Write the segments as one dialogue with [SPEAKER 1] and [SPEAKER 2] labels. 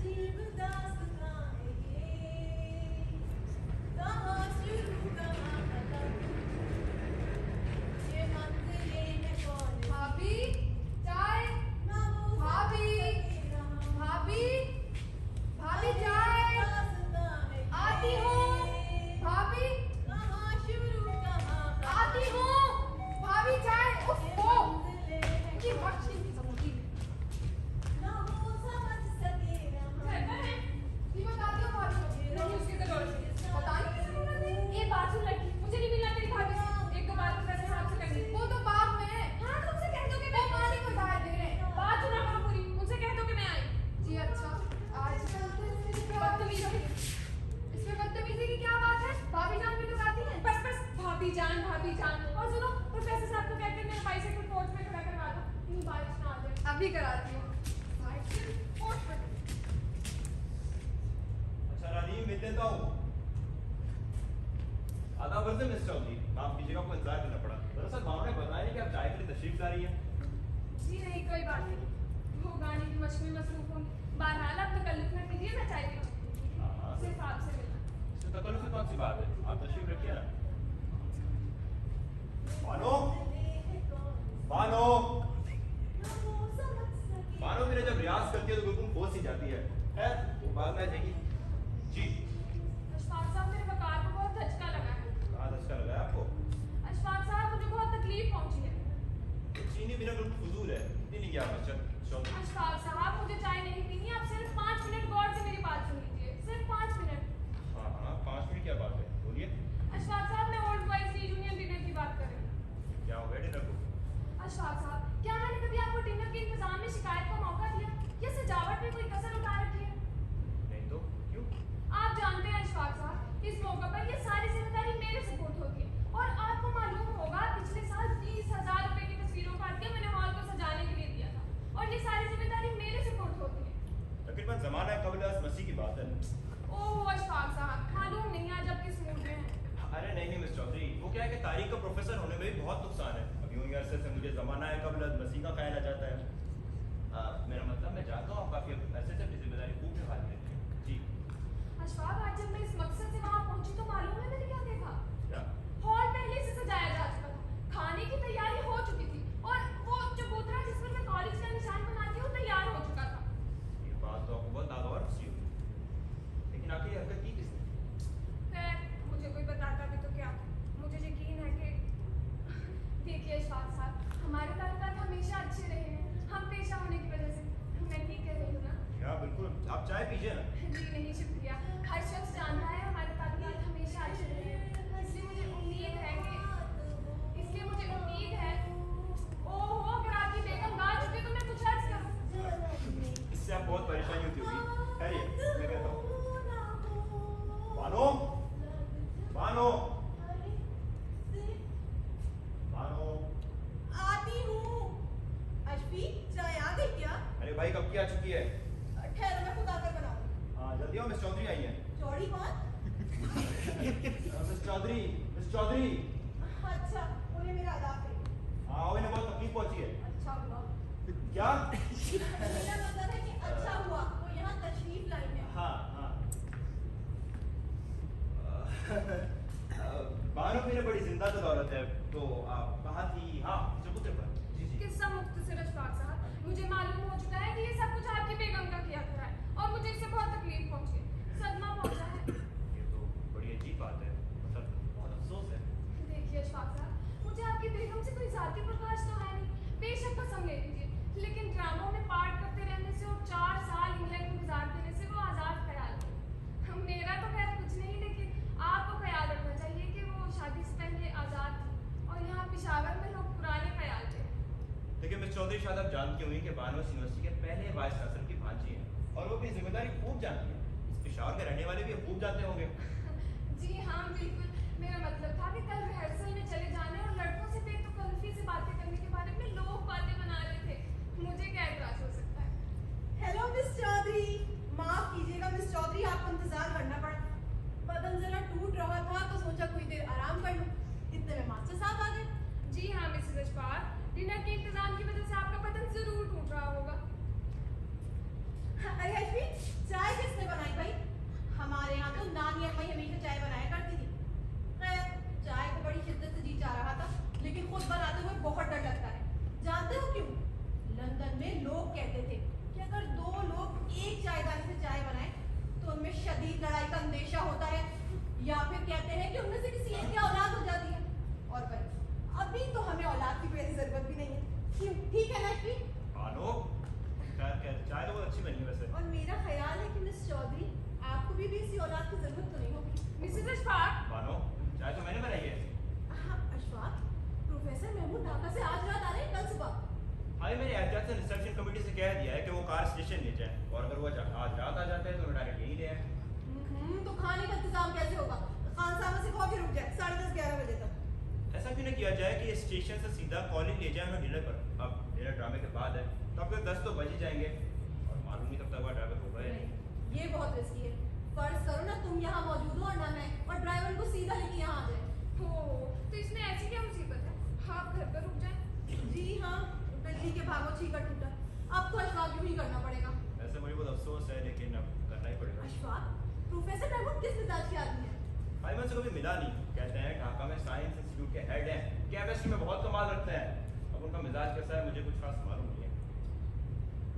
[SPEAKER 1] अजीब दास्तां है ये, कहाँ शुरू कहाँ खत्म, ये मंजिलें हैं कौन सी?
[SPEAKER 2] भाभी चाय।
[SPEAKER 1] ना वो
[SPEAKER 2] भाभी भाभी भाभी चाय। आती हूँ भाभी।
[SPEAKER 1] कहाँ शुरू कहाँ
[SPEAKER 2] आती हूँ भाभी चाय। उफ़ ये बच्ची की समझी
[SPEAKER 1] ना वो समझ सके ना
[SPEAKER 2] ये बता दो भाभी नहीं उसकी जरूरत है पता नहीं किसे बोला नहीं।
[SPEAKER 3] ये बात सुन लड़की, मुझे नहीं मिलना तेरी भाभी से। एक दो बार तो पैसे साहब से करनी।
[SPEAKER 2] वो तो बाग में है।
[SPEAKER 3] हाँ तो उनसे कह दो कि
[SPEAKER 2] वो
[SPEAKER 3] मैं
[SPEAKER 2] पानी को दाल दे रहे हैं।
[SPEAKER 3] बात सुना करो पूरी। उनसे कह दो कि मैं आई।
[SPEAKER 2] जी अच्छा आजकल तो इसमें
[SPEAKER 3] बदतमीज हो।
[SPEAKER 2] इसमें बदतमीजी की क्या बात है? भाभी जान भी तो गाती हैं।
[SPEAKER 3] बस बस भाभी जान और सुनो प्रोफेसर साहब को कहकर मेरा बाइसाइकिल कोच में खड़ा करवा दो, यूं बारिश ना आ जाए।
[SPEAKER 2] अभी कराती हूँ। साइकिल कोच में।
[SPEAKER 4] अच्छा रानी मैं देता हूँ। आधा वर्ष मिस चौधरी माफ कीजिएगा आपको इंतजार करना पड़ा। दरअसल मामा ने बताया नहीं कि आप चाय के लिए तशरीफ ला रही हैं।
[SPEAKER 3] जी नहीं कोई बात नहीं, वो गाने की मशक में मसरूफ होंगी। बहरहाल आप तकल्लुफ न कीजिए, मैं चाय पीऊंगी।
[SPEAKER 4] हाँ
[SPEAKER 3] सिर्फ आपसे मिलना।
[SPEAKER 4] इसमें तकल्लुफ की कौन सी बात है, आप तशरीफ रखिए ना। बानो बानो बानो मेरे जब रियाज करती है तो बिल्कुल होश ही जाती है। खैर वो बाद में आ जाएगी। जी
[SPEAKER 3] अशफाक साहब मेरे वकार को बहुत धचका लगा है।
[SPEAKER 4] कहाँ धचका लगा है आपको?
[SPEAKER 3] अशफाक साहब मुझे बहुत तकलीफ पहुंची है।
[SPEAKER 4] चीनी बिना बिल्कुल फजूल है, इतनी नहीं क्या बच्चा चौधरी।
[SPEAKER 3] अशफाक साहब मुझे चाय नहीं पीनी, आप सिर्फ 5 मिनट गौर से मेरी बात सुन लीजिए, सिर्फ 5 मिनट।
[SPEAKER 4] हाँ हाँ 5 मिनट क्या बात है, बोलिए।
[SPEAKER 3] अशफाक साहब मैं ओल्ड बॉयज रीयूनियन डिनर की बात कर रही हूँ।
[SPEAKER 4] क्या हो गया डिनर को?
[SPEAKER 3] अशफाक साहब क्या मैंने कभी आपको डिनर के इंतजाम में शिकायत का मौका दिया या सजावट में कोई कसर उठा रखी है?
[SPEAKER 4] नहीं तो क्यों?
[SPEAKER 3] आप जानते हैं अशफाक साहब इस मौके पर ये सारी जिम्मेदारी मेरे सुपुर्द होती है और आपको मालूम होगा पिछले साल 20,000 रुपए की तस्वीरों काट के मैंने हॉल को सजाने के लिए दिया था और ये सारी जिम्मेदारी मेरे सुपुर्द होती है।
[SPEAKER 4] तकरीबन जमाना कबल मसीह की बात है।
[SPEAKER 3] ओह अशफाक साहब मालूम नहीं आज आप किस मूड में हैं।
[SPEAKER 4] अरे नहीं मिस चौधरी, वो क्या है कि तारीख का प्रोफेसर होने में भी बहुत नुकसान है। अब यूं ही अरसे से मुझे जमाना है कबल मसीह का ख्याल आ जाता है। मेरा मतलब मैं चाहता हूँ आप काफी पैसे से अपनी जिम्मेदारी खूब निभा लेते हैं। जी
[SPEAKER 3] अशफाक आज जब मैं इस मकसद से वहां पहुंची तो मालूम है मैंने क्या देखा?
[SPEAKER 4] क्या?
[SPEAKER 3] हॉल पहले से सजाया जा चुका था, खाने की तैयारी हो चुकी थी और वो चबूतरा जिस पर मैं कॉलेज का निशान बनाती हूँ तैयार हो चुका था।
[SPEAKER 4] ये बात तो आपको बहुत नागवार सी हुई, लेकिन आखिर ये हरकत की किसने?
[SPEAKER 3] खैर मुझे कोई बताता भी तो क्या, मुझे यकीन है कि देखिए अशफाक साहब हमारे ताल्लुकात हमेशा अच्छे रहे हैं, हम पेशा होने की वजह से। मैं ठीक कह रही हूँ ना?
[SPEAKER 4] क्या बिल्कुल, आप चाय पीजिए ना।
[SPEAKER 3] जी नहीं शुक्रिया, हर शख्स जानता है हमारे ताल्लुकात हमेशा अच्छे रहे हैं, इसलिए मुझे उम्मीद है ओहो अगर आपकी बेगम गा चुके तो मैं कुछ अर्ज करूं।
[SPEAKER 4] इससे आप बहुत परेशानी होती होगी। खैरिए मैं कहता हूँ। बानो बानो बानो
[SPEAKER 1] आती हूँ। अशफी चाय आ गई क्या?
[SPEAKER 4] अरे भाई कब की आ चुकी है?
[SPEAKER 1] ठहरो मैं खुद आकर बनाऊंगी।
[SPEAKER 4] हाँ जल्दी आओ, मिस चौधरी आई है।
[SPEAKER 1] चौड़ी कौन?
[SPEAKER 4] Miss Chaudhary miss Chaudhary.
[SPEAKER 1] अच्छा उन्हें मेरा आदाब है।
[SPEAKER 4] हाँ उन्हें बहुत तकलीफ पहुंची है।
[SPEAKER 1] अच्छा हुआ।
[SPEAKER 4] क्या?
[SPEAKER 1] मेरा मतलब है कि अच्छा हुआ वो यहाँ तशरीफ लाई है।
[SPEAKER 4] हाँ हाँ बानो मेरे बड़ी जिंदा तो दौलत है। तो आप कहाँ थी? हाँ चबूतरे पर। जी जी।
[SPEAKER 3] किस्सा मुख्तसर अशफाक साहब, मुझे मालूम हो चुका है कि ये सब कुछ आपकी बेगम का किया हुआ है और मुझे इससे बहुत तकलीफ पहुंची है, सदमा पहुंचा है।
[SPEAKER 4] ये तो बड़ी अजीब बात है, मतलब बहुत अफसोस है।
[SPEAKER 3] देखिए अशफाक साहब मुझे आपकी बेगम से कोई जाती प्रकाश तो है नहीं, बेशक पसंद ले लीजिए, लेकिन ड्रामों में पार्ट करते रहने से और 4 साल इंग्लैंड में गुजार देने से वो आज़ाद ख्याल है। मेरा तो खैर कुछ नहीं, लेकिन आपको ख्याल रखना चाहिए कि वो शादी से पहले आज़ाद थी और यहाँ पेशावर में लोग पुराने ख्याल थे।
[SPEAKER 4] देखिए मिस चौधरी शायद आप जानती होंगी कि बानो यूनिवर्सिटी के पहले वाइस चांसलर की भांजी हैं और वो अपनी जिम्मेदारी खूब जानती हैं। इस पेशावर के रहने वाले भी खूब जानते होंगे।
[SPEAKER 3] जी हाँ बिल्कुल, मेरा मतलब था कि कल रिहर्सल में चले जाने और लड़कों से बेतकल्लुफी से बातें करने के बारे में लोग बातें बना रहे थे, मुझे क्या एतराज हो सकता है?
[SPEAKER 1] हेलो मिस चौधरी, माफ कीजिएगा मिस चौधरी आपको इंतजार करना पड़ा। बदन जरा टूट रहा था तो सोचा कोई देर आराम कर लूं, इतने में मास्टर साहब आ गए।
[SPEAKER 3] जी हाँ मिसेस अशफाक, डिनर के इंतजाम की वजह से आपका बदन जरूर टूट रहा होगा।
[SPEAKER 1] अरे अश्विन चाय किसने बनाई भाई? हमारे यहाँ तो नानी अम्मा ही हमेशा चाय बनाया करती थी। खैर, चाय को बड़ी शिद्दत से जी जा रहा था, लेकिन खुद बनाते हुए बहुत डर लगता है। जानते हो क्यों? लंदन में लोग कहते थे कि अगर दो लोग एक चायदानी से चाय बनाए तो उनमें शदीद लड़ाई का अंदेशा होता है, या फिर कहते हैं कि उनमें से किसी एक की औलाद हो जाती है। और भाई अभी तो हमें औलाद की कोई ऐसी जरूरत भी नहीं है। क्यों? ठीक है ना श्री?
[SPEAKER 4] बानो, खैर चाय तो बहुत अच्छी बनी है वैसे।
[SPEAKER 1] और मेरा ख्याल है कि मिस चौधरी, आपको भी इसी औलाद की जरूरत तो नहीं होगी।
[SPEAKER 3] मिसेस अशफाक,
[SPEAKER 4] बानो, चाय तो मैंने बनाई है।
[SPEAKER 1] हाँ, अशफाक, प्रोफेसर महमूद ढाका से आज रात आ रहे हैं, कल सुबह।
[SPEAKER 4] हाँ, मैंने एहतियात से रिसेप्शन कमेटी से कह दिया है कि वो कार स्टेशन ले जाए, और अगर वो आज रात आ जाते हैं तो डायरेक्ट यहीं ले आए।
[SPEAKER 1] तो खाने का इंतजाम कैसे होगा? खान साहब से कहो कि रुक जाए 10:30-11 बजे तक।
[SPEAKER 4] ऐसा क्यों न किया जाए कि स्टेशन से सीधा कॉलेज ले जाए हमें डिनर पर। अब डिनर ड्रामे के बाद है, तो अब 10 तो बज ही जाएंगे, और मालूम नहीं तब तक वह ड्राइवर होगा या नहीं।
[SPEAKER 1] नहीं, ये बहुत रिस्की है। फर्ज करो ना तुम यहाँ मौजूद हो और ना मैं, और ड्राइवर को सीधा लेके यहाँ आ जाए।
[SPEAKER 3] तो इसमें ऐसी क्या मुसीबत है? आप घर पर रुक जाएं।
[SPEAKER 1] जी हाँ, बिजली के भागों छीका टूटा। अब तो अशफाक यूं ही करना पड़ेगा।
[SPEAKER 4] ऐसे मुझे बहुत अफसोस है, लेकिन अब करना ही पड़ेगा।
[SPEAKER 1] अशफाक, प्रोफेसर महमूद किस मिजाज के आदमी है?
[SPEAKER 4] भाई मैं उनसे कभी मिला नहीं। कहते हैं ढाका में साइंस इंस्टीट्यूट के हेड हैं, केमिस्ट्री में बहुत कमाल रखते हैं। अब उनका मिजाज कैसा है मुझे कुछ खास मालूम नहीं है।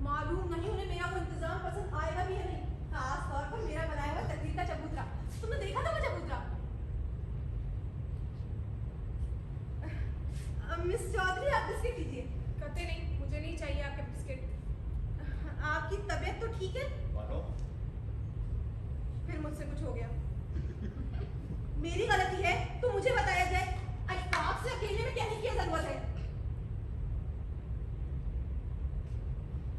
[SPEAKER 1] मालूम नहीं उन्हें मेरा वो इंतजाम पसंद आएगा भी या नहीं, खास तौर पर मेरा बनाया हुआ तकरीर का चबूतरा। तुमने देखा था वो चबूतरा? मिस चौधरी, आप बिस्किट लीजिए।
[SPEAKER 3] कहते नहीं, मुझे नहीं चाहिए आपके बिस्किट।
[SPEAKER 1] आपकी तबीयत तो ठीक है?
[SPEAKER 4] मानो,
[SPEAKER 1] फिर मुझसे कुछ हो गया। मेरी गलती है तो मुझे बताया जाए। अशफाक से अकेले में कहने की जरूरत है।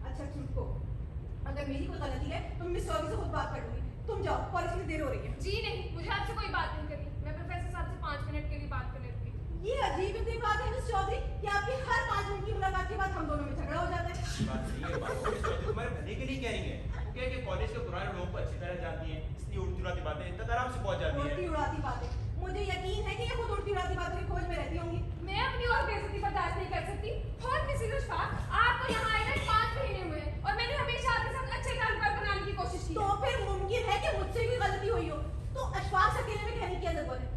[SPEAKER 1] अच्छा ठीक हो, अगर मेरी कोई गलती है तो मिस चौधरी से खुद बात कर लूंगी। तुम जाओ, कॉलेज में देर हो रही है।
[SPEAKER 3] जी नहीं, मुझे आपसे कोई बात नहीं करनी। मैं प्रोफेसर साहब से 5 मिनट के लिए बात करने रुकी।
[SPEAKER 1] ये अजीब सी बात है मिस चौधरी कि आपकी हर 5 मिनट की मुलाकात के बाद हम दोनों में झगड़ा हो जाता है।
[SPEAKER 4] बात नहीं है बानो, इस चौधरी तुम्हारे भले के लिए कह रही है। वो कह के कॉलेज के पुराने लोगों को अच्छी तरह जानती है, इसलिए उड़ती उड़ाती बातें तक आराम से पहुंच जाती है।
[SPEAKER 1] उड़ती उड़ाती बातें, मुझे यकीन है कि ये खुद उड़ती उड़ाती बातों की खोज में रहती होंगी।
[SPEAKER 3] मैं अपनी और बेइज्जती बर्दाश्त नहीं कर सकती। और मिसेस अशफाक, आपको यहाँ आए हुए 5 महीने हुए हैं और मैंने हमेशा आपके साथ अच्छे ताल्लुकात बनाने की कोशिश की।
[SPEAKER 1] तो फिर मुमकिन है कि मुझसे भी गलती हुई हो, तो अशफाक से अकेले में कहने की क्या जरूरत है?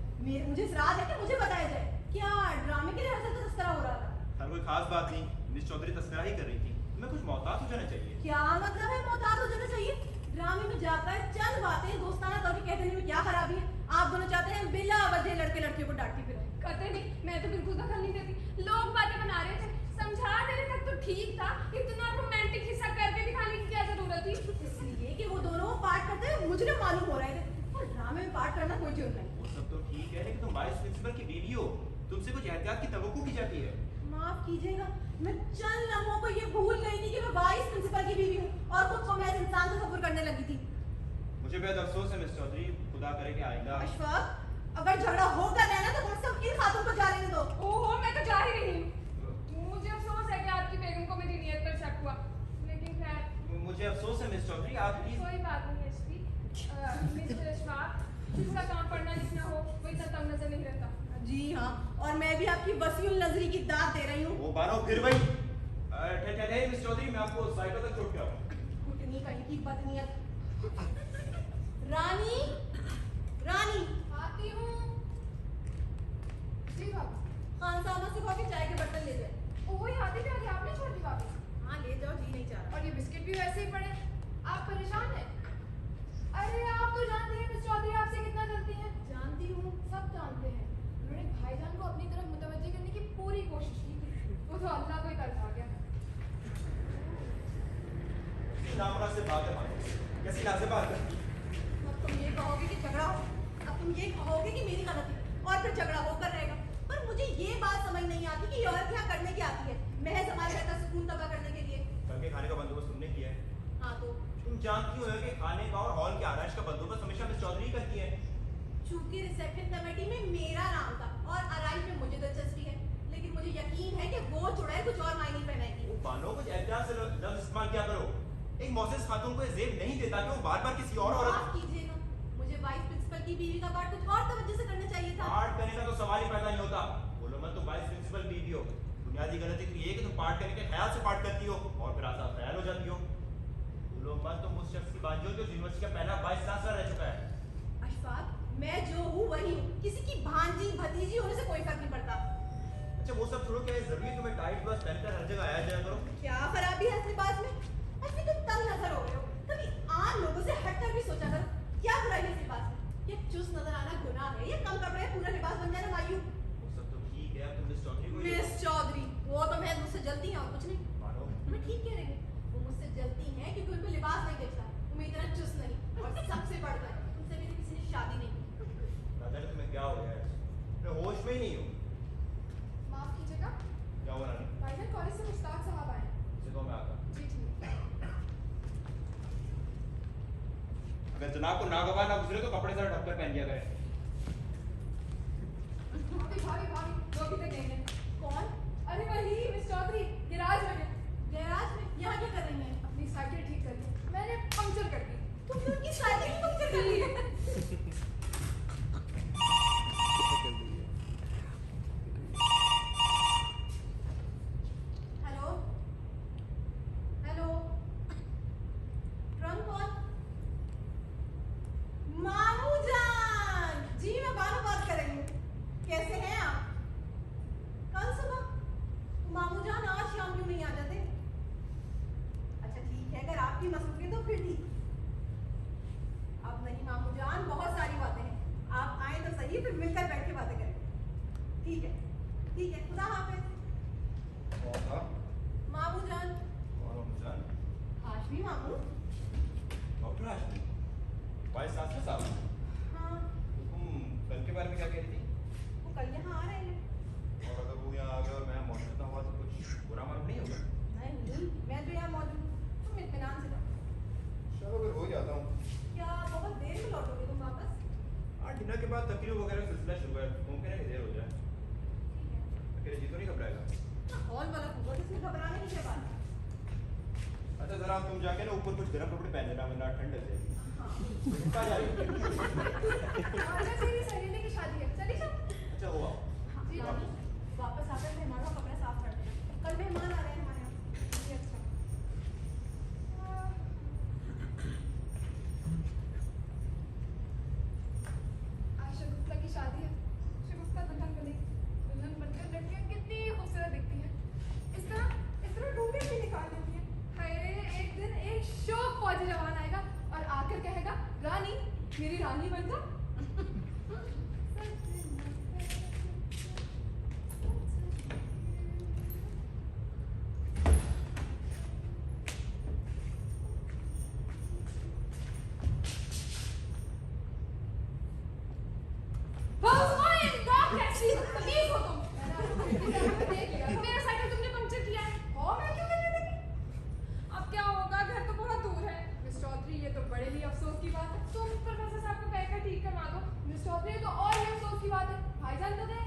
[SPEAKER 1] मुझे इसरार है कि मुझे बताया जाए, क्या ड्रामे के रिहर्सल का तस्करा हो रहा था?
[SPEAKER 4] हर कोई खास बात नहीं, मिस चौधरी तस्करा ही कर रही थी। तुम्हें कुछ मोहतात हो जाना चाहिए।
[SPEAKER 1] क्या मतलब है मोहतात हो जाना चाहिए? ड्रामे में जाकर चंद बातें दोस्ताना तौर पे कह देने में क्या खराबी है? आप दोनों चाहते हैं बिला वजह लड़के लड़कियों को डांटती फिरें।
[SPEAKER 3] कहते नहीं, मैं तो बिल्कुल दखल नहीं देती। लोग बातें बना रहे थे, समझा देने तक तो ठीक था। इतना रोमांटिक हिस्सा करके दिखाने की क्या जरूरत थी?
[SPEAKER 1] इसलिए कि वो दोनों पार्ट करते हुए मुझे मालूम हो रहे थे, और ड्रामे में पार्ट करना कोई जुर्म नहीं।
[SPEAKER 4] वो सब तो ठीक है, लेकिन तुम वाइस प्रिंसिपल की बीवी हो, तुमसे कुछ एहतियात की तवक्को की जाती है।
[SPEAKER 1] माफ कीजिएगा, मैं चंद लम्हों को ये भूल गई थी कि मैं वाइस प्रिंसिपल की बीवी हूँ और खुद को मैं इंसान तस्वुर करने लगी थी।
[SPEAKER 4] मुझे बेहद अफसोस है मिस चौधरी, खुदा करे कि आइंदा।
[SPEAKER 1] अशफाक, अगर झगड़ा होगा ना तो कम से कम इन खातों को जा लेने दो।
[SPEAKER 3] ओहो, मैं तो जा ही रही हूँ। मुझे अफसोस है कि आपकी बेगम को मेरी नीयत पर शक हुआ, लेकिन खैर
[SPEAKER 4] मुझे अफसोस है मिस चौधरी, आप प्लीज।
[SPEAKER 3] कोई बात नहीं एसपी। मिस्टर अशफाक, जिसका काम पढ़ना लिखना हो वो इतना तंग नजर नहीं रहता।
[SPEAKER 1] जी हाँ, और मैं भी आपकी वसीउल नजरी की दाद दे रही हूँ।
[SPEAKER 4] वो बानो फिर वही। ठहरे मिस चौधरी, मैं आपको साइकिल तक छोड़ के आऊँ।
[SPEAKER 1] इतनी कहीं की बदनीयत। रानी, रानी,
[SPEAKER 2] आती हूँ। जी भाभी।
[SPEAKER 1] खान साहब से कहो कि चाय के बर्तन ले जाए।
[SPEAKER 2] ओहो, ये आते क्या आपने छोड़ दी भाभी?
[SPEAKER 1] हाँ ले जाओ, जी नहीं चाह रहा।
[SPEAKER 2] और ये बिस्किट भी वैसे ही पड़े। आप परेशान हैं? अरे आप तो जानती हैं मिस चौधरी आपसे कितना जलती हैं।
[SPEAKER 1] जानती हूँ।
[SPEAKER 2] सब जानते हैं। उन्होंने भाईजान को अपनी तरफ मुतवज्जे करने की पूरी कोशिश की थी। वो तो अल्लाह को ही तरस आ गया।
[SPEAKER 4] नामुनासिब बात है बानो, कैसी नाज़िब बात है।
[SPEAKER 1] अब तुम ये कहोगे कि झगड़ा हो, अब तुम ये कहोगे कि मेरी गलती है, और फिर झगड़ा होकर रहेगा। पर मुझे ये बात समझ नहीं आती कि ये औरत यहाँ करने की आती है, महज हमारे घर का सुकून तबाह करने के लिए।
[SPEAKER 4] कल के खाने का बंदोबस्त तुमने किया है।
[SPEAKER 1] हाँ तो
[SPEAKER 4] तुम जानती हो कि खाने का और हॉल के आरइश का बंदोबस्त हमेशा मिस चौधरी करती है।
[SPEAKER 1] चूंकि रिसेप्शन कमेटी में मेरा नाम था और आरइश में मुझे दिलचस्पी है, लेकिन मुझे यकीन है कि वो चुड़ैल कुछ और मायने पहनाएगी।
[SPEAKER 4] वो बानो कुछ एहतियात से लफ्ज इस्तेमाल किया करो। एक मोसेस खातून को ये ज़ेब नहीं देता कि वो बार-बार किसी और औरत।
[SPEAKER 1] माफ कीजिएगा, मुझे वाइस प्रिंसिपल की बीवी का पार्ट कुछ और तवज्जो से करना चाहिए था।
[SPEAKER 4] पार्ट करने का तो सवाल ही पैदा नहीं होता। बोलो मत, तुम वाइस प्रिंसिपल बीवी हो। बुनियादी गलती तो ये है कि तुम पार्ट करने के ख्याल से पार्ट करती हो और फिर आजाद ख्याल हो जाती हो। लोग अम्मा तुम उस शख्स की बात जो यूनिवर्सिटी का पहला वाइस चांसलर रह चुका है।
[SPEAKER 1] अशफाक, मैं जो हूँ वही हूँ, किसी की भांजी भतीजी होने से कोई फर्क नहीं पड़ता।
[SPEAKER 4] अच्छा वो सब छोड़ो, क्या ये जरूरी है तुम्हें टाइट बस पहनकर हर जगह आया जाया करो?
[SPEAKER 1] क्या खराबी है इस लिबास में? ऐसे तुम तंग नजर हो रहे हो, कभी आम लोगों से हटकर भी सोचा करो, क्या बुराई है इस लिबास में? ये चुस्त नजर आना गुनाह है, ये कम कपड़े पूरा लिबास बन जाना मायूं।
[SPEAKER 4] वो सब तो ठीक है, अब तुम मिस चौधरी को
[SPEAKER 1] मिस चौधरी, वो तो मैं मुझसे जलती हैं और कुछ नहीं।
[SPEAKER 4] मानो
[SPEAKER 1] मैं ठीक कह रही हूँ, वो मुझसे जलती हैं क्योंकि उनको लिबास नहीं जचता, वो मेरी तरह चुस्त नहीं, और सबसे बढ़कर उनसे मेरी किसी ने शादी नहीं की।
[SPEAKER 4] ना जाने तुम्हें क्या हो गया है, मैं होश में ही नहीं हूँ।
[SPEAKER 2] माफ कीजिएगा,
[SPEAKER 4] क्या हुआ रानी?
[SPEAKER 2] भाईजान कॉलेज से मुश्ताक साहब आए।
[SPEAKER 4] इसे तो मैं आता।
[SPEAKER 2] जी ठीक।
[SPEAKER 4] अगर जनाब को नागवार ना गुजरे तो कपड़े जरा ढककर पहन लिया करें।
[SPEAKER 2] भाभी भाभी भाभी, वो अभी तक नहीं है।
[SPEAKER 1] कौन?
[SPEAKER 2] अरे वही मिस चौधरी, गिराज में है।
[SPEAKER 1] गैराज में? यहाँ क्या कर रही हैं?
[SPEAKER 2] अपनी साइकिल ठीक कर ली, मैंने पंक्चर कर दी।
[SPEAKER 1] तुमने उनकी साइकिल ही पंक्चर कर दी है? हेलो हेलो, ट्रंक कौन? मामू जान जी, मैं बानो बात कर रही हूँ। कैसे हैं आप? कल सुबह मामू जान आज शाम क्यों नहीं आ जाते? अच्छा ठीक है, अगर आपकी मसरूफियत तो फिर ठीक। अब नहीं मामू जान, बहुत सारी बातें हैं, आप आए तो सही, फिर मिलकर बैठ के बातें करें। ठीक है ठीक है, खुदा हाफिज।
[SPEAKER 4] कौन था?
[SPEAKER 1] मामू जान।
[SPEAKER 4] कौन हो मुझान?
[SPEAKER 1] हाशमी मामू।
[SPEAKER 4] डॉक्टर हाशमी, वाइस चांसलर साहब।
[SPEAKER 1] हाँ,
[SPEAKER 4] तो तुम कल के बारे में क्या कह रही थी?
[SPEAKER 1] वो कल यहाँ आ रहे हैं।
[SPEAKER 4] और अगर वो यहाँ आ गया और मैं मौजूद ना हुआ तो कुछ बुरा मालूम नहीं होगा?
[SPEAKER 1] नहीं, मैं तो यहाँ मौजूद हूँ, तुम इत्मीनान से रहो।
[SPEAKER 4] चलो फिर हो जाता हूँ।
[SPEAKER 1] क्या बहुत देर में लौटोगे तुम वापस?
[SPEAKER 4] हाँ, डिनर के बाद तकरीर वगैरह का सिलसिला शुरू है, मुमकिन है कि देर हो जाए।
[SPEAKER 1] ठीक है।
[SPEAKER 4] अकेले जी तो नहीं घबराएगा?
[SPEAKER 1] हॉल वाला होगा, इसमें घबराने की क्या बात है?
[SPEAKER 4] अच्छा जरा तुम जाके ना ऊपर कुछ गर्म कपड़े पहन लेना वरना ठंड लग जाएगी।
[SPEAKER 1] हाँ।
[SPEAKER 4] कहाँ जा रही हो?
[SPEAKER 2] आज मेरी सहेली की शादी है, चली जाओ।
[SPEAKER 4] अच्छा हुआ।
[SPEAKER 1] हाँ,
[SPEAKER 2] जी,
[SPEAKER 1] रानी, वापस आकर मेहमानों का कपड़ा साफ कर देना, कल मेहमान आ रहे हैं हमारे यहाँ।
[SPEAKER 2] जी अच्छा। आज शगुफ्ता की शादी है। शगुफ्ता दुल्हन बनेगी। दुल्हन बनकर लड़कियां कितनी खूबसूरत दिखती हैं। इस तरह ढूंढे भी निकाल लेती हैं। हाय, एक दिन एक शौक फौजी जवान आएगा और आकर कहेगा, रानी मेरी रानी बन जा। प्लीज हो तुम। देख लिया, मेरा साइकिल तुमने पंक्चर किया है। और मैं क्यों करने लगी? अब क्या होगा, घर तो बहुत दूर है। मिस चौधरी, ये तो बड़े ही अफसोस की बात है। तुम प्रोफेसर साहब को कहकर ठीक करवा दो। मिस चौधरी, तो और ही अफसोस की बात है। भाईजान तो गए,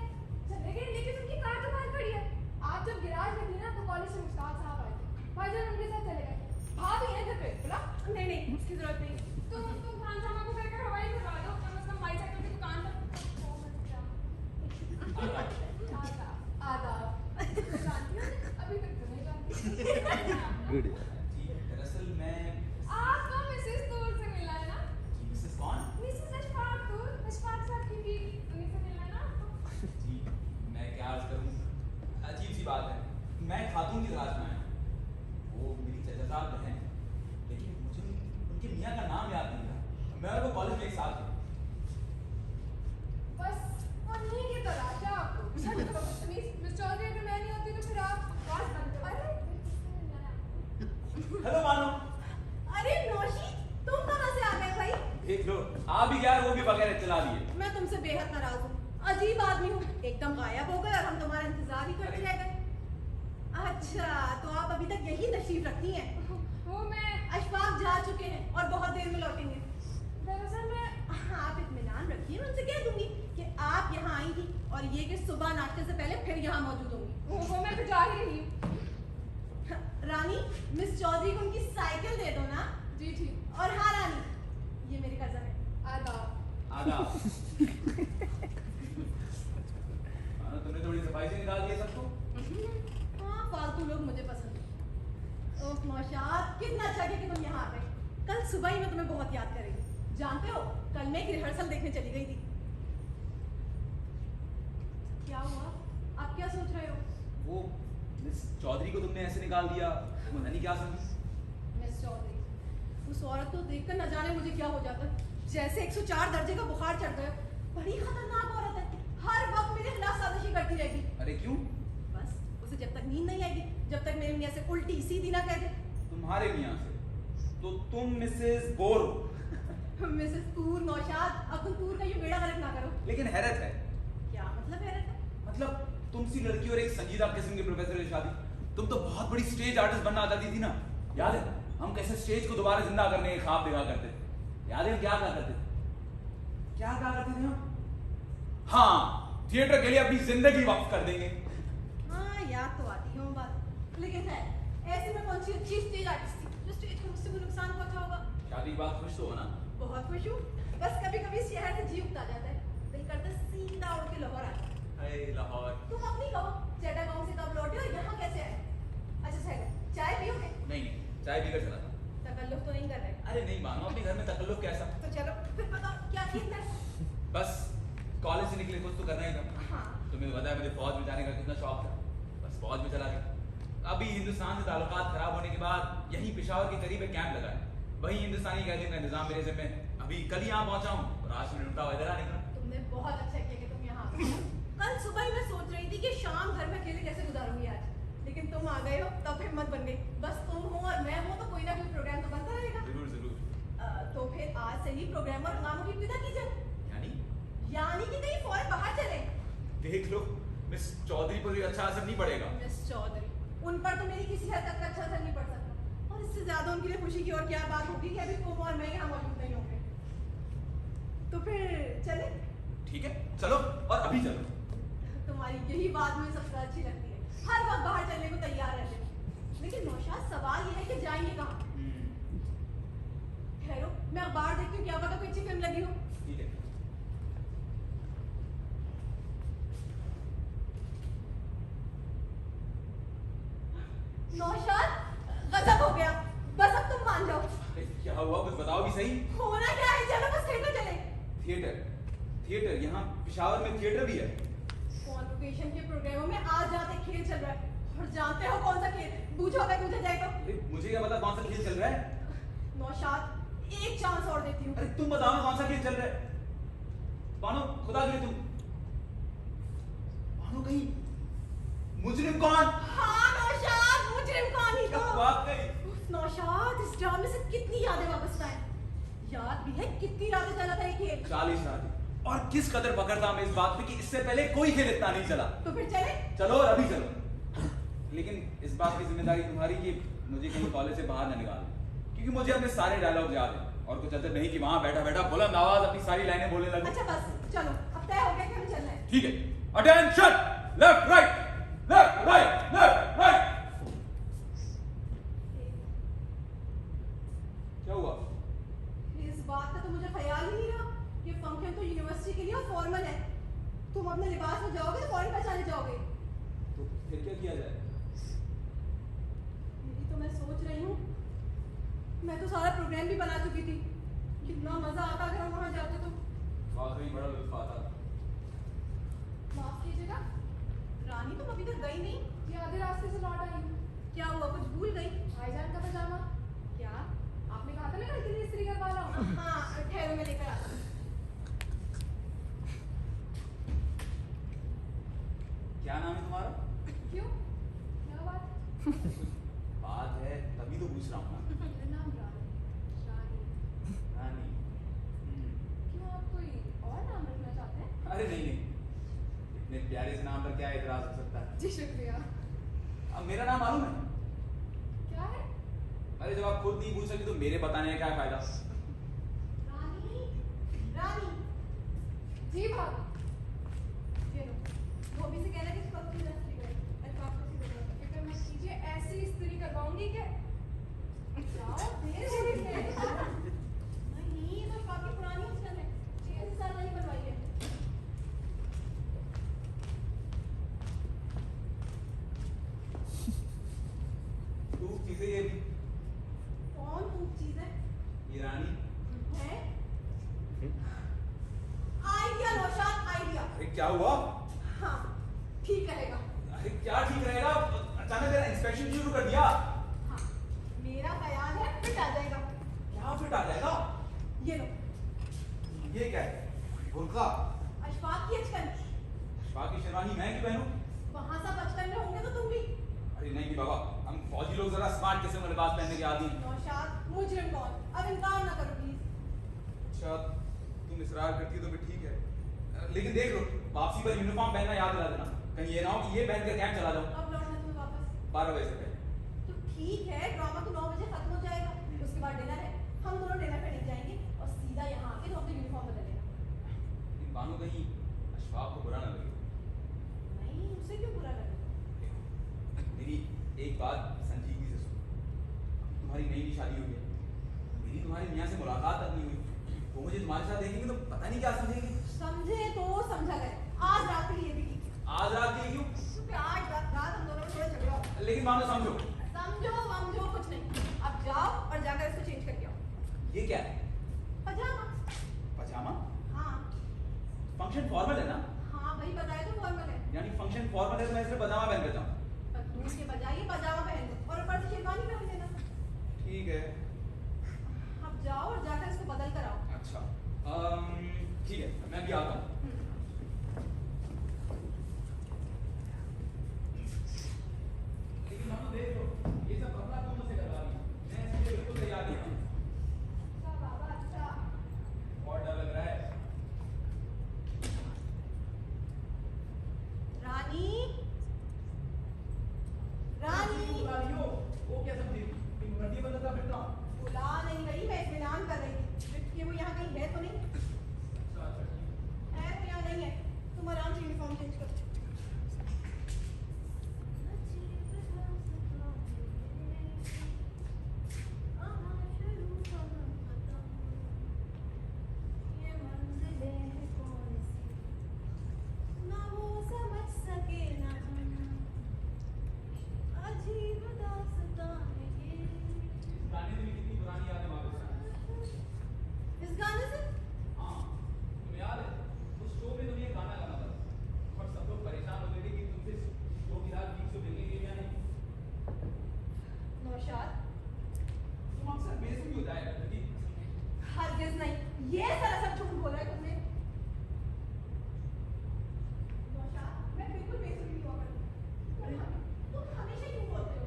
[SPEAKER 2] चले गए, लेकिन उनकी कार तो बाहर खड़ी है। आप जब गिराज में थी ना तो कॉलेज से मुश्ताक साहब आए थे। भाईजान उनके साथ चले गए। भाभी है घर पे, बोला
[SPEAKER 1] नहीं नहीं, उसकी जरूरत नहीं।
[SPEAKER 2] तुम खान साहब को कहकर हवाई करवा दो, कम से कम माई साइकिल की दुकान पर। आदाब। जानती हो? अभी तक तो नहीं जानती।
[SPEAKER 5] गुड
[SPEAKER 6] जी दरअसल मैं
[SPEAKER 2] आपको मिसेस तूर से मिलना है ना?
[SPEAKER 6] जी मिसेस कौन?
[SPEAKER 2] मिसेस अशफाक तूर, अशफाक साहब की बीवी, उन्हीं से मिलना है ना आपको?
[SPEAKER 6] जी मैं क्या अर्ज करूं, अजीब सी बात है, मैं खातून की तलाश में आया हूं। वो मेरी चचाजाद बहन है, लेकिन मुझे उनके मियाँ का नाम याद नहीं रहा। मैं और वो कॉलेज में एक साथ थे।
[SPEAKER 2] बस उन्हीं की तलाश है आपको। सच तो बदतमीज। मिस चौधरी, अगर मैं नहीं होती तो फिर आप बात बंद करो। अरे मिलना है आपको।
[SPEAKER 6] हेलो मानो,
[SPEAKER 1] अरे नौशी, तुम कहाँ से आ गए भाई?
[SPEAKER 6] देख लो आप भी क्या, वो भी बगैर इत्तला लिए।
[SPEAKER 1] मैं तुमसे बेहद नाराज हूँ, अजीब आदमी हूँ, एकदम गायब हो गए और हम तुम्हारा इंतजार ही करते रह गए। अच्छा, तो आप अभी तक यही तशरीफ रखती हैं?
[SPEAKER 2] वो मैं
[SPEAKER 1] अशफाक जा चुके हैं और बहुत देर में लौटेंगे।
[SPEAKER 2] दरअसल मैं
[SPEAKER 1] आप इत्मीनान रखिए, मैं उनसे कह दूंगी कि आप यहाँ आई थी और ये कि सुबह नाश्ते से पहले फिर यहाँ मौजूद होंगी।
[SPEAKER 2] वो मैं तो जा ही रही हूँ।
[SPEAKER 1] रानी, मिस चौधरी को उनकी साइकिल दे दो ना।
[SPEAKER 2] जी ठीक।
[SPEAKER 1] और हाँ रानी, ये मेरी कजन है।
[SPEAKER 2] आदाब।
[SPEAKER 6] आदाब। मानो तुमने थोड़ी सफाई से निकाल दिया सबको।
[SPEAKER 1] हाँ, फालतू लोग मुझे पसंद है। ओह नौशाद, कितना अच्छा किया कि तुम यहाँ आ गए। सुबह ही मैं तुम्हें बहुत याद करेगी। जानते हो, कल मैं एक रिहर्सल देखने चली गई थी। क्या हुआ? आप क्या सोच रहे हो?
[SPEAKER 6] वो मिस चौधरी को तुमने ऐसे निकाल दिया, पता नहीं क्या समझी।
[SPEAKER 1] मिस चौधरी, उस औरत को देखकर न जाने मुझे क्या हो जाता है, जैसे 104 दर्जे का बुखार चढ़ गया। बड़ी खतरनाक औरत है, हर वक्त मेरे खिलाफ साजिशी करती रहेगी।
[SPEAKER 6] अरे क्यों?
[SPEAKER 1] बस उसे जब तक नींद नहीं आएगी, जब तक मेरे मियाँ से उल्टी सीधी ना कह दे।
[SPEAKER 6] तुम्हारे मियाँ से? तो तुम मिसेस बोर हो।
[SPEAKER 1] मिसेस तूर, नौशाद, अब तुम तूर का ये बेड़ा गर्क ना करो।
[SPEAKER 6] लेकिन हैरत है,
[SPEAKER 1] क्या मतलब हैरत है?
[SPEAKER 6] मतलब तुम सी लड़की और एक संजीदा किस्म के प्रोफेसर की शादी, तुम तो बहुत बड़ी स्टेज आर्टिस्ट बनना चाहती थी ना। याद है हम कैसे स्टेज को दोबारा जिंदा करने के ख्वाब देखा करते थे? याद है हम क्या करते थे? क्या करते थे हम? हाँ, थिएटर के लिए अपनी जिंदगी वक्फ कर देंगे।
[SPEAKER 1] हाँ, याद तो आती है वो बात, लेकिन है ऐसे में कौन सी अच्छी स्टेज आर्टिस्ट थी जो स्टेज को मुझसे कोई नुकसान पहुंचा होगा?
[SPEAKER 6] शादी की बात खुश तो हो ना?
[SPEAKER 1] बहुत खुश हूँ, बस कभी कभी शहर से जी उगता जाता है, दिल करता है सीधा उड़ के लाहौर आ जाए।
[SPEAKER 6] अरे लाहौर।
[SPEAKER 1] तुम अपनी कहो, चट्टागांव से कब लौटे और यहाँ कैसे आए? अच्छा साइड, चाय पियोगे?
[SPEAKER 6] नहीं, चाय पीकर चला था।
[SPEAKER 1] तकल्लुफ तो नहीं कर रहे?
[SPEAKER 6] अरे नहीं मानो, अपने घर में तकल्लुफ कैसा?
[SPEAKER 1] तो चलो फिर बताओ क्या किया है?
[SPEAKER 6] बस कॉलेज से निकले कुछ तो करना ही था।
[SPEAKER 1] हाँ।
[SPEAKER 6] तुम्हें तो पता है मुझे फौज में जाने का कितना शौक था, बस फौज में चला गया। अभी हिंदुस्तान से ताल्लुकात खराब होने के बाद यहीं पेशावर के करीब एक कैंप लगा है, वही हिंदुस्तानी कैदी का निजाम मेरे जिम्मे। अभी कल ही यहाँ पहुंचा हूँ और आज मैं लुटता हुआ इधर आ निकला।
[SPEAKER 1] तुमने बहुत अच्छा किया कि तुम यहाँ आ गए। कल सुबह ही मैं सोच रही थी कि शाम घर में अकेले कैसे गुजारूंगी आज, लेकिन तुम आ गए हो तब हिम्मत बन गई। बस तुम हो और मैं हूँ तो कोई ना कोई प्रोग्राम तो बनता रहेगा।
[SPEAKER 6] जरूर जरूर।
[SPEAKER 1] तो फिर आज से ही प्रोग्राम और कामों की इब्तिदा की जाए। यानी कि कहीं फौरन बाहर चले।
[SPEAKER 6] देख लो, मिस चौधरी पर अच्छा असर नहीं पड़ेगा।
[SPEAKER 1] मिस चौधरी, उन पर तो मेरी किसी हद तक अच्छा असर नहीं पड़ सकता, और इससे ज्यादा उनके लिए खुशी की और क्या बात होगी कि अभी तुम और मैं यहाँ मौजूद नहीं होंगे। तो फिर चले?
[SPEAKER 6] ठीक है, चलो, और अभी चलो।
[SPEAKER 1] तुम्हारी यही बात मुझे सबसे अच्छी लगती है, हर वक्त बाहर चलने को तैयार रहते हो। लेकिन नौशाद, सवाल यह है कि जाएंगे कहाँ? ठहरो, मैं अखबार देखती हूँ, क्या पता कोई अच्छी फिल्म लगी हो।
[SPEAKER 6] ठीक है।
[SPEAKER 1] नौशाद, गजब हो गया, बस अब तुम मान जाओ।
[SPEAKER 6] क्या हुआ, कुछ बताओ भी सही।
[SPEAKER 1] होना क्या है, चलो बस थिएटर चले।
[SPEAKER 6] थिएटर? थिएटर यहाँ पेशावर में थिएटर भी है?
[SPEAKER 1] कॉन्वोकेशन के प्रोग्रामों में आज जाते खेल चल रहा है, और जानते हो कौन सा खेल? बूझो अगर पूछा जाए तो।
[SPEAKER 6] अरे मुझे क्या पता कौन सा खेल चल रहा है?
[SPEAKER 1] नौशाद, एक चांस और देती हूँ।
[SPEAKER 6] अरे तुम बताओ ना कौन सा खेल चल रहा है। मानो खुदा के लिए तुम, मानो कहीं मुजरिम कौन?
[SPEAKER 1] हाँ नौशाद, मुजरिम कौन ही तो।
[SPEAKER 6] वाकई।
[SPEAKER 1] उफ, नौशाद, इस ड्रामे से कितनी यादें वापस आए। याद भी है कितनी रातें चला था ये खेल।
[SPEAKER 6] 40 रातें। और किस कदर पकड़ता मैं इस बात पे कि इससे पहले कोई खेल इतना नहीं चला।
[SPEAKER 1] तो फिर चले?
[SPEAKER 6] चलो और अभी चलो। लेकिन इस बात की जिम्मेदारी तुम्हारी कि मुझे कहीं कॉलेज से बाहर न निकाल, क्योंकि मुझे अपने सारे डायलॉग याद हैं और कुछ असर नहीं कि वहां बैठा बैठा बुलंद आवाज अपनी सारी लाइनें बोलने लगे।
[SPEAKER 1] अच्छा बस चलो, अब तय हो गया कि हमें चलना है।
[SPEAKER 6] ठीक है, attention, left right, left right, left right. क्या हुआ?
[SPEAKER 1] इस बात का तो मुझे ख्याल ही नहीं रहा। ये फंक्शन तो यूनिवर्सिटी के लिए और फॉर्मल है। तुम अपने लिबास में जाओगे तो फौरन पहचाने जाओगे।
[SPEAKER 6] तो फिर क्या किया जाए?
[SPEAKER 1] यही तो मैं सोच रही हूँ। मैं तो सारा प्रोग्राम भी बना चुकी थी, कितना मजा आता अगर हम वहां जाते तो।
[SPEAKER 6] वाकई बड़ा लुत्फ आता।
[SPEAKER 2] माफ कीजिएगा,
[SPEAKER 1] रानी तुम अभी तक गई नहीं?
[SPEAKER 2] ये आधे रास्ते से लौट आई हूँ।
[SPEAKER 1] क्या हुआ, कुछ भूल गई?
[SPEAKER 2] भाईजान का पजामा।
[SPEAKER 1] क्या?
[SPEAKER 2] आपने कहा था ना लड़की ने इस्त्री करवा लाओ।
[SPEAKER 1] हाँ ठहरो, मैं लेकर आती हूँ।
[SPEAKER 6] क्या नाम है तुम्हारा?
[SPEAKER 2] क्यों, क्या बात?
[SPEAKER 6] बात है तभी तो पूछ रहा हूँ ना।
[SPEAKER 2] मेरा नाम रानी। रानी।
[SPEAKER 6] रानी।
[SPEAKER 2] क्यों, आप कोई और नाम रखना चाहते हैं?
[SPEAKER 6] अरे नहीं नहीं, इतने प्यारे से नाम पर क्या एतराज हो सकता है?
[SPEAKER 2] जी शुक्रिया।
[SPEAKER 6] अब मेरा नाम मालूम है?
[SPEAKER 2] क्या है?
[SPEAKER 6] अरे जब आप खुद नहीं पूछ सके तो मेरे बताने का क्या फायदा?
[SPEAKER 1] रानी, रानी,
[SPEAKER 2] जी भाभी।
[SPEAKER 1] ये लो, धोबी से कहना कि इसको अपनी इस्त्री करे। अच्छा आपको इसी को
[SPEAKER 2] फिक्र मत कीजिए, ऐसी इस्त्री करवाऊंगी कि जाओ देर हो रही है।
[SPEAKER 1] नहीं, ये तो काफी पुरानी ऑप्शन है, 6 साल नहीं बनवाई है।
[SPEAKER 6] तू चीजें ये भी
[SPEAKER 1] कौन खूब चीज है?
[SPEAKER 6] ये क्या हुआ?
[SPEAKER 1] हाँ, ठीक रहेगा।
[SPEAKER 6] अरे क्या ठीक रहेगा? अचानक तेरा इंस्पेक्शन शुरू कर दिया।
[SPEAKER 1] हाँ, मेरा ख्याल है फिट आ जाएगा।
[SPEAKER 6] क्या फिट आ जाएगा?
[SPEAKER 1] ये लो,
[SPEAKER 6] ये क्या है? बुर्का?
[SPEAKER 1] अशफाक की अचकन।
[SPEAKER 6] अशफाक की शेरवानी मैं क्यों पहनूं?
[SPEAKER 1] वहाँ सब अचकन में होंगे तो तुम भी।
[SPEAKER 6] अरे नहीं बाबा, हम फौजी लोग जरा स्मार्ट किस्म का लिबास पहनने के आदी हैं।
[SPEAKER 1] नौशाद, मुजरिम कौन? अब इनकार ना करो प्लीज।
[SPEAKER 6] अच्छा, तुम इसरार करती हो तो फिर ठीक है, लेकिन देख लो वापसी पर यूनिफॉर्म पहनना याद दिला देना, कहीं ये ना हो कि ये पहन कर कैंप चला जाऊं।
[SPEAKER 1] अब लौटना तुम्हें वापस।
[SPEAKER 6] 12 बजे से पहले।
[SPEAKER 1] तो ठीक है, ड्रामा तो 9 बजे खत्म हो जाएगा। उसके बाद डिनर है, हम दोनों डिनर पे निकल जाएंगे और सीधा यहाँ आके तो अपनी यूनिफॉर्म बदल लेना।
[SPEAKER 6] इन बानों कहीं अशफाक को बुरा ना लगे।
[SPEAKER 1] नहीं, उसे क्यों बुरा लगेगा?
[SPEAKER 6] मेरी एक बात संजीदगी से सुनो, तुम्हारी नई शादी हुई है, मेरी तुम्हारे मियाँ से मुलाकात तक नहीं हुई, वो मुझे तुम्हारे साथ देखेंगे तो पता नहीं क्या समझेंगे।
[SPEAKER 1] समझे तो समझा गए, आज रात के लिए भी ठीक है।
[SPEAKER 6] आज रात के लिए क्यों?
[SPEAKER 1] क्योंकि आज रात हम दोनों में थोड़ा झगड़ा हो।
[SPEAKER 6] लेकिन मानो समझो।
[SPEAKER 1] समझो कुछ नहीं। अब जाओ और जाकर इसको चेंज करके आओ।
[SPEAKER 6] ये क्या है?
[SPEAKER 1] पजामा।
[SPEAKER 6] पजामा?
[SPEAKER 1] हाँ
[SPEAKER 6] फंक्शन फॉर्मल है ना?
[SPEAKER 1] हाँ, वही बताया तो फॉर्मल है।
[SPEAKER 6] यानी फंक्शन फॉर्मल है तो मैं सिर्फ पजामा पहन कर जाऊँ?
[SPEAKER 1] पतलून के बजाय ये पजामा पहन लो और ऊपर से शेरवानी पहन लेना।
[SPEAKER 6] ठीक है।
[SPEAKER 1] अब जाओ और जाकर इसको बदल कर आओ।
[SPEAKER 6] अच्छा, ठीक है, मैं भी आता हूँ। लेकिन मानो देख लो, ये सब कपड़ा तुम मुझसे करवा रही हो, मैं इसके लिए बिल्कुल तैयार नहीं हूँ।
[SPEAKER 1] अच्छा बाबा, अच्छा।
[SPEAKER 6] बहुत डर लग रहा है।
[SPEAKER 1] रानी, रानी।
[SPEAKER 6] बुला रही हो, वो क्या समझी? कि वर्दी बदलता फिरता हूँ?
[SPEAKER 1] बुला नहीं रही, मैं इत्मीनान कर रही थी कि वो यहाँ कहीं है तो नहीं।
[SPEAKER 6] अच्छा, अच्छा, ठीक
[SPEAKER 1] है तो यहाँ नहीं है, तुम आराम से यूनिफॉर्म चेंज करो। ये मंजिलें हैं कौन सी, ना वो समझ सके ना हम, अजीब दास्तां है ये।
[SPEAKER 6] इस गाने में कितनी पुरानी यादें वापस आ रही हैं।
[SPEAKER 1] इस गाने से
[SPEAKER 6] हाँ, तुम्हें याद है उस शो में तुम ये गाना गाना था और सब लोग परेशान हो गए थे कि तुमसे शो की रात ठीक से मिलने के लिए या नहीं।
[SPEAKER 1] नौशाद,
[SPEAKER 6] तुम अक्सर बेसुरी हो जाया करती थी।
[SPEAKER 1] हरगिज नहीं, ये सरासर झूठ बोला है तुमने। नौशाद, मैं बिल्कुल बेसुरी नहीं हुआ करती। तुम हमेशा यूं बोलते हो।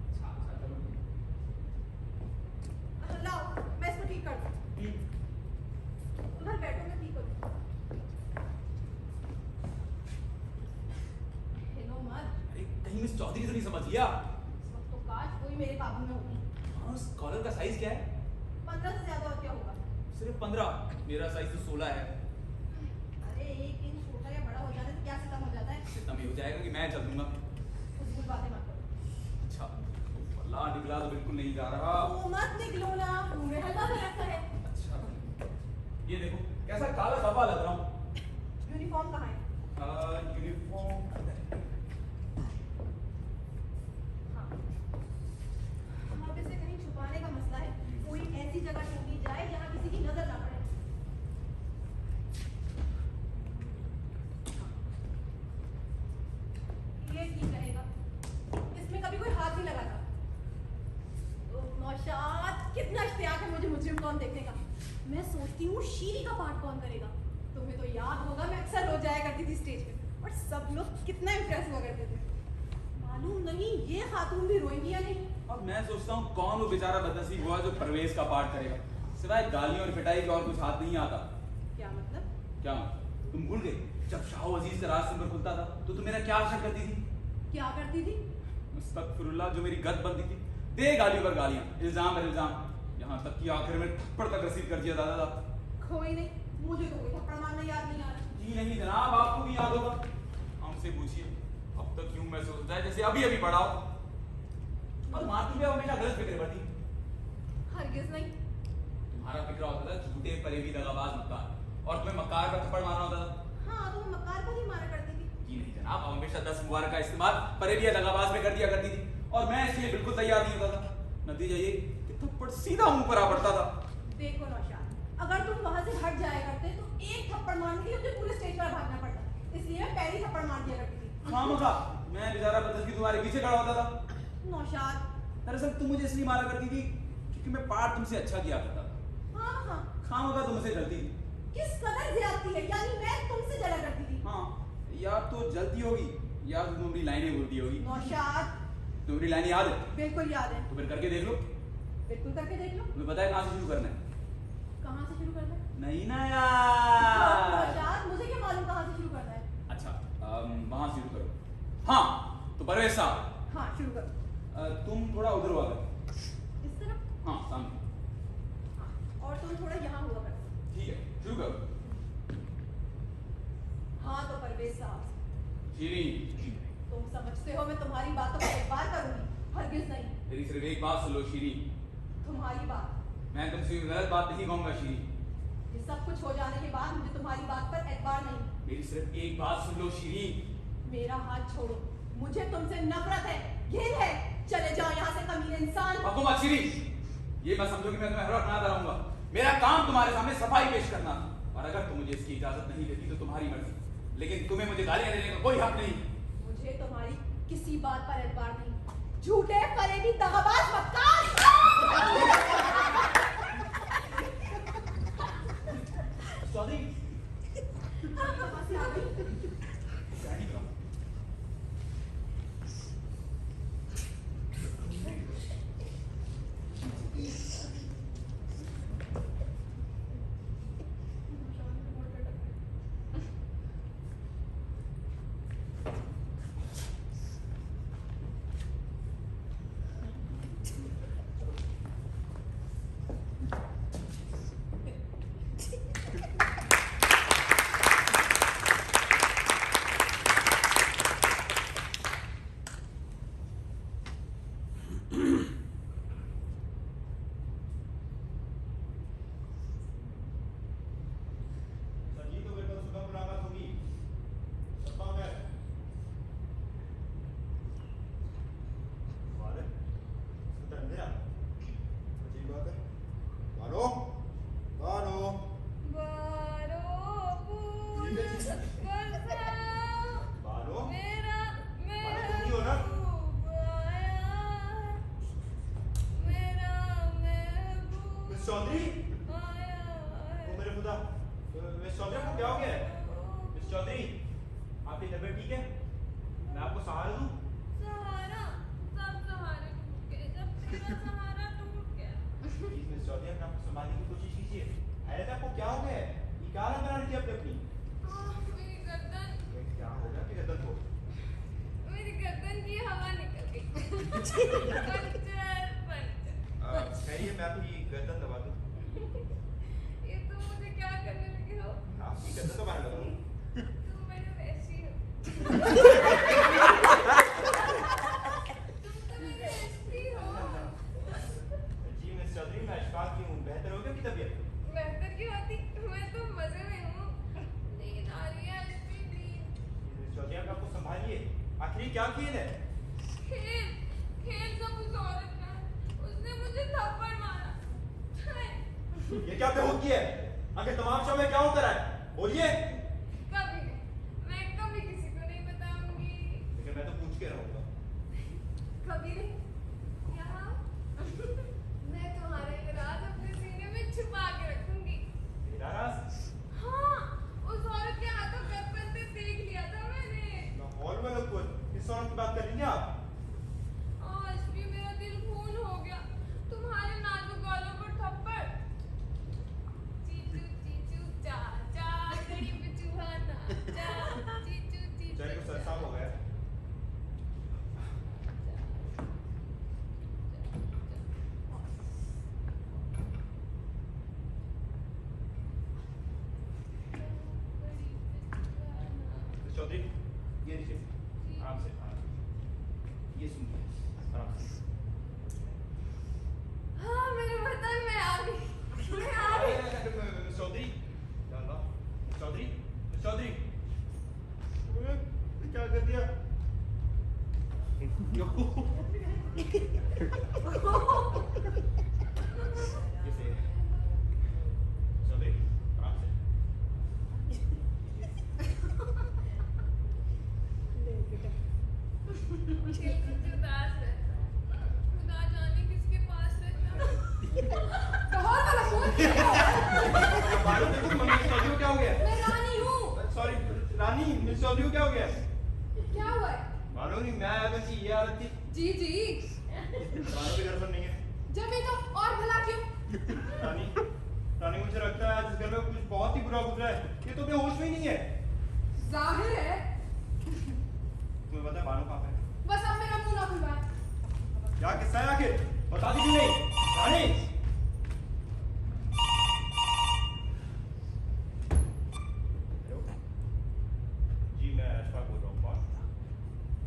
[SPEAKER 6] अच्छा, अच्छा, चलो।
[SPEAKER 1] अच्छा लाओ, मैं इसको ठीक कर दूं। उधर बैठो, मैं ठीक हो दूं। हेलो मत।
[SPEAKER 6] अरे कहीं मिस चौधरी तो नहीं समझ लिया?
[SPEAKER 1] इस वक्त तो काश कोई मेरे काबू में होती।
[SPEAKER 6] हाँ, उस कॉलर का साइज क्या है?
[SPEAKER 1] 15 से ज्यादा और क्या होगा?
[SPEAKER 6] सिर्फ 15। मेरा साइज तो 16 है।
[SPEAKER 1] अरे 1 इंच छोटा या बड़ा हो जाने से क्या सितम हो जाता है?
[SPEAKER 6] इतना भी हो जाएगा कि मैं चल दूंगा।
[SPEAKER 1] कुछ बातें मत करो।
[SPEAKER 6] अच्छा, अल्लाह निकला तो बिल्कुल नहीं जा रहा।
[SPEAKER 1] वो मत निकलो ना, मुंह में हल्का सा लगता है।
[SPEAKER 6] अच्छा, ये देखो कैसा काला धब्बा लग रहा हूँ।
[SPEAKER 1] यूनिफॉर्म कहाँ है?
[SPEAKER 6] यूनिफॉर्म
[SPEAKER 1] हाँ। अब इसे कहीं छुपाने का मसला है। कोई ऐसी जगह ढूंढी जाए जहाँ किसी की नजर ना पड़े। ये ठीक रहेगा। इसमें कभी कोई हाथ नहीं लगाता। नौशाद, कितना इश्तियाक है मुझे मुजरिम कौन देखने का। मैं सोचती हूँ शीरी का पार्ट कौन करेगा। तुम्हें तो याद होगा मैं अक्सर रो जाया करती थी स्टेज पे और सब लोग कितना इम्प्रेस हुआ करते थे। मालूम नहीं ये खातून भी रोएंगी या नहीं।
[SPEAKER 6] अब मैं सोचता हूँ कौन वो बेचारा बदनसीब हुआ जो परवेज का पार्ट करेगा। सिवाय गालियों और पिटाई के और कुछ हाथ नहीं आता।
[SPEAKER 1] क्या मतलब?
[SPEAKER 6] क्या तुम भूल गए जब शाह अजीज का राज तुम पर खुलता था तो तुम मेरा क्या आशा करती थी?
[SPEAKER 1] क्या करती थी?
[SPEAKER 6] मुस्तगफिरुल्लाह, जो मेरी गद बनती थी। दे गालियों पर गालियां, इल्जाम पर इल्जाम, यहाँ तक कि आखिर में थप्पड़ तक रसीद कर दिया दादा था।
[SPEAKER 1] कोई नहीं, मुझे तो कोई थप्पड़ मारना याद नहीं आ रहा।
[SPEAKER 6] जी नहीं जनाब, आपको भी याद होगा। हमसे पूछिए, अब तक यूं महसूस होता है जैसे अभी अभी पढ़ा हो। और मारती भी हमेशा गलत फिक्र पड़ती।
[SPEAKER 1] हरगिज नहीं।
[SPEAKER 6] तुम्हारा फिक्र होता था झूठे फरेबी दगाबाज मक्कार, और तुम्हें मक्कार का थप्पड़ मारना होता था।
[SPEAKER 1] हाँ, तो मैं मक्कार पर ही मारा करती थी।
[SPEAKER 6] जी नहीं जनाब, अब हमेशा 10 मुबारक का इस्तेमाल फरेबी या दगाबाज में कर दिया करती थी और मैं इसलिए बिल्कुल तैयार नहीं होता था। नतीजा ये कि थप्पड़ सीधा मुंह पर आ पड़ता था।
[SPEAKER 1] देखो नौशाद, अगर तुम वहां से हट जाया करते तो एक थप्पड़ मारने के लिए मुझे पूरे स्टेज पर भागना पड़ता। इसलिए मैं पैर ही थप्पड़ मार दिया करती थी।
[SPEAKER 6] खामखा मैं बेचारा बदतमीजी तुम्हारे पीछे खड़ा होता था।
[SPEAKER 1] नौशाद।
[SPEAKER 6] दरअसल तुम मुझे इसलिए मारा करती थी क्योंकि मैं पार्ट तुमसे अच्छा किया करता था।
[SPEAKER 1] हाँ,
[SPEAKER 6] खामखा तुमसे जलती थी।
[SPEAKER 1] किस कदर ज्यादती है, यानी मैं तुमसे जला करती थी।
[SPEAKER 6] हाँ, या तो जलती होगी या तो तुम अपनी लाइनें बोलती होगी।
[SPEAKER 1] नौशाद।
[SPEAKER 6] तुम्हें अपनी लाइन याद है?
[SPEAKER 1] बिल्कुल याद है।
[SPEAKER 6] तो फिर करके देख लो।
[SPEAKER 1] बिल्कुल करके देख लो।
[SPEAKER 6] तुम्हें पता है कहाँ से शुरू करना है?
[SPEAKER 1] कहाँ से शुरू करना है?
[SPEAKER 6] नहीं ना यार।
[SPEAKER 1] नौशाद, मुझे क्या मालूम कहाँ से शुरू करना है?
[SPEAKER 6] अच्छा, वहां से शुरू करो। हाँ, तो परवेज साहब।
[SPEAKER 1] हाँ, शुरू करो।
[SPEAKER 6] तुम थोड़ा उधर हुआ करो।
[SPEAKER 1] इस तरफ?
[SPEAKER 6] हाँ, सामने।
[SPEAKER 1] हाँ, और तुम थोड़ा यहाँ हुआ करो।
[SPEAKER 6] ठीक है, शुरू करो।
[SPEAKER 1] हाँ, तो परवेज साहब,
[SPEAKER 6] शीरी,
[SPEAKER 1] तुम समझते हो मैं तुम्हारी बातों पर एतबार करूंगी? हरगिज नहीं।
[SPEAKER 6] मेरी सिर्फ एक बात सुन लो शीरी।
[SPEAKER 1] तुम्हारी बात?
[SPEAKER 6] मैं तुमसे गलत बात नहीं कहूंगा शीरी।
[SPEAKER 1] ये सब कुछ हो जाने के बाद मुझे तुम्हारी बात पर एतबार नहीं।
[SPEAKER 6] मेरी सिर्फ एक बात सुन लो शीरी।
[SPEAKER 1] मेरा हाथ छोड़ो, मुझे तुमसे नफरत है, घिन है। चले जाओ यहाँ से कमीने इंसान।
[SPEAKER 6] पक्को मत शीरी। ये मैं समझो कि मैं तुम्हें हर वक्त बनाता रहूंगा। मेरा काम तुम्हारे सामने सफाई पेश करना, और अगर तुम मुझे इसकी इजाजत नहीं देती तो तुम्हारी मर्जी, लेकिन तुम्हें मुझे गालियां देने का कोई हक नहीं।
[SPEAKER 1] मुझे तुम्हारी किसी बात पर एतबार नहीं। झूठे फरेबी दगाबाज मक्कार।
[SPEAKER 6] चौधरी,
[SPEAKER 1] कहाँ से आ गई?
[SPEAKER 6] शादी करो।
[SPEAKER 4] चौधरी, ओ मेरे खुदा, मिस चौधरी आपको क्या हो गया है? मिस चौधरी, आपकी तबीयत ठीक है? मैं आपको सहारा दूं?
[SPEAKER 2] सहारा? सब सहारे टूट गए जब तेरा सहारा टूट गया।
[SPEAKER 4] प्लीज मिस चौधरी, अपने आप को संभालने की कोशिश कीजिए। हैरत है, आपको क्या हो गया है? ये क्या हालत बना रखी है आपने अपनी?
[SPEAKER 2] मेरी गर्दन,
[SPEAKER 4] क्या हो गया आपकी गर्दन को?
[SPEAKER 2] मेरी गर्दन की हवा निकल गई। Puncture puncture.
[SPEAKER 4] खैरिए, मैं आपकी गर्दन दबा दूं।
[SPEAKER 2] ये तुम मुझे क्या करने लगे हो?
[SPEAKER 4] आपकी गर्दन दबाने लगा हूं।
[SPEAKER 2] तुम मेरे वैसी हो। तुम तो मेरे वैसी हो।
[SPEAKER 4] जी मिस चौधरी, मैं अशफाक की हूँ। बेहतर हो गया आपकी तबीयत?
[SPEAKER 2] बेहतर की होती, मैं तो मजे में हूँ। नींद आ रही है इतनी नींद।
[SPEAKER 4] मिस चौधरी, आप आपको संभालिए। आखिर क्या खेल है?
[SPEAKER 2] खेल खेल सब उस औरत का है। उसने मुझे थप्पड़ मारा।
[SPEAKER 4] ये क्या बेहूदगी है? आखिर तमाम शो में क्या होता रहा है? बोलिए।
[SPEAKER 2] कभी नहीं, मैं कभी किसी को नहीं बताऊंगी।
[SPEAKER 4] लेकिन मैं तो पूछ के रहूंगा।
[SPEAKER 2] कभी नहीं। यहाँ मैं तुम्हारा ये राज अपने सीने में छुपा के रखूंगी।
[SPEAKER 4] मेरा राज?
[SPEAKER 2] हाँ, उस औरत के हाथों गप्पन से देख लिया था मैंने।
[SPEAKER 4] लाहौर में लोग किस औरत की बात कर रही हैं आप?
[SPEAKER 2] आज भी मेरा दिल खून हो गया तुम्हारे नाजुक गालों पर थप्पड़। चीचू चीचू चा चा गड़ी पे चूहा नाचा। चीचू चीचू
[SPEAKER 4] बेचारे को सर साफ हो गया। मिस चौधरी, ये लीजिए। आराम से, आराम से। ये सुनिए, आराम से।
[SPEAKER 2] हाँ, मेरे वतन में आ गई। मैं आ गई।
[SPEAKER 4] मिस चौधरी, या अल्लाह, मिस चौधरी, मिस चौधरी, क्या कर दिया? ये सही है। चौधरी, आराम से।
[SPEAKER 2] लाहौर वाला फोन
[SPEAKER 4] बानो देखो मिस चौधरी को क्या हो गया?
[SPEAKER 2] मैं रानी हूँ।
[SPEAKER 4] सॉरी रानी, मिस चौधरी को क्या हो गया?
[SPEAKER 2] क्या हुआ है?
[SPEAKER 4] बानो नहीं, मैं आया था कि ये हालत थी।
[SPEAKER 2] जी जी।
[SPEAKER 4] बानो के घर पर नहीं है।
[SPEAKER 2] जब भी तो और भला क्यों?
[SPEAKER 4] रानी, रानी मुझे लगता है आज इस घर में कुछ बहुत ही बुरा गुजरा है। ये तो अपने होश में ही नहीं है।
[SPEAKER 2] जाहिर है।
[SPEAKER 4] तुम्हें पता है बानो कहाँ पे है?
[SPEAKER 2] बस अब मेरा मुंह ना खुलवाए।
[SPEAKER 4] क्या किस्सा है आखिर? बता दी क्यों नहीं? रानी! हेलो? जी मैं अशफाक बोल रहा हूँ। कौन?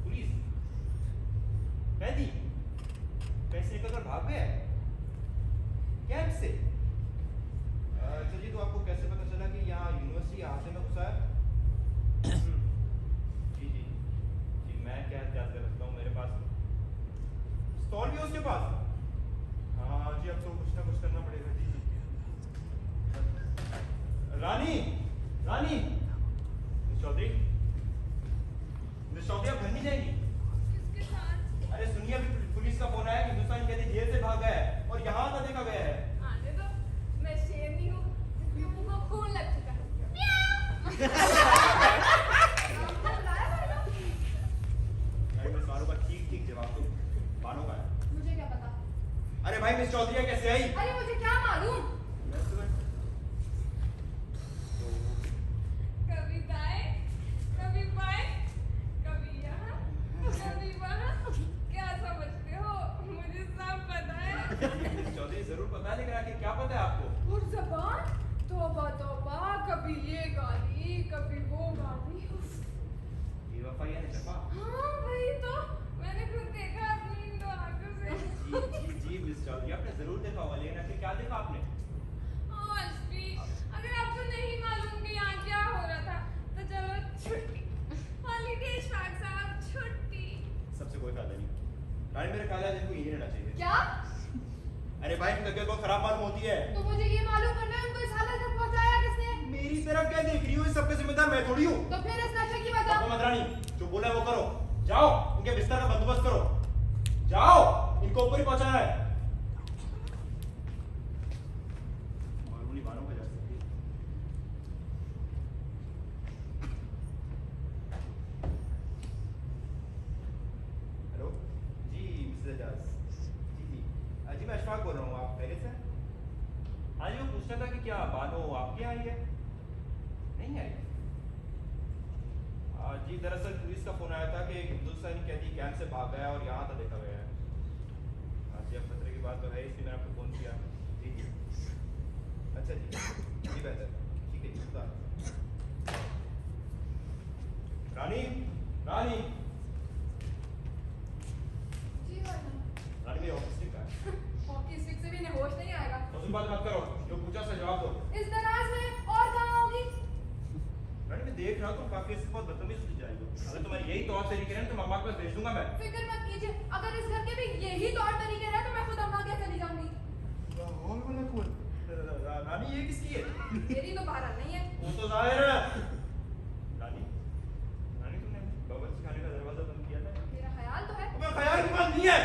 [SPEAKER 4] पुलिस? कैदी? कैसे निकलकर भाग गया है? कैंप से? अच्छा जी, तो आपको कैसे पता चला कि यहाँ यूनिवर्सिटी हादसे में घुसा है? जी जी जी, मैं क्या एहतियात कर सकता हूँ? मेरे पास स्टॉल भी है उसके पास। हाँ जी, अब तो कुछ ना कुछ करना पड़ेगा। जी जी। रानी, रानी, मिस चौधरी, मिस चौधरी आप घर नहीं जाएंगी?
[SPEAKER 3] किसके साथ?
[SPEAKER 4] अरे सुनिए, अभी पुलिस का फोन आया कि हिंदुस्तानी कैदी जेल से भाग गया है और यहाँ का देखा गया है।
[SPEAKER 3] आने दो, मैं शेरनी हूँ जिसके मुंह को खून लग चुका है।
[SPEAKER 4] भाई मिस बानो का ठीक ठीक जवाब दो। बानो का है।
[SPEAKER 2] मुझे क्या पता?
[SPEAKER 4] अरे भाई मिस चौधरी कैसे आई?
[SPEAKER 2] अरे मुझे क्या मालूम?
[SPEAKER 3] कभी दाएं, कभी बाएं, कभी यहाँ, कभी वहाँ। क्या समझते हो? मुझे सब पता है।
[SPEAKER 4] मिस चौधरी जरूर पता है, लेकिन आखिर क्या पता है आपको?
[SPEAKER 2] पुरज़बान? तौबा तौबा, कभी ये गाली, कभी वो गाली। उफ।
[SPEAKER 4] बेवफाई है नजफा।
[SPEAKER 3] हाँ वही तो, मैंने खुद देखा अपनी इन दो आंखों से।
[SPEAKER 4] जी मिस चौधरी, आपने जरूर देखा होगा, लेकिन आखिर क्या देखा आपने?
[SPEAKER 3] अश्वी, अगर आपको नहीं मालूम कि यहाँ क्या हो रहा था, तो चलो छुट्टी। हॉलीडे इशफाक साहब, छुट्टी।
[SPEAKER 4] सबसे कोई फायदा नहीं। रानी मेरे ख्याल है इनको यही रहना चाहिए।
[SPEAKER 2] क्या?
[SPEAKER 4] अरे भाई तबीयत बहुत खराब मालूम होती है।
[SPEAKER 2] तो मुझे ये मालूम करना है उनको इस हालत तक पहुंचाया किसने?
[SPEAKER 4] मेरी तरफ क्या देख रही हो? इस सबका जिम्मेदार मैं थोड़ी हूँ।
[SPEAKER 2] तो फिर इस नशे की वजह?
[SPEAKER 4] मत रानी, जो बोला है वो करो। जाओ, इनके बिस्तर का बंदोबस्त करो। जाओ, इनको ऊपर ही पहुंचाना है। मालूम नहीं बानो का जा सकती है। हेलो जी मिस्टर एजाज। जी जी जी, मैं अशफाक बोल रहा हूँ। आप पहले से? हाँ जी, वो पूछना था कि क्या बानो आपके यहाँ आई है? नहीं आई? जी दरअसल पुलिस का फोन आया था कि एक हिंदुस्तानी कैदी कैंप से भाग गया और यहाँ था देखा गया है। हाँ जी, अब खतरे की बात तो है, इसलिए मैंने आपको फोन किया। जी जी, अच्छा जी जी, बेहतर, ठीक है जी, खुदा हाफ़िज़। रानी, रानी,
[SPEAKER 2] जी भाई।
[SPEAKER 4] रानी मेरी ऑफिस ठीक है।
[SPEAKER 2] हॉकी स्टिक से भी इन्हें होश नहीं आएगा।
[SPEAKER 4] तो बात मत करो, जो पूछा उसका जवाब दो।
[SPEAKER 2] इस दराज में और कहाँ होगी?
[SPEAKER 4] रानी मैं देख रहा हूँ तुम काफी इससे बहुत बदतमीज होती जा रही हो। अगर तुम्हारे यही तौर तरीके रहे तो अम्मा के पास भेज दूंगा मैं।
[SPEAKER 2] फिक्र मत कीजिए, अगर इस घर के भी यही तौर तरीके रहे तो मैं खुद अम्मा के चली जाऊंगी।
[SPEAKER 4] रानी ये किसकी है?
[SPEAKER 2] मेरी तो बहरहाल नहीं है।
[SPEAKER 4] वो तो जाहिर है। रानी, रानी तुमने बावर्ची खाने का दरवाजा बंद किया था?
[SPEAKER 2] मेरा ख्याल तो है।
[SPEAKER 4] तुम्हें ख्याल की बात नहीं है।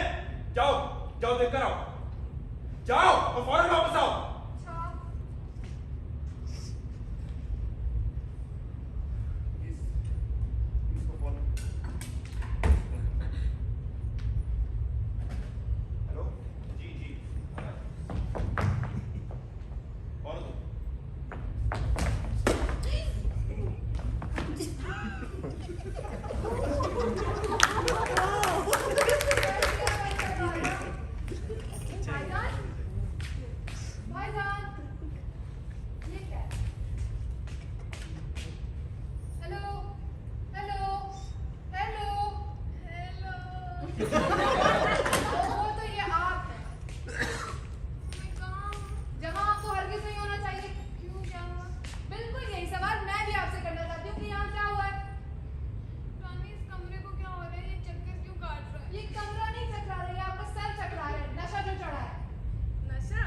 [SPEAKER 4] जाओ, जाओ देख कर आओ। जाओ और फौरन वापस आओ।
[SPEAKER 2] अच्छा।
[SPEAKER 4] इसको फोन। हेलो, जी जी। कौन हो तुम?
[SPEAKER 2] भाईजान, भाईजान, ये क्या है? Hello, hello, hello, hello. वो तो ये आप हैं।
[SPEAKER 3] मैं कहाँ हूँ?
[SPEAKER 2] जहाँ आपको हरगिज़ नहीं होना चाहिए।
[SPEAKER 3] क्यों, क्या हुआ?
[SPEAKER 2] बिल्कुल यही सवाल मैं भी आपसे करना चाहती हूँ कि यहाँ क्या हुआ है?
[SPEAKER 3] रानी, इस कमरे को क्या हो रहा है? ये चक्कर क्यों काट रहा है?
[SPEAKER 2] ये कमरा नहीं चकरा रही है, आपका सर चकरा रहा है, नशा जो चढ़ा है।
[SPEAKER 3] नशा?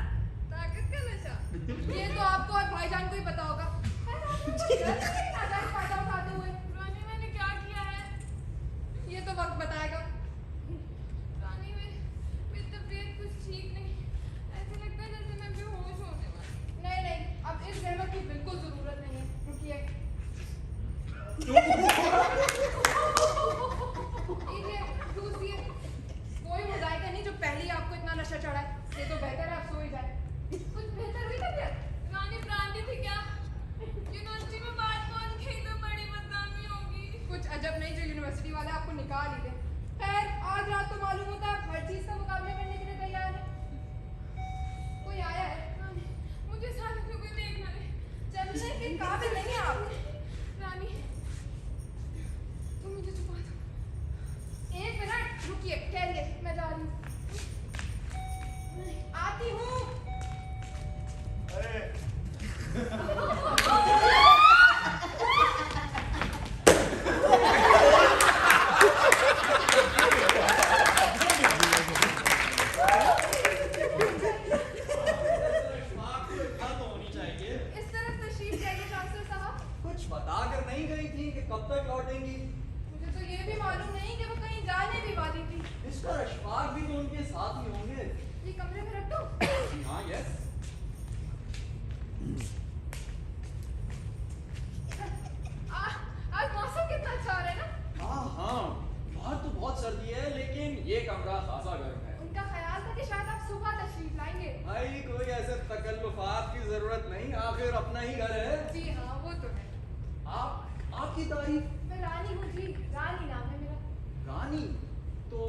[SPEAKER 3] ताकत का नशा?
[SPEAKER 2] ये तो आपको और भाईजान को ही पता होगा। नाजायज फायदा उठाते हुए।
[SPEAKER 3] रानी, मैंने क्या किया है?
[SPEAKER 2] ये तो वक्त बताएगा।
[SPEAKER 3] रानी, मेरी तबीयत कुछ ठीक नहीं। ऐसा लगता है जैसे मैं बेहोश
[SPEAKER 2] निकाल ही दे। खैर आज रात तो मालूम होता है हर चीज का मुकाबला करने के लिए तैयार है। कोई आया है?
[SPEAKER 3] मुझे साथ में कोई देख ना ले।
[SPEAKER 2] चलने के काबिल नहीं है आप।
[SPEAKER 3] रानी तुम मुझे छुपा दो।
[SPEAKER 2] 1 मिनट रुकिए, ठहरिए, मैं जा रही हूँ। आती हूँ।
[SPEAKER 4] अरे
[SPEAKER 2] इस तरफ तशरीफ लाइए चांसलर साहब।
[SPEAKER 5] कुछ बताकर नहीं गई थी कि कब तक लौटेंगी।
[SPEAKER 2] मुझे तो ये भी मालूम नहीं कि वो कहीं जाने भी वाली थी।
[SPEAKER 5] मिस्टर अशफाक भी तो उनके साथ ही होंगे।
[SPEAKER 2] ये कमरे में रख दो।
[SPEAKER 5] हाँ यस।
[SPEAKER 2] आज मौसम कितना अच्छा हो रहा है ना।
[SPEAKER 5] हाँ बाहर तो बहुत सर्दी है लेकिन ये कमरा खासा गर्म है।
[SPEAKER 2] उनका ख्याल था कि शायद आप सुबह तशरीफ लाएंगे।
[SPEAKER 5] भाई कोई ऐसे तकल्लुफात की जरूरत नहीं, आखिर अपना ही घर है।
[SPEAKER 2] जी हाँ वो तो है।
[SPEAKER 5] आपकी तारीफ।
[SPEAKER 2] मैं रानी हूँ जी, रानी नाम है मेरा।
[SPEAKER 5] रानी तो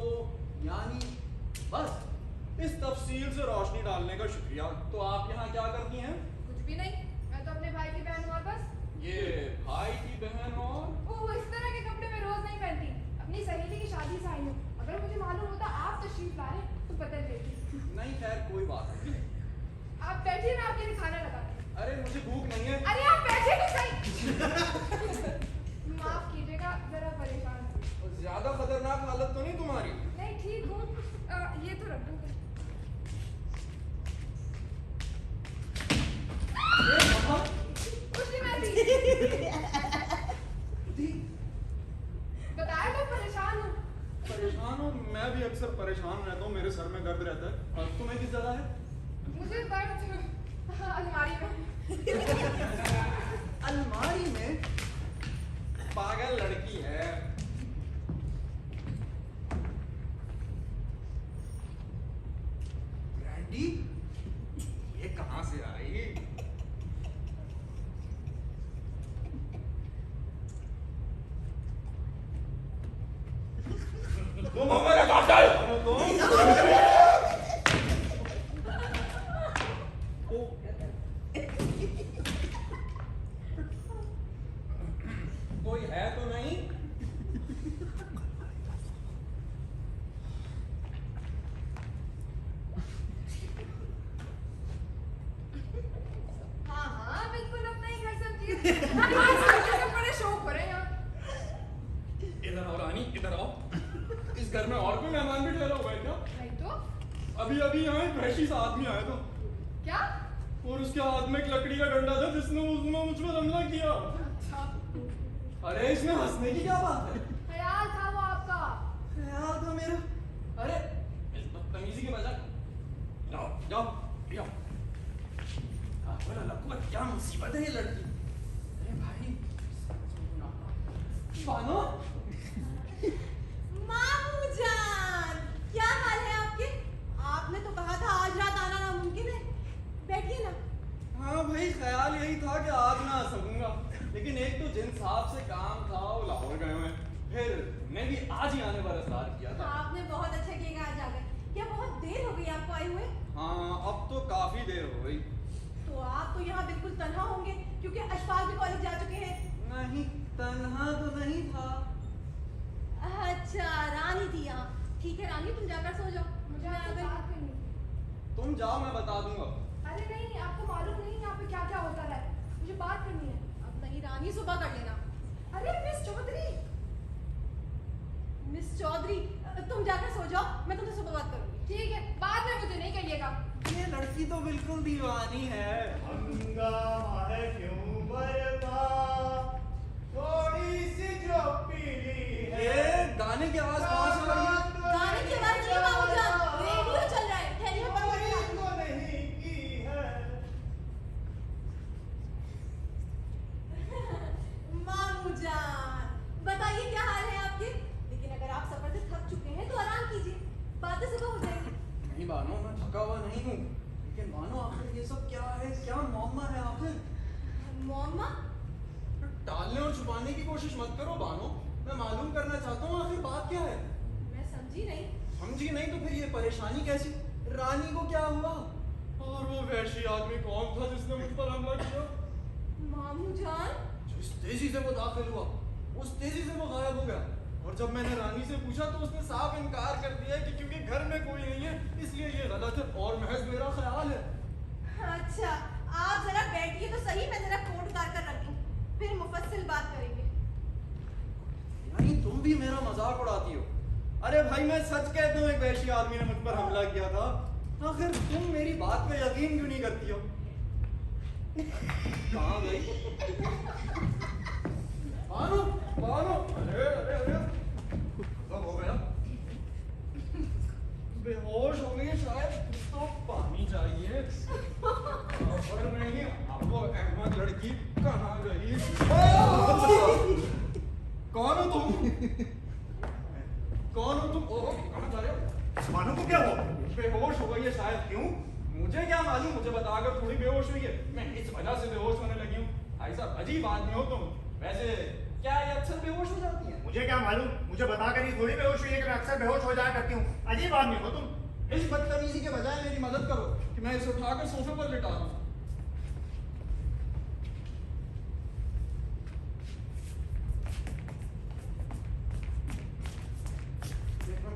[SPEAKER 5] यानी बस इस तफसील से रोशनी डालने का शुक्रिया। तो आप यहाँ क्या करती हैं?
[SPEAKER 2] कुछ भी नहीं, मैं तो अपने भाई की बहन हूँ और बस।
[SPEAKER 5] ये भाई की बहन और
[SPEAKER 2] ओह इस तरह के कपड़े मैं रोज नहीं पहनती। अपनी सहेली की शादी से आई हूँ। अगर मुझे मालूम होता आप तशरीफ ला रहे तो बदल लेती।
[SPEAKER 5] नहीं खैर कोई बात नहीं।
[SPEAKER 2] आप बैठिए, मैं आपके लिए खाना लगाती हूँ।
[SPEAKER 5] अरे मुझे भूख नहीं है।
[SPEAKER 2] अरे आप बैठिए तो सही। माफ कीजिएगा, जरा परेशान हूँ।
[SPEAKER 5] ज्यादा खतरनाक हालत तो नहीं तुम्हारी?
[SPEAKER 2] नहीं ठीक हूँ। ये तो रख दूँगी। कुछ नहीं मैं थी। बताया तो परेशान हूँ।
[SPEAKER 5] परेशान हो? मैं भी अक्सर परेशान रहता हूँ, मेरे सर में दर्द रहता है। और तुम्हें किस जगह है?
[SPEAKER 2] मुझे दर्द अलमारी में।
[SPEAKER 5] अलमारी में? पागल लड़की है। ब्रांडी ये कहाँ से आई?
[SPEAKER 4] तुम हो मेरे कातिल।
[SPEAKER 5] कोई है तो नहीं?
[SPEAKER 2] हाँ हाँ बिल्कुल अपना ही घर समझिए। आजकल बड़े शौक हो रहे हैं यहाँ।
[SPEAKER 5] इधर आओ रानी, इधर आओ। इस घर में और कोई मेहमान भी ठहरा हुआ है क्या?
[SPEAKER 2] नहीं तो
[SPEAKER 5] अभी अभी यहाँ एक वहशी सा आदमी आया था
[SPEAKER 2] क्या?
[SPEAKER 5] और उसके हाथ में एक लकड़ी का डंडा था जिसने मुझ पर हमला किया।
[SPEAKER 2] अच्छा
[SPEAKER 5] अरे इसमें हंसने की क्या बात है?
[SPEAKER 2] ख्याल था वो आपका।
[SPEAKER 5] ख्याल था मेरा? अरे इस बदतमीजी के बजाय जाओ जाओ जाओ। बोला लकुआ क्या मुसीबत है ये लड़की। अरे भाई बानो।
[SPEAKER 1] मामू जान, क्या हाल है आपके? आपने तो कहा था आज रात आना नामुमकिन है। बैठिए ना।
[SPEAKER 5] हाँ भाई ख्याल यही था कि आज ना आ सकूंगा, लेकिन एक तो जिन साहब से काम था वो लाहौर गए हुए, फिर मैं भी आज ही आने पर असरार किया था।
[SPEAKER 1] आपने बहुत अच्छा किया कि आज आ गए। क्या बहुत देर हो गई आपको आए हुए?
[SPEAKER 5] हाँ अब तो काफी देर हो गई।
[SPEAKER 1] तो आप तो यहाँ बिल्कुल तन्हा होंगे क्योंकि अशफाक भी कॉलेज जा चुके हैं।
[SPEAKER 5] नहीं तन्हा तो नहीं था।
[SPEAKER 1] अच्छा रानी थी यहाँ। ठीक है रानी, तुम जाकर सो जाओ।
[SPEAKER 2] मुझे
[SPEAKER 1] मैं
[SPEAKER 2] आपसे
[SPEAKER 1] अगर
[SPEAKER 2] बात करनी है।
[SPEAKER 5] तुम जाओ मैं बता दूंगा।
[SPEAKER 2] अरे नहीं आपको मालूम नहीं यहाँ पे क्या क्या होता रहा है। मुझे बात करनी है।
[SPEAKER 1] अब नहीं रानी, सुबह कर लेना।
[SPEAKER 2] अरे मिस चौधरी।
[SPEAKER 1] मिस चौधरी, तुम जाकर सो जाओ, मैं तुमसे सुबह बात करूंगी।
[SPEAKER 2] ठीक है, बाद में मुझे नहीं कहिएगा।
[SPEAKER 5] ये लड़की तो बिल्कुल दीवानी है।
[SPEAKER 4] हंगामा है क्यों बरपा, थोड़ी सी जो पीली है।
[SPEAKER 5] ये गाने की आवाज कहाँ से आ रही है?
[SPEAKER 1] गाने की आवाज नहीं मामू जान, रेडियो चल रहा है। ठहरिए, बंद करके आती हूँ।
[SPEAKER 4] को नहीं की है।
[SPEAKER 1] मामू जान, बताइए क्या हाल है आपके? लेकिन अगर आप सफर से थक चुके हैं तो आराम कीजिए, बातें सुबह हो जाएंगी।
[SPEAKER 5] नहीं बानो मैं थका हुआ नहीं हूँ, लेकिन बानो आखिर ये सब क्या है? क्या मौमा है आखिर?
[SPEAKER 1] मोम्मा,
[SPEAKER 5] टालने और छुपाने की कोशिश मत करो बानो। मैं मालूम करना चाहता हूँ आखिर बात क्या है।
[SPEAKER 1] मैं समझी नहीं।
[SPEAKER 5] समझी नहीं तो फिर ये परेशानी कैसी? रानी को क्या हुआ? और वो वैशी आदमी कौन था जिसने मुझ पर हमला किया?
[SPEAKER 1] मामू जान,
[SPEAKER 5] जिस तेजी से वो दाखिल हुआ उस तेजी से वो गायब हो गया। और जब मैंने रानी से पूछा तो उसने साफ इनकार कर दिया कि क्योंकि घर में कोई नहीं है इसलिए ये गलत है और महज मेरा ख्याल है।
[SPEAKER 1] अच्छा आप जरा बैठिए तो सही, मैं जरा कोट उतार कर रखती हूँ, फिर मुफस्सिल बात करेंगे।
[SPEAKER 5] यानी तुम भी मेरा मजाक उड़ाती हो? अरे भाई मैं सच कहता हूँ, एक वैशी आदमी ने मुझ पर हमला किया था। आखिर तुम मेरी बात पे यकीन क्यों नहीं करती हो? कहाँ गई? बानो, बानो, अरे अरे अरे, कब हो गया? बेहोश हो गई शायद, तो पानी चाहिए। और नहीं, आपको अहमद लड़की कहाँ गई? कौन हो तुम? कौन हो तुम? ओह, कहाँ जा रहे हो?
[SPEAKER 4] मानो को क्या हुआ?
[SPEAKER 5] बेहोश हो गई है शायद। क्यों? मुझे क्या मालूम, मुझे बताकर थोड़ी बेहोश हुई है। मैं इस वजह से बेहोश होने लगी हूँ। भाई साहब अजीब आदमी हो तुम। वैसे क्या ये अक्सर बेहोश हो जाती है?
[SPEAKER 4] मुझे क्या मालूम, मुझे बताकर ही थोड़ी बेहोश हुई है कि मैं अक्सर बेहोश हो जाया करती हूँ। अजीब आदमी हो तुम।
[SPEAKER 5] इस बदतमीजी के बजाय मेरी मदद करो कि मैं इसे उठाकर सोफे पर लिटा दूँ।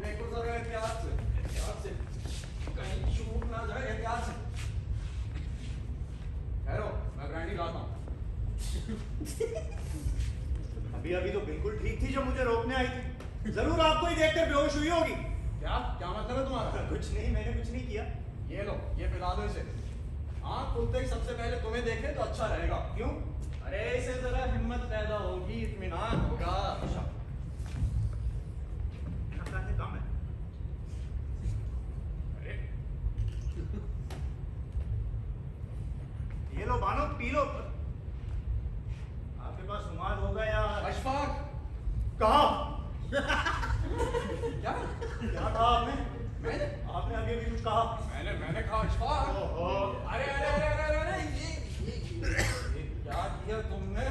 [SPEAKER 5] देखो जरा एहतियात से कहीं चूक ना जाए, एहतियात से। ठहरो, मैं ब्रांडी लाता हूँ।
[SPEAKER 4] अभी अभी तो बिल्कुल ठीक थी जब मुझे रोकने आई थी। जरूर आपको ही देखकर बेहोश हुई होगी।
[SPEAKER 5] क्या क्या मतलब है तुम्हारा?
[SPEAKER 4] कुछ नहीं, मैंने कुछ नहीं किया।
[SPEAKER 5] ये लो, ये पिला दो इसे। आँख खुलते ही सबसे पहले तुम्हें देखे तो अच्छा रहेगा।
[SPEAKER 4] क्यों?
[SPEAKER 5] अरे इसे जरा हिम्मत पैदा होगी, इत्मीनान होगा।
[SPEAKER 4] काम है।
[SPEAKER 5] अरे
[SPEAKER 4] ये लो बानो, पी लो। आपके पास रुमाल होगा या?
[SPEAKER 5] अशफाक,
[SPEAKER 4] कहा?
[SPEAKER 5] क्या
[SPEAKER 4] क्या कहा आपने?
[SPEAKER 5] मैंने
[SPEAKER 4] आपने अभी अभी कुछ कहा।
[SPEAKER 5] मैंने कहा अशफाक।
[SPEAKER 4] ओहो।
[SPEAKER 5] अरे अरे अरे अरे अरे ये क्या किया तुमने?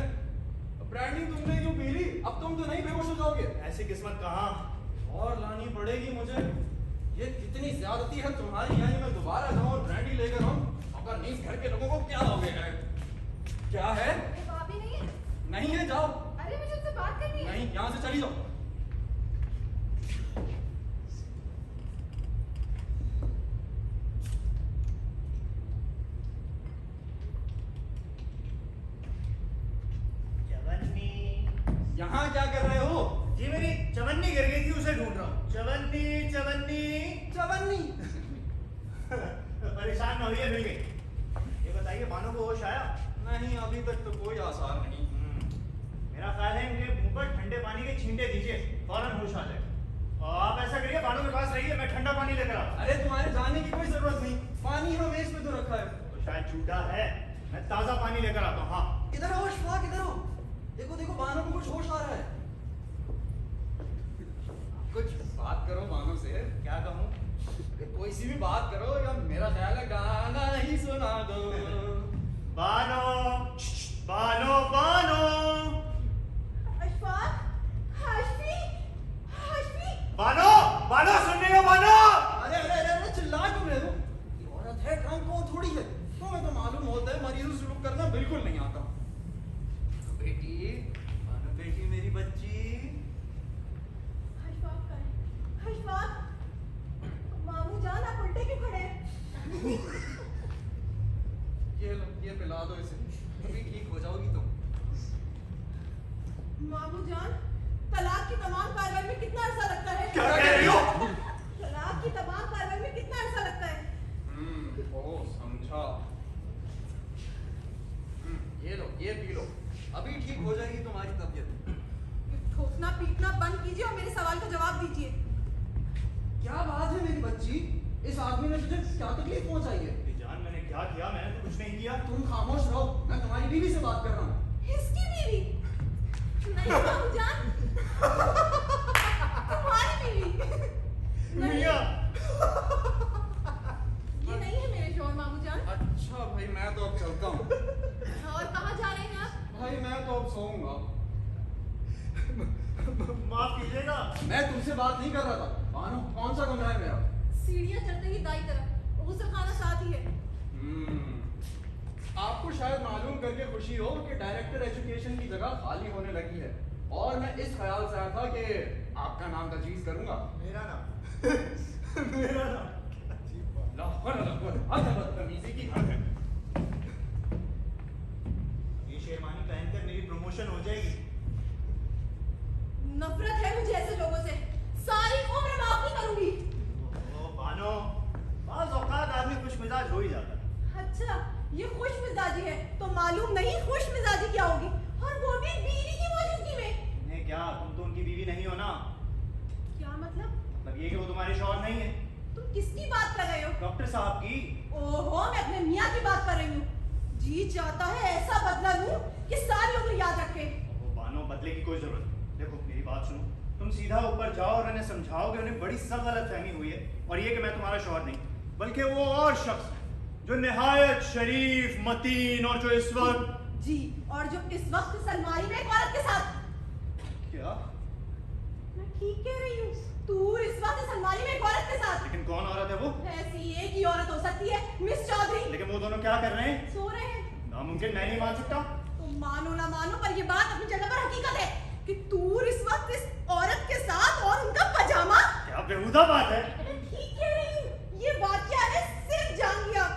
[SPEAKER 5] ब्रांडी तुमने क्यों पी ली? अब तुम तो नहीं बेहोश हो जाओगे।
[SPEAKER 4] ऐसी किस्मत कहाँ?
[SPEAKER 5] और लानी पड़ेगी मुझे। ये कितनी ज्यादती है तुम्हारी। यानी मैं दोबारा जाऊं और ब्रांडी लेकर आऊं? अगर नहीं, घर के लोगों को क्या हो गया है? क्या है?
[SPEAKER 3] भाभी नहीं है?
[SPEAKER 5] नहीं है, जाओ।
[SPEAKER 3] अरे मुझे उससे बात करनी है।
[SPEAKER 5] नहीं, यहाँ से चली जाओ। यहाँ क्या कर रहे हो?
[SPEAKER 4] जी मेरी चवन्नी गिर गई थी, उसे ढूंढ रहा हूँ। चवन्नी चवन्नी
[SPEAKER 5] चवन्नी।
[SPEAKER 4] परेशान न होइए, मिल गई। ये बताइए बानो को होश आया?
[SPEAKER 5] नहीं, अभी तक तो कोई आसार नहीं।
[SPEAKER 4] मेरा ख्याल है इनके मुंह पर ठंडे पानी के छींटे दीजिए, फौरन होश आ जाए। और आप ऐसा करिए, बानो के पास रहिए, मैं ठंडा पानी लेकर आता हूँ।
[SPEAKER 5] अरे तुम्हारे जाने की कोई जरूरत नहीं, पानी हम मेज पे तो रखा है।
[SPEAKER 4] तो शायद झूठा है, मैं ताजा पानी लेकर आता हूँ। हाँ
[SPEAKER 5] इधर आओ अशफाक, इधर आओ। देखो देखो, बानो को कुछ होश आ रहा है। कुछ बात करो बानो से।
[SPEAKER 4] क्या कहूँ?
[SPEAKER 5] कोई सी भी बात करो, या मेरा ख्याल है गाना ही सुना दो।
[SPEAKER 4] बानो बानो बानो
[SPEAKER 1] अशफाक, हाशमी, हाशमी।
[SPEAKER 4] बानो बानो, सुन रही हो बानो?
[SPEAKER 5] अरे अरे अरे अरे, चिल्ला क्यों रहे हो? ये औरत है, काम कौन थोड़ी है। तुम्हें तो मालूम होता है मरीजों से सलूक करना बिल्कुल नहीं आता। बेटी, बानो बेटी, मेरी बच्ची।
[SPEAKER 1] अशफाक का है। अशफाक, मामू जान आप उल्टे क्यों खड़े हैं?
[SPEAKER 5] ये लो, ये पिला दो इसे, अभी ठीक हो जाओगी तुम।
[SPEAKER 1] मामू जान, तलाक की तमाम कार्रवाई में कितना अर्सा लगता है?
[SPEAKER 4] क्या कह रही हो?
[SPEAKER 1] तलाक की तमाम कार्रवाई में कितना अर्सा लगता है?
[SPEAKER 5] ओ समझा। ये लो, ये पी लो, अभी ठीक हो जाएगी तुम्हारी तबीयत।
[SPEAKER 1] ठोकना पीटना बंद कीजिए और मेरे सवाल का जवाब दीजिए।
[SPEAKER 5] क्या बात है मेरी बच्ची? इस आदमी ने तुझे क्या तकलीफ पहुंचाई है?
[SPEAKER 4] जान मैंने क्या किया? मैंने तो कुछ नहीं किया।
[SPEAKER 5] तुम खामोश रहो, मैं तुम्हारी बीवी से बात कर रहा हूँ।
[SPEAKER 1] इसकी बीवी? नहीं मामू जान, तुम्हारी बीवी। नहीं,
[SPEAKER 4] मियां।
[SPEAKER 1] ये नहीं है मेरे शौहर मामू जान।
[SPEAKER 5] अच्छा भाई, मैं तो अब चलता हूँ।
[SPEAKER 1] और कहाँ जा रहे हैं आप?
[SPEAKER 5] भाई मैं तो अब सोऊंगा। माफ कीजिएगा।
[SPEAKER 7] मैं तुमसे बात नहीं कर रहा था। बानो, कौन सा कमरा है मेरा?
[SPEAKER 1] सीढ़ियां चढ़ते ही दाई तरफ, गुस्ल खाना साथ ही है।
[SPEAKER 7] आपको शायद मालूम करके खुशी हो कि डायरेक्टर एजुकेशन की जगह खाली होने लगी है, और मैं इस ख्याल से आया था कि आपका नाम तजवीज़ करूंगा।
[SPEAKER 5] मेरा नाम मेरा नाम
[SPEAKER 7] बदतमीजी की हद है।
[SPEAKER 5] ये शेरवानी पहनकर मेरी प्रमोशन हो जाएगी।
[SPEAKER 1] नफरत है मुझे ऐसे लोगों से, सारी उम्र माफ नहीं करूंगी।
[SPEAKER 5] ओ बानो, बाज़ औक़ात आदमी खुश मिजाज हो ही जाता है।
[SPEAKER 1] अच्छा, ये खुश मिजाजी है तो मालूम नहीं खुश मिजाजी क्या होगी, और वो भी बीवी की मौजूदगी में।
[SPEAKER 5] नहीं क्या, तुम तो उनकी बीवी नहीं हो ना?
[SPEAKER 1] क्या मतलब?
[SPEAKER 5] मतलब ये कि वो तुम्हारे शौहर नहीं है।
[SPEAKER 1] तुम किसकी बात कर रहे हो?
[SPEAKER 5] डॉक्टर साहब की।
[SPEAKER 1] ओहो, मैं अपने मियाँ की बात कर रही हूँ। जी चाहता है ऐसा बदला लूं कि सारी उम्र याद रखे।
[SPEAKER 5] ओ बानो, बदले की कोई जरूरत नहीं। देखो मेरी बात सुनो, तुम सीधा ऊपर जाओ और उन्हें समझाओ कि उन्हें बड़ी सब गलतफहमी हुई है, और ये कि मैं तुम्हारा शौहर नहीं बल्कि वो और शख्स है जो निहायत शरीफ, मतीन और जो इस वक्त
[SPEAKER 1] जी, और जो इस वक्त सलमाई में एक औरत के साथ।
[SPEAKER 5] क्या?
[SPEAKER 1] मैं ठीक कह रही हूँ, तू इस वक्त सलमाई में एक औरत के साथ।
[SPEAKER 5] लेकिन कौन औरत है वो?
[SPEAKER 1] ऐसी एक ही औरत हो सकती है, मिस चौधरी।
[SPEAKER 5] लेकिन वो दोनों क्या कर रहे हैं?
[SPEAKER 1] सो रहे हैं।
[SPEAKER 5] नामुमकिन, मैं नहीं मान सकता।
[SPEAKER 1] तुम मानो ना मानो, पर ये बात अपनी जगह पर हकीकत है कि तू इस वक्त इस औरत के साथ, और उनका पजामा।
[SPEAKER 5] क्या बेहुदा बात है।
[SPEAKER 1] ठीक कह रही हूँ, ये वाकया है सिर्फ जान गया।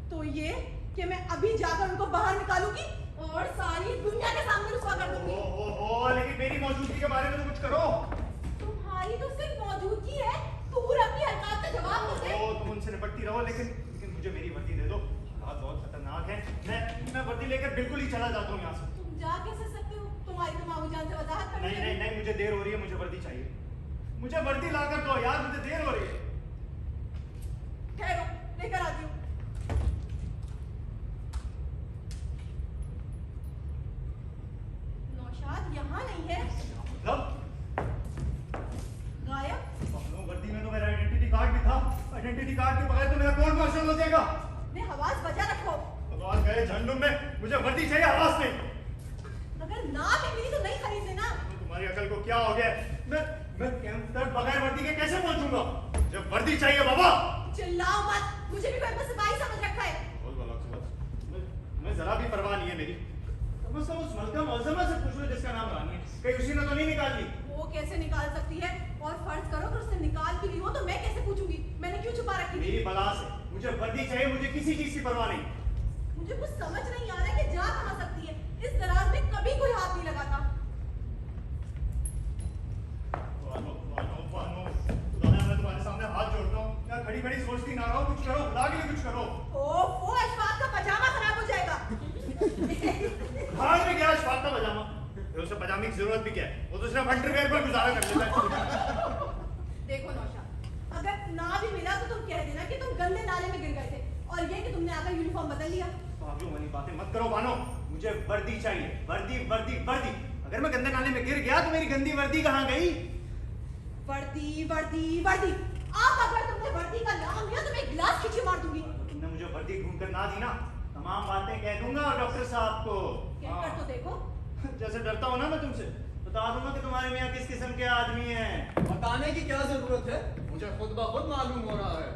[SPEAKER 1] तो ये कि मैं अभी जाकर उनको बाहर निकालूंगी और सारी दुनिया के सामने रुसवा कर दूंगी।
[SPEAKER 5] लेकिन मेरी मौजूदगी के बारे में तो कुछ करो।
[SPEAKER 1] तुम्हारी तो सिर्फ मौजूदगी है, तू अपनी हरकत का जवाब तो दे।
[SPEAKER 5] तुम उनसे निपटती रहो, लेकिन मुझे मेरी वर्दी दे दो। हालात बहुत खतरनाक है। मैं वर्दी लेकर बिल्कुल ही चला जाता हूँ यहाँ से।
[SPEAKER 1] तुम जा कैसे सकते हो? तुम्हारी तो मामू जान से वजाहत करनी
[SPEAKER 5] नहीं
[SPEAKER 1] है।
[SPEAKER 5] नहीं नहीं, मुझे देर हो रही है, मुझे वर्दी चाहिए। मुझे वर्दी लाकर दो यार, मुझे देर हो रही है।
[SPEAKER 1] ठहरो, लेकर आती हूँ। नौशाद यहाँ नहीं है।
[SPEAKER 5] मतलब
[SPEAKER 1] गायब।
[SPEAKER 5] वर्दी में तो मेरा आइडेंटिटी कार्ड भी था। आइडेंटिटी कार्ड के बगैर तो मेरा कोर्ट मार्शल हो जाएगा।
[SPEAKER 1] मैं हवास बजा रखो।
[SPEAKER 5] आवाज गए झंडुम में, मुझे वर्दी चाहिए, आवाज नहीं।
[SPEAKER 1] अगर ना भी मिली तो नहीं खरीद लेना।
[SPEAKER 5] तुम्हारी अकल को क्या हो गया? मैं कैंप तक बगैर वर्दी के कैसे पहुंचूंगा? जब वर्दी चाहिए बाबा।
[SPEAKER 1] चिल्लाओ मत, मुझे भी कोई सिपाही समझ रखा है।
[SPEAKER 5] मैं जरा भी परवाह नहीं है मेरी। कम से कम उस मलका मौजमा से पूछ लो जिसका नाम रानी है, कहीं उसी ने तो नहीं निकाल ली।
[SPEAKER 1] वो कैसे निकाल सकती है? और फर्ज करो कि उसने निकाल भी ली हो तो मैं कैसे पूछूंगी? मैंने क्यों छुपा रखी थी?
[SPEAKER 5] मेरी बला से मुझे वर्दी चाहिए, मुझे किसी चीज की परवाह नहीं।
[SPEAKER 1] मुझे कुछ समझ नहीं आ रहा है कि जा कहाँ सकती है। इस दराज में कभी कोई हाथ नहीं लगाता।
[SPEAKER 5] मैं तुम्हारे सामने हाथ जोड़ता हूँ, क्या खड़ी खड़ी सोचती ना रहो, कुछ करो, खुदा के लिए कुछ करो।
[SPEAKER 1] ओह, अशफाक का पजामा खराब हो जाएगा।
[SPEAKER 5] भाड़ में गया अशफाक का पजामा। उसे पजामे की जरूरत भी क्या है? वो तो सिर्फ अंडरवेयर पर गुजारा कर लेता है।
[SPEAKER 1] देखो नौशाद, अगर ना भी मिला तो तुम कह देना कि तुम गंदे नाले में गिर गए थे, और ये कि तुमने आकर यूनिफॉर्म बदल लिया।
[SPEAKER 5] पागलों वाली बातें मत करो बानो, मुझे वर्दी चाहिए, वर्दी वर्दी वर्दी। अगर मैं गंदे नाले में गिर गया तो मेरी गंदी वर्दी कहाँ गई?
[SPEAKER 1] वर्दी वर्दी वर्दी। अब अगर तुमने वर्दी का नाम लिया तो मैं गिलास खींची मार दूंगी।
[SPEAKER 5] तुमने मुझे वर्दी ढूंढ कर ना दी ना, तमाम बातें कह दूंगा डॉक्टर साहब को।
[SPEAKER 1] कहकर तो देखो।
[SPEAKER 5] जैसे डरता हूँ ना मैं तुमसे, बता दूंगा कि तुम्हारे मियाँ किस किस्म के आदमी हैं।
[SPEAKER 7] बताने की क्या जरूरत है, मुझे खुद ब खुद मालूम हो रहा है।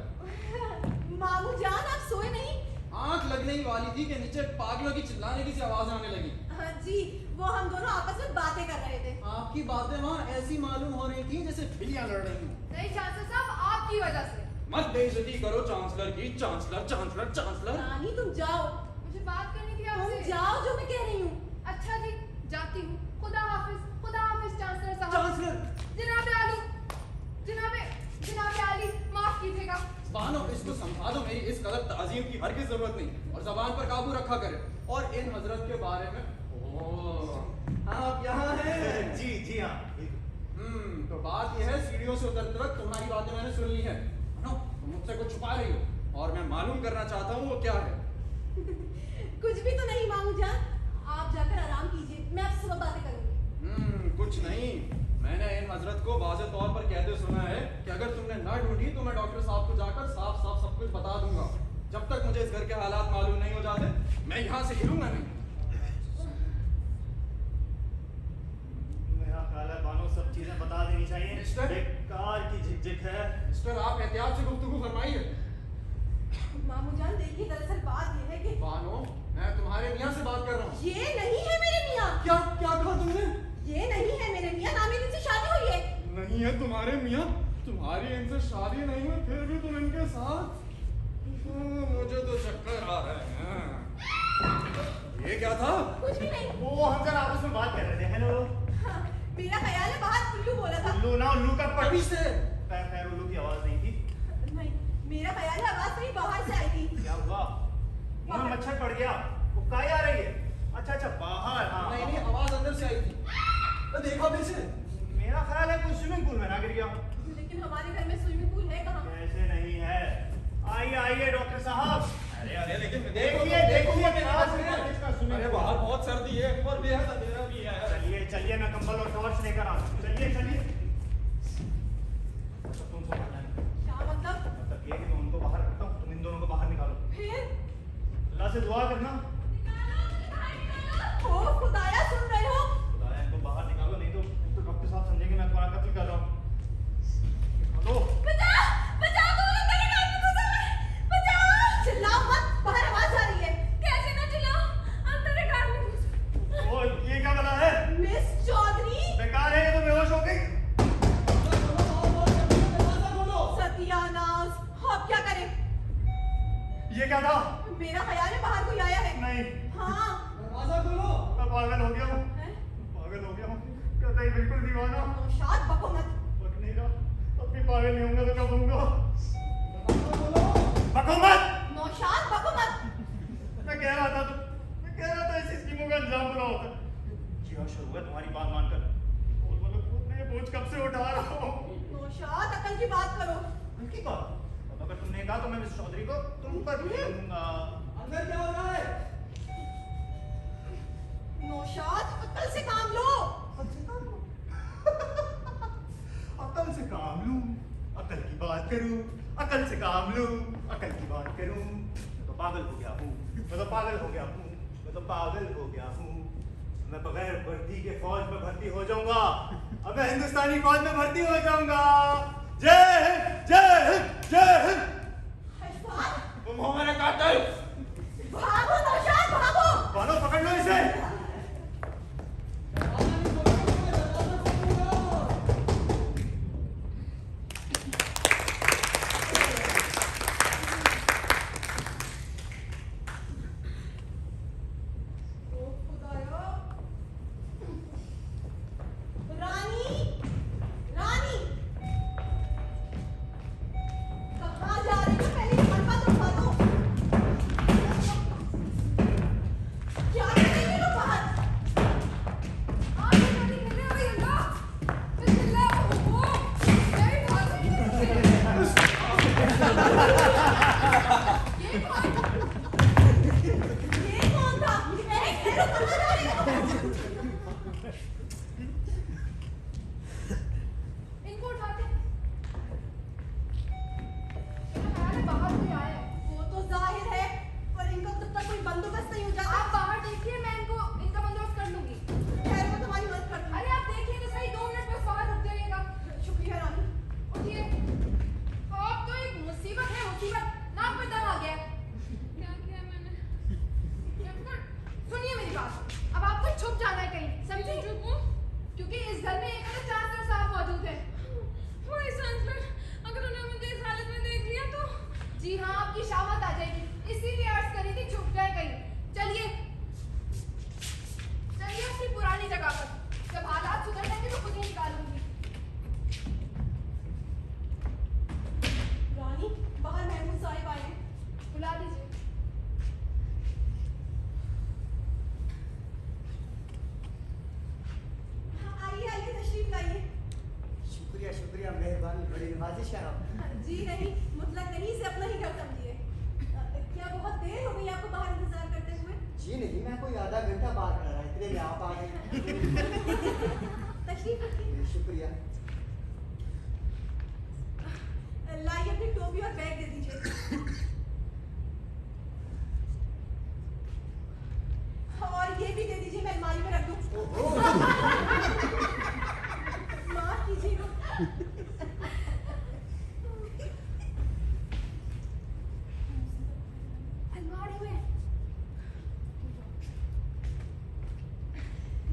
[SPEAKER 1] मामू जान, आप सोए नहीं?
[SPEAKER 7] आंख लगने ही वाली थी कि नीचे पागलों की चिल्लाने की सी आवाज आने लगी।
[SPEAKER 1] हाँ जी, वो हम दोनों आपस में बातें कर रहे थे।
[SPEAKER 7] आपकी बातें वहाँ ऐसी मालूम हो रही थी जैसे बिल्लियां लड़ रही हूँ।
[SPEAKER 2] नहीं चांसलर साहब, आपकी वजह से।
[SPEAKER 7] मत बेइज्जती करो चांसलर की। Chancellor chancellor chancellor.
[SPEAKER 1] रानी तुम जाओ,
[SPEAKER 2] मुझे बात करनी थी
[SPEAKER 1] तुम
[SPEAKER 2] आपसे।
[SPEAKER 1] जाओ जो मैं कह रही हूँ।
[SPEAKER 2] अच्छा जी, जाती हूँ। खुदा हाफिज चांसलर साहब।
[SPEAKER 7] चांसलर।
[SPEAKER 2] जनाबे आलू, जनाबे आली, माफ कीजिएगा।
[SPEAKER 7] बानो, इसको समझा दो, मेरी इस कदर ताजीम की हर की जरूरत नहीं, और जबान पर काबू रखा करे। और इन हजरत के बारे में, आप यहाँ हैं?
[SPEAKER 5] जी जी हाँ।
[SPEAKER 7] तो बात यह है, सीढ़ियों से उतरते वक्त तुम्हारी बातें मैंने सुन ली हैं। नो, तुम मुझसे कुछ छुपा रही हो, और मैं मालूम करना चाहता हूँ वो क्या है।
[SPEAKER 1] कुछ भी तो नहीं मामू जान, आप जाकर आराम कीजिए, मैं आपसे सुबह बातें करूंगी।
[SPEAKER 7] कुछ नहीं, मैंने इन हजरत को वाज़े तौर पर कहते सुना है कि अगर तुमने ना ढूंढी तो मैं डॉक्टर साहब को जाकर साफ साफ सब कुछ बता दूंगा। जब तक मुझे इस घर के हालात मालूम नहीं हो जाते, मैं यहाँ से हिलूंगा नहीं। मिस्टर
[SPEAKER 5] बेकार की झिकझिक है।
[SPEAKER 7] मिस्टर आप एहतियात से गुफ्तगू फरमाइए।
[SPEAKER 1] मामू जान देखिए, दरअसल बात ये है कि
[SPEAKER 7] बानो, मैं तुम्हारे मियाँ से बात कर रहा हूँ।
[SPEAKER 1] ये नहीं है मेरे मियाँ।
[SPEAKER 7] क्या क्या कहा तुमने?
[SPEAKER 1] ये नहीं है मेरे मियाँ, ना मेरी इनसे शादी हुई है।
[SPEAKER 7] नहीं है तुम्हारे मियाँ, तुम्हारी इनसे शादी नहीं हुई, फिर भी तुम इनके साथ। मुझे तो चक्कर आ रहे हैं। ये क्या था?
[SPEAKER 1] कुछ भी नहीं।
[SPEAKER 5] वो हम जरा आपस में बात कर रहे थे। हेलो।
[SPEAKER 1] हाँ, मेरा ख्याल है बाहर उल्लू बोला था।
[SPEAKER 5] उल्लू ना, उल्लू का
[SPEAKER 7] कभी से
[SPEAKER 5] खैर उल्लू की आवाज नहीं थी।
[SPEAKER 1] नहीं, मेरा ख्याल है आवाज कहीं बाहर से आई थी।
[SPEAKER 5] क्या हुआ? मुंह में मच्छर पड़ गया। वो काय आ रही है? अच्छा बाहर। हाँ
[SPEAKER 7] नहीं नहीं, आवाज अंदर से आई थी। तो देखा फिर से?
[SPEAKER 5] मेरा ख्याल है कोई स्विमिंग पूल में ना गिर गया।
[SPEAKER 1] लेकिन हमारे घर में स्विमिंग पूल है कहाँ?
[SPEAKER 5] कैसे नहीं है? आइए डॉक्टर साहब।
[SPEAKER 7] अरे लेकिन
[SPEAKER 5] देखिए
[SPEAKER 7] अरे बाहर बहुत सर्दी है और बेहद अंधेरा भी है।
[SPEAKER 5] चलिए मैं कंबल और टॉर्च लेकर आता हूँ। चलिए तुम
[SPEAKER 1] क्या मतलब?
[SPEAKER 5] ये कि मैं उनको बाहर रखता हूँ, तुम इन दोनों को बाहर निकालो।
[SPEAKER 1] फिर?
[SPEAKER 5] अल्लाह से दुआ करना।
[SPEAKER 1] ओ खुदाया, सुन रहे हो?
[SPEAKER 5] खुदाया इनको बाहर निकालो, नहीं तो डॉक्टर साहब समझेंगे मैं तुम्हारा कत्ल कर रहा हूँ। हेलो।
[SPEAKER 1] बचाओ, तुम लोग मेरे घर में घुस आए। बचाओ! चिल्लाओ मत, बाहर आवाज आ रही है।
[SPEAKER 3] कैसे ना चिल्लाओ, अंदर के घर में घुस।
[SPEAKER 5] ओ ये क्या बला है?
[SPEAKER 1] मिस चौधरी।
[SPEAKER 5] बेकार है, ये तो बेहोश हो गई।
[SPEAKER 1] सत्यानाश, अब क्या करें?
[SPEAKER 5] ये क्या था?
[SPEAKER 1] मेरा ख्याल है बाहर कोई आया है।
[SPEAKER 5] नहीं,
[SPEAKER 1] हाँ।
[SPEAKER 7] दरवाजा खोलो।
[SPEAKER 5] मैं पागल हो गया हूँ।
[SPEAKER 1] हैं?
[SPEAKER 5] कतई बिल्कुल दीवाना।
[SPEAKER 1] नौशाद बको मत।
[SPEAKER 5] बक नहीं रहा, अब भी पागल नहीं होऊंगा तो कब होऊंगा?
[SPEAKER 7] दरवाजा खोलो।
[SPEAKER 5] बको मत।
[SPEAKER 1] नौशाद बको मत।
[SPEAKER 5] मैं कह रहा था इस स्कीमों का अंजाम बुरा होता है। जी हाँ, शुरू है तुम्हारी बात मानकर। और मतलब मैं बोझ कब से उठा रहा हूँ।
[SPEAKER 1] नौशाद, अकल की बात करो।
[SPEAKER 5] की बात? अब अगर तुमने कहा तो मैं मिस चौधरी को तुम पर भेज दूंगा।
[SPEAKER 7] अंदर क्या हो रहा है?
[SPEAKER 1] नौशाद, अकल से काम लो।
[SPEAKER 5] अकल से काम लूं, अकल की बात करूं, अकल से काम लूं, अकल की बात करूं। मैं तो पागल हो गया हूँ, मैं बगैर वर्दी के फौज में भर्ती हो जाऊंगा। अब मैं हिंदुस्तानी फौज में भर्ती हो जाऊंगा। जय हिंद, जय हिंद, जय हिंद।
[SPEAKER 1] अशफाक,
[SPEAKER 5] तुम हो मेरे कातिल।
[SPEAKER 1] भागो नौशाद, भागो।
[SPEAKER 5] बानो पकड़ लो इसे।
[SPEAKER 3] जी हाँ, आपकी शामत आ जाएगी, इसीलिए अर्ज करी थी छुप जाए कहीं। चलिए चलिए अपनी पुरानी जगह पर, जब हालात सुधर जाएंगे तो खुद ही निकालूंगी।
[SPEAKER 1] रानी, बाहर महमूद साहिब आए हैं,
[SPEAKER 3] बुला दीजिए।
[SPEAKER 1] आइए आइए, तशरीफ लाइए।
[SPEAKER 8] शुक्रिया शुक्रिया, मेहरबानी, बड़ी नवाजिश है आप।
[SPEAKER 1] जी नहीं, मतलब कहीं से अपना ही घर समझिए। क्या बहुत देर हो गई आपको बाहर इंतजार करते हुए?
[SPEAKER 8] जी नहीं, मैं कोई आधा घंटा बाहर खड़ा रहा, इतने में आप आ गए।
[SPEAKER 1] तशरीफ रखिए।
[SPEAKER 8] शुक्रिया।
[SPEAKER 1] लाइए अपनी टोपी और बैग दे दीजिए। और ये भी दे दीजिए, मैं अलमारी में रख दूँ। माफ कीजिएगा।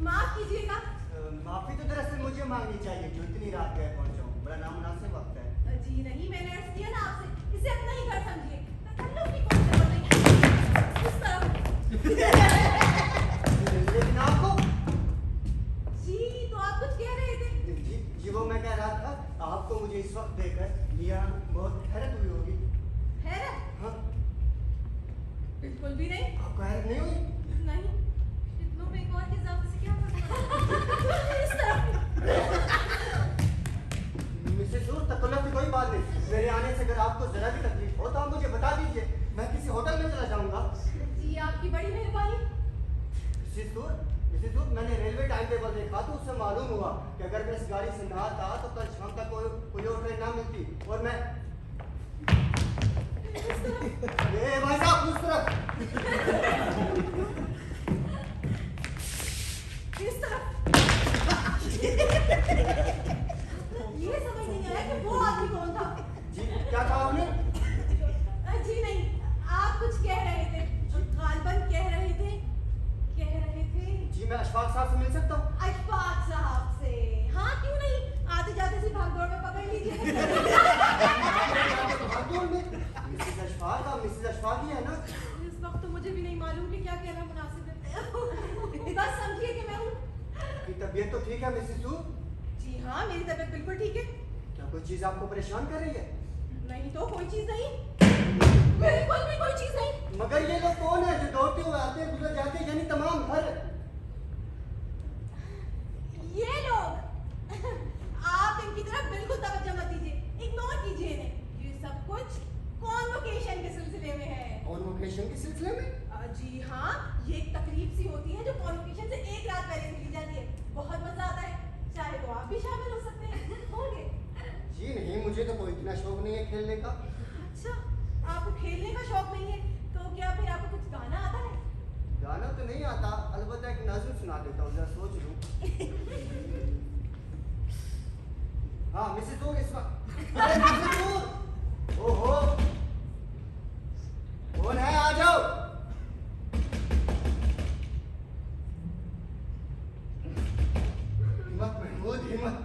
[SPEAKER 1] माफ कीजिएगा।
[SPEAKER 8] माफी तो दरअसल मुझे मांगनी चाहिए जो इतनी रात गए पहुंचा हूँ। बड़ा नामुनासिब वक्त है।
[SPEAKER 1] जी नहीं, मैंने अर्ज किया ना आपसे, इसे अपना ही घर समझिए। तकल्लुफ की कोई जरूरत नहीं। इस तरफ।
[SPEAKER 8] लेकिन आपको
[SPEAKER 1] जी, तो आप कुछ कह रहे थे?
[SPEAKER 8] जी वो मैं कह रहा था आपको मुझे इस वक्त देखकर लिया बहुत हैरत हुई होगी।
[SPEAKER 1] हैरत?
[SPEAKER 8] हाँ,
[SPEAKER 1] बिल्कुल भी नहीं।
[SPEAKER 8] आपको हैरत नहीं हुई?
[SPEAKER 1] नहीं, इतनों पे एक और के इजाफे से क्या फर्क इस तरफ।
[SPEAKER 8] मिसेस नूर, तकल्लुफ की कोई बात नहीं। मेरे आने से अगर आपको जरा भी तकलीफ हो तो आप मुझे बता दीजिए, मैं किसी होटल में चला जाऊंगा।
[SPEAKER 1] जी, आपकी बड़ी मेहरबानी।
[SPEAKER 8] मिसेस नूर, मैंने रेलवे टाइम टेबल देखा तो उससे मालूम हुआ कि अगर मैं इस गाड़ी से ना आता तो कल शाम तक कोई और ट्रेन ना मिलती। और मैं ये भाई साहब उस तरफ।
[SPEAKER 1] इस तरफ। ये समझ नहीं आया कि वो आदमी कौन था।
[SPEAKER 8] जी क्या कहा आपने?
[SPEAKER 1] जी नहीं, आप कुछ कह रहे थे, गालबन कह रहे थे।
[SPEAKER 8] जी मैं अशफाक साहब से मिल सकता हूँ?
[SPEAKER 1] अशफाक साहब से? हाँ, क्यों नहीं, आते जाते सी भागदौड़ में पकड़ लीजिए।
[SPEAKER 8] भागदौड़ में? मिसेस अशफाक, आप मिसेस अशफाक ही है ना?
[SPEAKER 1] इस वक्त तो मुझे भी नहीं मालूम कि क्या कहना मुनासिब है। बस समझिए कि मैं हूँ।
[SPEAKER 8] आपकी तबीयत तो ठीक है मिसेस नूर?
[SPEAKER 1] जी हाँ, मेरी तबीयत बिल्कुल ठीक है।
[SPEAKER 8] क्या कोई चीज आपको परेशान कर रही है?
[SPEAKER 1] नहीं तो कोई चीज नहीं, बिल्कुल भी कोई चीज नहीं।
[SPEAKER 8] मगर ये लोग कौन है जो दौड़ते हुए आते गुजर जाते, यानी तमाम घर?
[SPEAKER 1] ये लोग आप इनकी तरफ बिल्कुल तवज्जो मत दीजिए, इग्नोर कीजिए इन्हें। ये सब कुछ कॉन्वोकेशन के सिलसिले में है।
[SPEAKER 8] कॉन्वोकेशन के सिलसिले में?
[SPEAKER 1] जी हाँ, ये एक तकरीब सी होती है जो कॉन्वोकेशन से एक रात पहले मिली जाती है। बहुत मजा आता है, चाहे तो आप भी शामिल हो सकते हैं। होंगे?
[SPEAKER 8] जी नहीं, मुझे तो कोई इतना शौक नहीं है खेलने का।
[SPEAKER 1] अच्छा, आपको खेलने का शौक नहीं है तो क्या फिर आपको कुछ गाना आता है?
[SPEAKER 8] गाना तो नहीं आता, अलबत्ता एक नज़्म सुना देता हूँ, जरा सोच लूं। हाँ मिसेस नूर, इस वक्त। अरे मिसेस नूर, ओहो, कौन है? आ जाओ। हिम्मत महमूद, हिम्मत।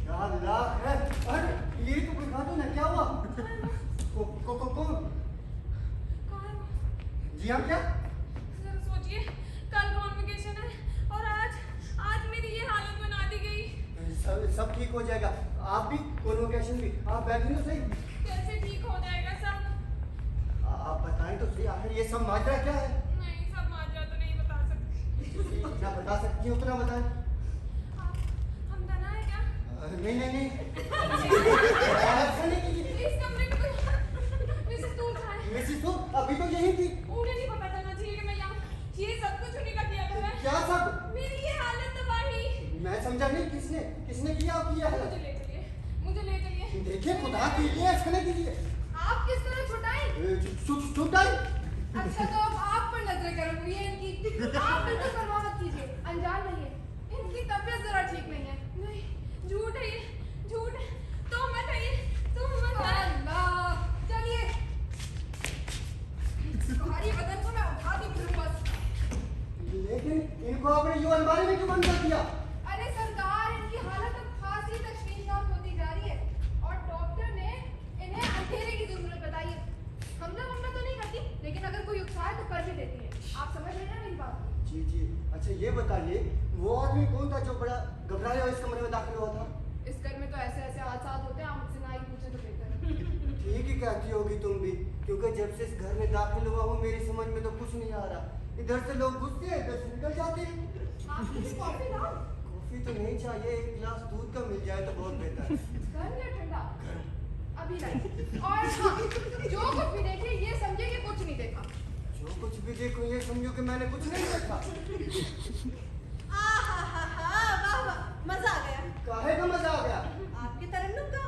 [SPEAKER 8] क्या लाख है? अरे ये तो कोई खातून है, क्या हुआ? कौन? जी हाँ, क्या?
[SPEAKER 3] सर सोचिए, कल कॉन्वोकेशन है और आज मेरी ये हालत बना दी गई।
[SPEAKER 8] सब ठीक हो जाएगा। आप भी कॉन्वोकेशन भी। आप बैठिए तो सही।
[SPEAKER 3] कैसे ठीक हो जाएगा सब?
[SPEAKER 8] आप बताएं तो सही, आखिर ये सब माजरा क्या है?
[SPEAKER 3] नहीं, सब माजरा तो नहीं बता सकती।
[SPEAKER 8] जितना बता सकती हैं उतना बताएं।
[SPEAKER 3] हम दना है क्या?
[SPEAKER 8] नहीं ऐसा नहीं कीजिए।
[SPEAKER 3] इस कमरे में कोई मिसेस नूर कहाँ है?
[SPEAKER 8] मिसेस नूर अभी तो यही थी।
[SPEAKER 3] उन्हें नहीं पता चलना चाहिए कि मैं यहाँ। ये सब कुछ उन्हीं का किया था।
[SPEAKER 8] क्या सब?
[SPEAKER 3] मेरी ये हालत तबाही।
[SPEAKER 8] मैं समझा नहीं, किसने किया? आप किया है?
[SPEAKER 3] मुझे ले चलिए।
[SPEAKER 8] देखिए खुदा के लिए ऐसा नहीं कीजिए।
[SPEAKER 3] आप किस तरह छुटाएं?
[SPEAKER 8] छुटाई?
[SPEAKER 3] अच्छा तो अब आप पर नजर गर्म हुई है इनकी। आप बिल्कुल परवाह मत कीजिए, अनजान नहीं है। इनकी तबीयत जरा ठीक नहीं है। नहीं, झूठ है ये, झूठ है। तो मत है ये, तुम मत है। अल्लाह, चलिए। तुम्हारी बदन को मैं उठा दी फिर बस।
[SPEAKER 8] लेकिन इनको आपने यूं अलमारी में क्यों बंद कर दिया?
[SPEAKER 3] अरे सरकार, इनकी हालत अब खासी तशवीशनाक होती जा रही है और डॉक्टर ने इन्हें अंधेरे की जरूरत बताई है। हमला तो नहीं करती, लेकिन अगर कोई उकसाए तो कर भी देती है। आप समझ रहे हैं ना मेरी बात?
[SPEAKER 8] जी। अच्छा ये बताइए, वो आदमी कौन था जो बड़ा घबराया और इस कमरे में दाखिल हुआ था?
[SPEAKER 3] इस घर में तो ऐसे हादसात होते हैं, आप मुझसे ना ही पूछे तो बेहतर है।
[SPEAKER 8] ठीक ही कहती होगी तुम भी, क्योंकि जब से इस घर में दाखिल हुआ हूँ मेरी समझ में तो कुछ नहीं आ रहा। इधर से लोग घुसते हैं, इधर से निकल जाते हैं।
[SPEAKER 3] आप मुझे कॉफी लाओ।
[SPEAKER 8] कॉफी तो नहीं चाहिए, एक गिलास दूध का मिल जाए तो बहुत बेहतर है।
[SPEAKER 3] गर्म या ठंडा? अभी लाई। और हाँ, जो कुछ भी देखे ये समझे कि कुछ नहीं देखा।
[SPEAKER 8] जो कुछ भी देखो ये समझो कि मैंने कुछ नहीं देखा।
[SPEAKER 1] वाह वाह, मजा आ गया।
[SPEAKER 8] काहे का मजा आ गया?
[SPEAKER 1] आपके तरन्नुम का।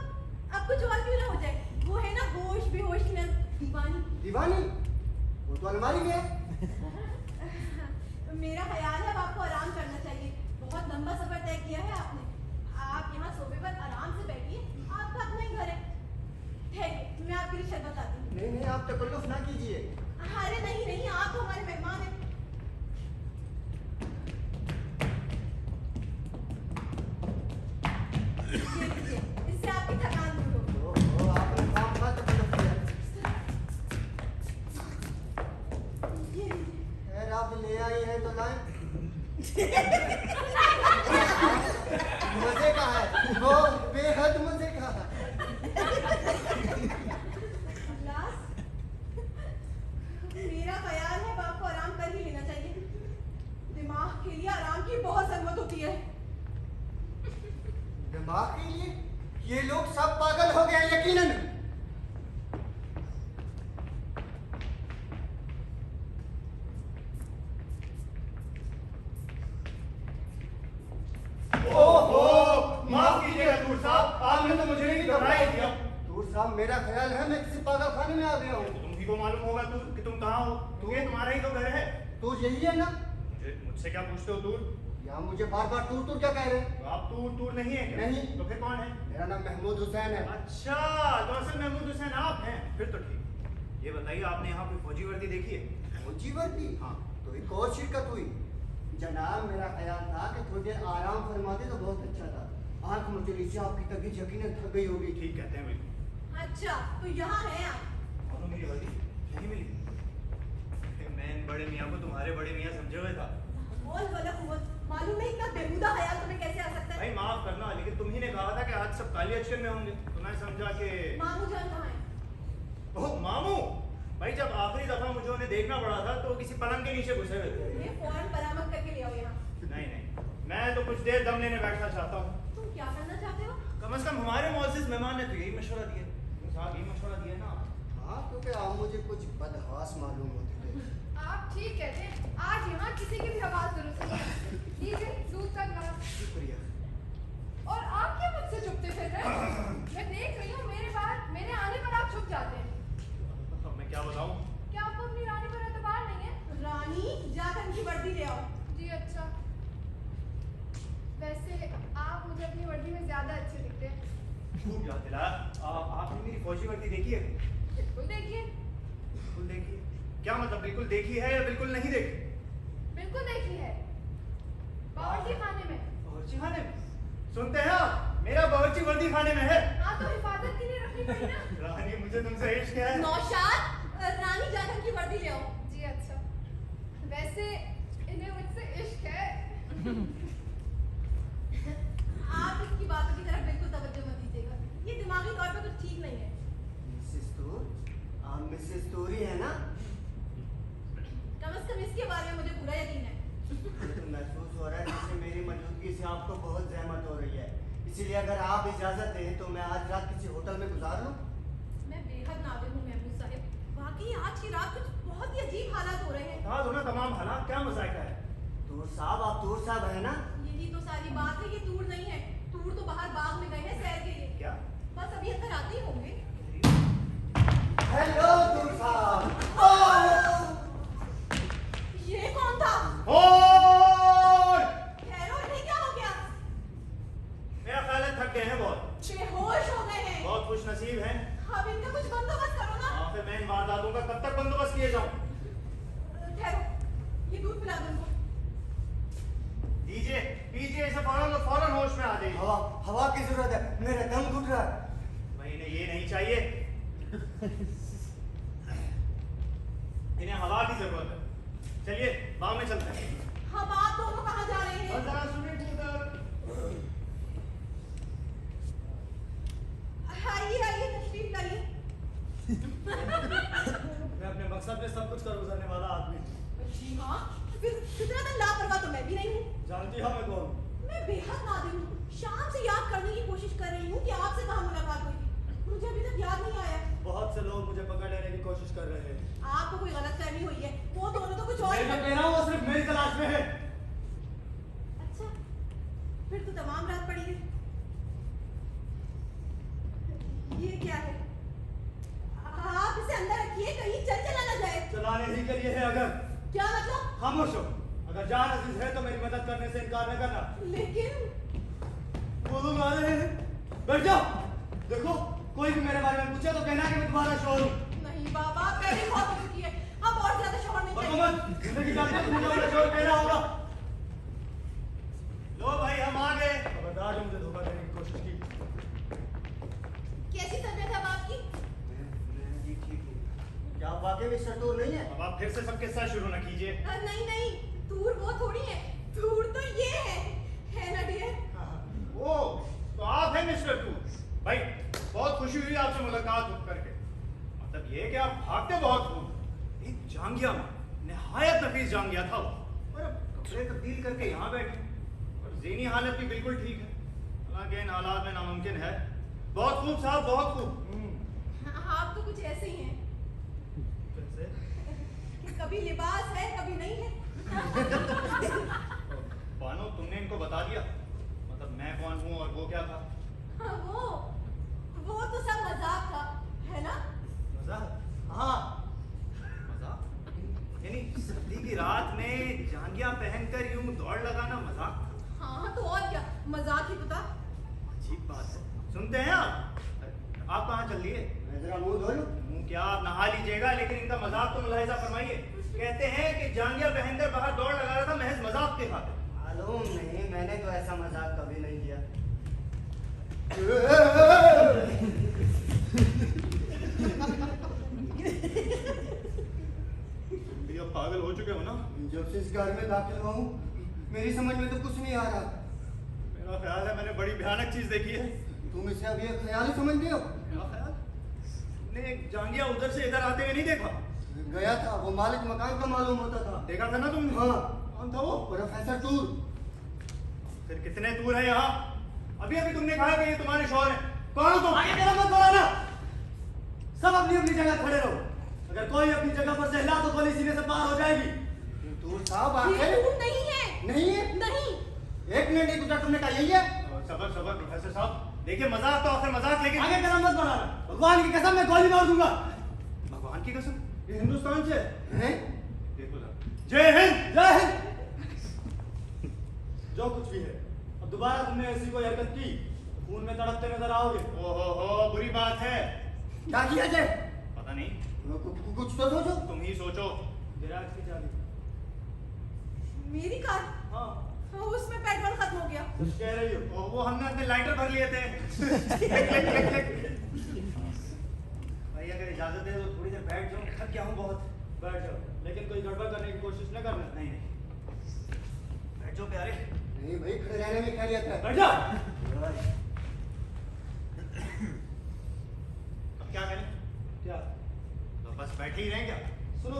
[SPEAKER 1] अब कुछ और क्यों ना हो जाए, वो है ना होश बेहोश की दीवानी।
[SPEAKER 8] दीवानी? वो तो अलमारी में है।
[SPEAKER 1] मेरा ख्याल है अब आपको आराम करना चाहिए। बहुत लंबा सफर तय किया है आपने। आप यहाँ सोफे पर आराम से बैठिए, आपका अपना ही घर है। ठहरिए, मैं आपके लिए शरबत आती हूँ।
[SPEAKER 8] नहीं आप तकल्लुफ ना कीजिए।
[SPEAKER 1] अरे नहीं नहीं, आप तो हमारे मेहमान हैं। ये लीजिए, इससे आपकी थकान दूर होगी।
[SPEAKER 8] ओहो, आपने काम मत किया।
[SPEAKER 1] ये लीजिए।
[SPEAKER 8] खैर आप ले आई है तो लाए। मजे का है वो, बेहद मजे का है।
[SPEAKER 1] उल्लास, मेरा ख्याल है बाप को आराम कर ही लेना चाहिए। दिमाग के लिए आराम की बहुत जरूरत होती है।
[SPEAKER 8] दिमाग के लिए ये लोग सब पागल हो गए यकीनन।
[SPEAKER 5] ओहो, माफ कीजिएगा दूर साहब, आपने तो मुझे नहीं घबरा ही दिया।
[SPEAKER 8] दूर साहब, मेरा ख्याल है मैं किसी पागल खाने में आ गया हूँ।
[SPEAKER 5] तुम ही को मालूम होगा तू कि तुम कहाँ हो। तू ये तुम्हारा ही तो घर है।
[SPEAKER 8] तो यही है ना?
[SPEAKER 5] मुझसे क्या पूछते हो दूर?
[SPEAKER 8] यहाँ मुझे बार बार टूर टूर क्या कह रहे हैं?
[SPEAKER 5] तो आप दूर नहीं है क्या?
[SPEAKER 8] नहीं।
[SPEAKER 5] तो फिर कौन है?
[SPEAKER 8] मेरा नाम महमूद हुसैन है।
[SPEAKER 5] अच्छा, तो असल महमूद हुसैन आप हैं। फिर तो ठीक। ये बताइए, आपने यहाँ कोई फौजी वर्दी देखी है?
[SPEAKER 8] फौजी वर्दी?
[SPEAKER 5] हाँ।
[SPEAKER 8] तो एक और शिरकत हुई। जनाब, मेरा ख्याल था कि थोड़ी देर आराम फरमाते तो बहुत अच्छा था। आंख मुझे नीचे, आपकी तबीयत यकीनन थक गई होगी।
[SPEAKER 5] ठीक कहते हैं बिल्कुल।
[SPEAKER 1] अच्छा, तो यहाँ है आप।
[SPEAKER 5] और मेरी वर्दी नहीं मिली। मैं इन बड़े मियाँ को तुम्हारे बड़े मियाँ समझे हुए था।
[SPEAKER 1] बोल बोला कुवत, मालूम है इतना बेहुदा ख्याल तुम्हें कैसे आ सकता है?
[SPEAKER 5] भाई माफ करना, लेकिन तुम ही ने कहा था कि आज सब काली अक्षर में होंगे, तो मैं समझा कि
[SPEAKER 1] मामू जान कहाँ है?
[SPEAKER 5] ओह मामू, भाई जब आखिरी दफा मुझे उन्हें देखना पड़ा था तो किसी पलंग के नीचे घुसे हुए थे।
[SPEAKER 1] ये फौरन बरामद करके ले आओ यहाँ।
[SPEAKER 5] नहीं, मैं तो कुछ देर दम लेने बैठना चाहता हूँ।
[SPEAKER 1] तुम क्या करना चाहते हो?
[SPEAKER 5] कम से कम हमारे मोअज़्ज़िज़ मेहमान ने तो यही मशवरा दिया। साहब यही मशवरा दिया ना।
[SPEAKER 8] हाँ, क्योंकि आप मुझे कुछ बदहवास मालूम होते थे।
[SPEAKER 2] आप ठीक कहते हैं, आज यहाँ किसी की भी आवाज दुरुस्त नहीं है। लीजिए दूध का गिलास।
[SPEAKER 8] शुक्रिया।
[SPEAKER 2] और आप क्या मुझसे छुपते फिर रहे हैं? मैं देख रही हूँ मेरे आने पर आप छुप जाते हैं।
[SPEAKER 5] अब मैं क्या बताऊँ?
[SPEAKER 2] क्या आपको अपनी रानी पर एतबार नहीं है?
[SPEAKER 1] रानी, जाकर उनकी वर्दी ले आओ।
[SPEAKER 2] जी अच्छा। वैसे आप मुझे अपनी वर्दी में ज्यादा अच्छे दिखते हैं।
[SPEAKER 5] खूब याद दिलाया। आपने मेरी फौजी वर्दी देखी है?
[SPEAKER 2] बिल्कुल देखिए।
[SPEAKER 5] बिल्कुल देखी है? क्या मतलब बिल्कुल देखी है या बिल्कुल नहीं देखी?
[SPEAKER 2] बिल्कुल देखी है, बावर्ची खाने में।
[SPEAKER 5] बावर्ची खाने में? सुनते हैं आप? मेरा बावर्ची वर्दी खाने में है।
[SPEAKER 2] हाँ तो हिफाजत के लिए रखनी पड़ी ना।
[SPEAKER 5] रानी, मुझे तुमसे इश्क है।
[SPEAKER 1] नौशाद, रानी जाकर उनकी वर्दी ले आओ।
[SPEAKER 2] जी अच्छा। वैसे इन्हें मुझसे इश्क है।
[SPEAKER 1] आप इसकी बातों की तरफ बिल्कुल तवज्जो मत दीजिएगा, ये दिमागी तौर पे कुछ ठीक नहीं है।
[SPEAKER 8] मिसेस तूर, आप मिसेस तूरी है ना?
[SPEAKER 1] कम से कम इसके बारे में मुझे पूरा यकीन है।
[SPEAKER 8] मुझे तो महसूस हो रहा है जैसे मेरी मौजूदगी से आपको बहुत जहमत हो रही है, इसीलिए अगर आप इजाजत दें तो मैं आज रात किसी होटल में गुजार लूं।
[SPEAKER 1] मैं बेहद नादिर हूँ महमूद साहब, वाकई आज की रात कुछ बहुत ही अजीब हालात हो रहे हैं।
[SPEAKER 5] बता दो ना तमाम हालात, क्या मजायका है?
[SPEAKER 8] तूर साहब, आप तूर साहब है ना?
[SPEAKER 1] यही तो सारी बात है, ये टूर नहीं है। टूर तो बाहर बाग में गए हैं सैर के लिए।
[SPEAKER 5] क्या?
[SPEAKER 1] बस अभी अंदर आते ही होंगे।
[SPEAKER 8] हेलो तूर साहब।
[SPEAKER 1] ये कौन था?
[SPEAKER 5] और
[SPEAKER 1] ठहरो, इन्हें क्या हो गया?
[SPEAKER 5] मेरा ख्याल है थक गए हैं बहुत।
[SPEAKER 1] बेहोश हो गए हैं।
[SPEAKER 5] बहुत खुश नसीब हैं।
[SPEAKER 1] अब इनका कुछ बंदोबस्त करो ना।
[SPEAKER 5] हाँ, फिर मैं इन वारदातों का कब तक बंदोबस्त किए जाऊं?
[SPEAKER 1] ठहरो, ये दूध पिला दो इनको।
[SPEAKER 5] दीजिए, पीजिए इसे फौरन होश में आ जाइए।
[SPEAKER 8] हवा की जरूरत है, मेरा दम घुट रहा है।
[SPEAKER 5] भाई इन्हें ये नहीं चाहिए, इन्हें हवा की जरूरत है। चलिए बाग में चलते हैं।
[SPEAKER 1] हम आप दोनों कहाँ जा रहे
[SPEAKER 5] और
[SPEAKER 1] हैं?
[SPEAKER 5] जरा सुनिए उधर।
[SPEAKER 1] आइए आइए, तशरीफ लाइए।
[SPEAKER 5] मैं अपने मकसद में सब कुछ कर गुजरने वाला आदमी।
[SPEAKER 1] जी हाँ, फिर कितना दिन लापरवाह तो मैं भी नहीं हूँ।
[SPEAKER 5] जानती हो मैं कौन हूँ?
[SPEAKER 1] मैं बेहद नादिर हूँ। शाम से याद करने की कोशिश कर रही हूँ कि आपसे कहाँ मुलाकात हुई थी। मुझे अभी तक याद नहीं आया।
[SPEAKER 5] बहुत से लोग मुझे पकड़ लेने की कोशिश कर रहे हैं।
[SPEAKER 1] आपको कोई गलतफहमी हुई है, वो दोनों तो कुछ और
[SPEAKER 5] मैं
[SPEAKER 1] ही
[SPEAKER 5] जो कह रहा हूँ वो सिर्फ मेरी तलाश में है।
[SPEAKER 1] अच्छा, फिर तो तमाम रात पड़ी है। ये क्या है? आप इसे अंदर रखिए, कहीं चला ना जाए।
[SPEAKER 5] चलाने ही के लिए है। अगर
[SPEAKER 1] क्या मतलब?
[SPEAKER 5] खामोश हो। अगर जान अजीज है तो मेरी मदद करने से इनकार न करना।
[SPEAKER 1] लेकिन
[SPEAKER 5] वो लोग आ रहे हैं। बैठ जाओ। देखो, कोई भी मेरे बारे में पूछे तो कहना कि मैं तुम्हारा शोर हूँ।
[SPEAKER 1] नहीं बाबा, पहले बहुत हो चुकी है। अब
[SPEAKER 5] मत, जिंदगी काटने तुम्हें अपना जोर देना होगा। लो भाई हम आ गए। खबरदार जो मुझे धोखा देने की कोशिश की।
[SPEAKER 1] कैसी तबीयत है अब आपकी?
[SPEAKER 8] मैं जी ठीक हूँ। क्या आप वाकई मिस्टर टूर नहीं है?
[SPEAKER 5] अब आप फिर से सब किस्सा शुरू न कीजिए।
[SPEAKER 1] नहीं नहीं, दूर वो थोड़ी है, दूर तो ये है ना डियर?
[SPEAKER 5] ओ, तो आप हैं मिस्टर टू। भाई बहुत खुशी हुई आपसे मुलाकात करके। मतलब ये कि आप भागते बहुत खूब। एक जांगिया में निहायत नफीस जांगिया था वो, और अब कपड़े तब्दील करके यहाँ बैठे, और ज़हनी हालत भी बिल्कुल ठीक है। हालांकि इन हालात में नामुमकिन है। बहुत खूब साहब, बहुत खूब।
[SPEAKER 1] आप तो कुछ ऐसे ही हैं
[SPEAKER 5] कैसे?
[SPEAKER 1] कि कभी लिबास है कभी नहीं है।
[SPEAKER 5] बानो तुमने इनको बता दिया मतलब मैं कौन हूँ और वो क्या था?
[SPEAKER 1] वो तो सब मजाक था, है ना?
[SPEAKER 5] मजाक? हाँ मजाक, यानी सर्दी की रात में जांगिया पहनकर यूं दौड़ लगाना मजाक था?
[SPEAKER 1] हाँ तो और क्या, मजाक ही तो था।
[SPEAKER 5] अजीब बात है। सुनते हैं आप कहाँ चल लिए?
[SPEAKER 8] मैं जरा मुंह धो लूं।
[SPEAKER 5] मुंह क्या, आप नहा लीजिएगा, लेकिन इनका मजाक तो मुलाहिजा फरमाइए। कहते हैं कि जांगिया पहनकर बाहर दौड़ लगा रहा था महज मजाक के खातिर।
[SPEAKER 8] मालूम नहीं, मैंने तो ऐसा मजाक कभी नहीं किया।
[SPEAKER 5] भैया पागल हो चुके हो ना?
[SPEAKER 8] जब से इस घर में दाखिल हुआ हूँ मेरी समझ में तो कुछ नहीं आ रहा।
[SPEAKER 5] मेरा ख्याल है मैंने बड़ी भयानक चीज देखी है।
[SPEAKER 8] तुम इसे अभी एक ख्याल ही समझते हो?
[SPEAKER 5] मेरा ख्याल तुमने एक जांगिया उधर से इधर आते हुए नहीं देखा?
[SPEAKER 8] गया था, वो मालिक मकान का मालूम होता था।
[SPEAKER 5] देखा था ना तुमने?
[SPEAKER 8] हाँ।
[SPEAKER 5] कौन था वो?
[SPEAKER 8] Professor tour.
[SPEAKER 5] फिर कितने दूर है यहाँ? अभी अभी तुमने कहा कि ये तुम्हारे शौहर हैं। कौन हो तुम?
[SPEAKER 9] आगे मेरा मत बढ़ाना। सब अपनी अपनी जगह खड़े रहो। अगर कोई अपनी जगह पर से हिला तो गोली सीने से पार हो जाएगी।
[SPEAKER 8] टूर साहब
[SPEAKER 1] ये
[SPEAKER 8] आखिर
[SPEAKER 1] दूर नहीं है।
[SPEAKER 8] नहीं है?
[SPEAKER 1] नहीं।
[SPEAKER 8] एक मिनट नहीं गुजरा, तुमने कहा यही है?
[SPEAKER 5] सबर सबर प्रोफेसर साहब, देखिए मजाक तो आखिर मजाक, लेकिन
[SPEAKER 9] आगे मेरा मत बढ़ाना। भगवान की कसम मैं गोली मार दूंगा।
[SPEAKER 5] भगवान की कसम, ये हिंदुस्तान से
[SPEAKER 8] हैं?
[SPEAKER 5] देखो जरा। जय हिंद।
[SPEAKER 9] जय हिंद। जो कुछ भी है, अब दोबारा तुमने ऐसी कोई हरकत की तो खून में तड़पते नजर आओगे।
[SPEAKER 5] ओहो बुरी बात है।
[SPEAKER 8] क्या किया जाए?
[SPEAKER 5] पता नहीं,
[SPEAKER 8] कुछ तो सोचो।
[SPEAKER 5] तुम ही सोचो।
[SPEAKER 9] गैराज की चाबी।
[SPEAKER 1] मेरी कार?
[SPEAKER 9] हाँ,
[SPEAKER 1] उसमें पेट्रोल खत्म हो गया।
[SPEAKER 9] कुछ कह रही हो?
[SPEAKER 5] वो हमने अपने लाइटर भर लिए थे। भाई अगर इजाजत है तो थोड़ी देर बैठ जाऊं, थक गया हूं बहुत।
[SPEAKER 9] बैठ जाओ, लेकिन कोई गड़बड़ करने की कोशिश न करना।
[SPEAKER 5] नहीं नहीं, बैठ जाओ प्यारे।
[SPEAKER 8] नहीं भाई, खड़े रहने में खैरियत है।
[SPEAKER 9] बैठ जाओ।
[SPEAKER 5] अब क्या करें?
[SPEAKER 9] क्या?
[SPEAKER 5] तो बस बैठे ही रहें क्या?
[SPEAKER 9] सुनो,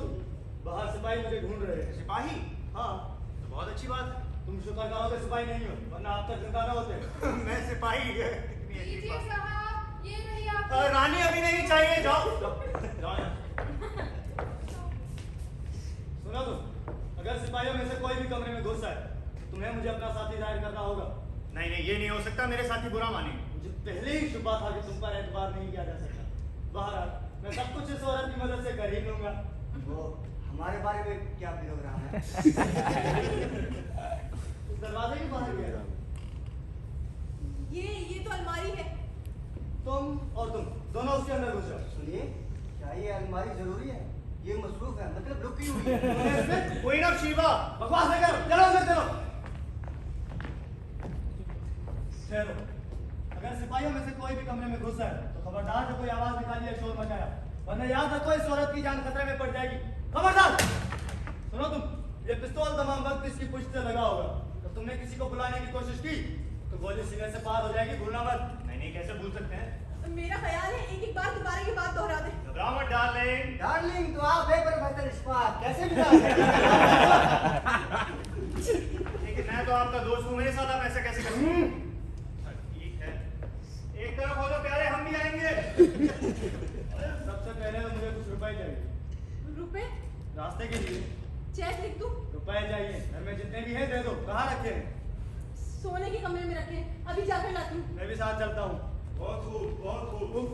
[SPEAKER 9] बाहर सिपाही मुझे ढूंढ रहे हैं।
[SPEAKER 5] सिपाही?
[SPEAKER 9] हाँ,
[SPEAKER 5] तो बहुत अच्छी बात है।
[SPEAKER 9] तुम शुक्र करो कि सिपाही नहीं हो, वरना आप तक जिंदा न होते।
[SPEAKER 5] मैं सिपाही है। कितनी अजीब
[SPEAKER 3] लीजिए
[SPEAKER 5] बात।
[SPEAKER 3] साहब, ये रही आप।
[SPEAKER 5] रानी अभी नहीं चाहिए, जाओ जाओ यहाँ।
[SPEAKER 9] सुनो तुम, अगर सिपाहियों में से कोई भी कमरे में घुस आए तो तुम्हें मुझे अपना साथी जाहिर करना होगा।
[SPEAKER 5] नहीं नहीं, ये नहीं हो सकता, मेरे साथी बुरा मानेंगे।
[SPEAKER 9] मुझे पहले ही शुबा था कि तुम पर एतबार नहीं किया जा सकता। बहरहाल मैं सब कुछ इस औरत की मदद से कर ही लूंगा।
[SPEAKER 8] वो हमारे बारे में क्या प्रोग्राम है?
[SPEAKER 9] इस दरवाजे के बाहर गया।
[SPEAKER 1] ये तो अलमारी है।
[SPEAKER 9] तुम और तुम दोनों उसके अंदर घुस जाओ।
[SPEAKER 8] सुनिए, क्या ये अलमारी जरूरी है? ये मसरूफ है, मतलब रुकी हुई है।
[SPEAKER 5] कोई ना शिवा,
[SPEAKER 9] बकवास नहीं करो, चलो अंदर चलो। ठहरो, अगर सिपाहियों में से कोई भी कमरे में घुस जाए तो खबरदार से कोई आवाज निकाली या शोर मचाया, वरना याद रखो इस औरत की जान खतरे में पड़ जाएगी। खबरदार। सुनो तुम, ये पिस्तौल तमाम वक्त इसकी पुश्त से लगा होगा। तो तुमने किसी को बुलाने की कोशिश की तो गोली सीने से पार हो जाएगी, भूलना मत।
[SPEAKER 5] नहीं नहीं, कैसे भूल सकते हैं?
[SPEAKER 1] मेरा ख्याल है एक एक बार दोबारा ये बात दोहरा दे।
[SPEAKER 5] घबराओ मत डार्लिंग।
[SPEAKER 8] डार्लिंग तो आप है प्रोफेसर इस्पात, कैसे मिला?
[SPEAKER 5] लेकिन मैं तो आपका दोस्त हूँ, मेरे साथ आप ऐसा कैसे कर सकते हैं? ठीक है, एक तरफ हो जाओ प्यारे, हम भी आएंगे।
[SPEAKER 9] सबसे पहले तो मुझे कुछ रुपए चाहिए।
[SPEAKER 1] रुपए?
[SPEAKER 9] रास्ते के लिए।
[SPEAKER 1] चेक लिख दूं?
[SPEAKER 9] रुपए चाहिए, घर में जितने भी हैं दे दो। कहाँ रखे हैं?
[SPEAKER 1] सोने के कमरे में रखे हैं, अभी जाकर लाती हूँ।
[SPEAKER 9] मैं भी साथ चलता हूँ।
[SPEAKER 5] बहुत खूब, बहुत खूब।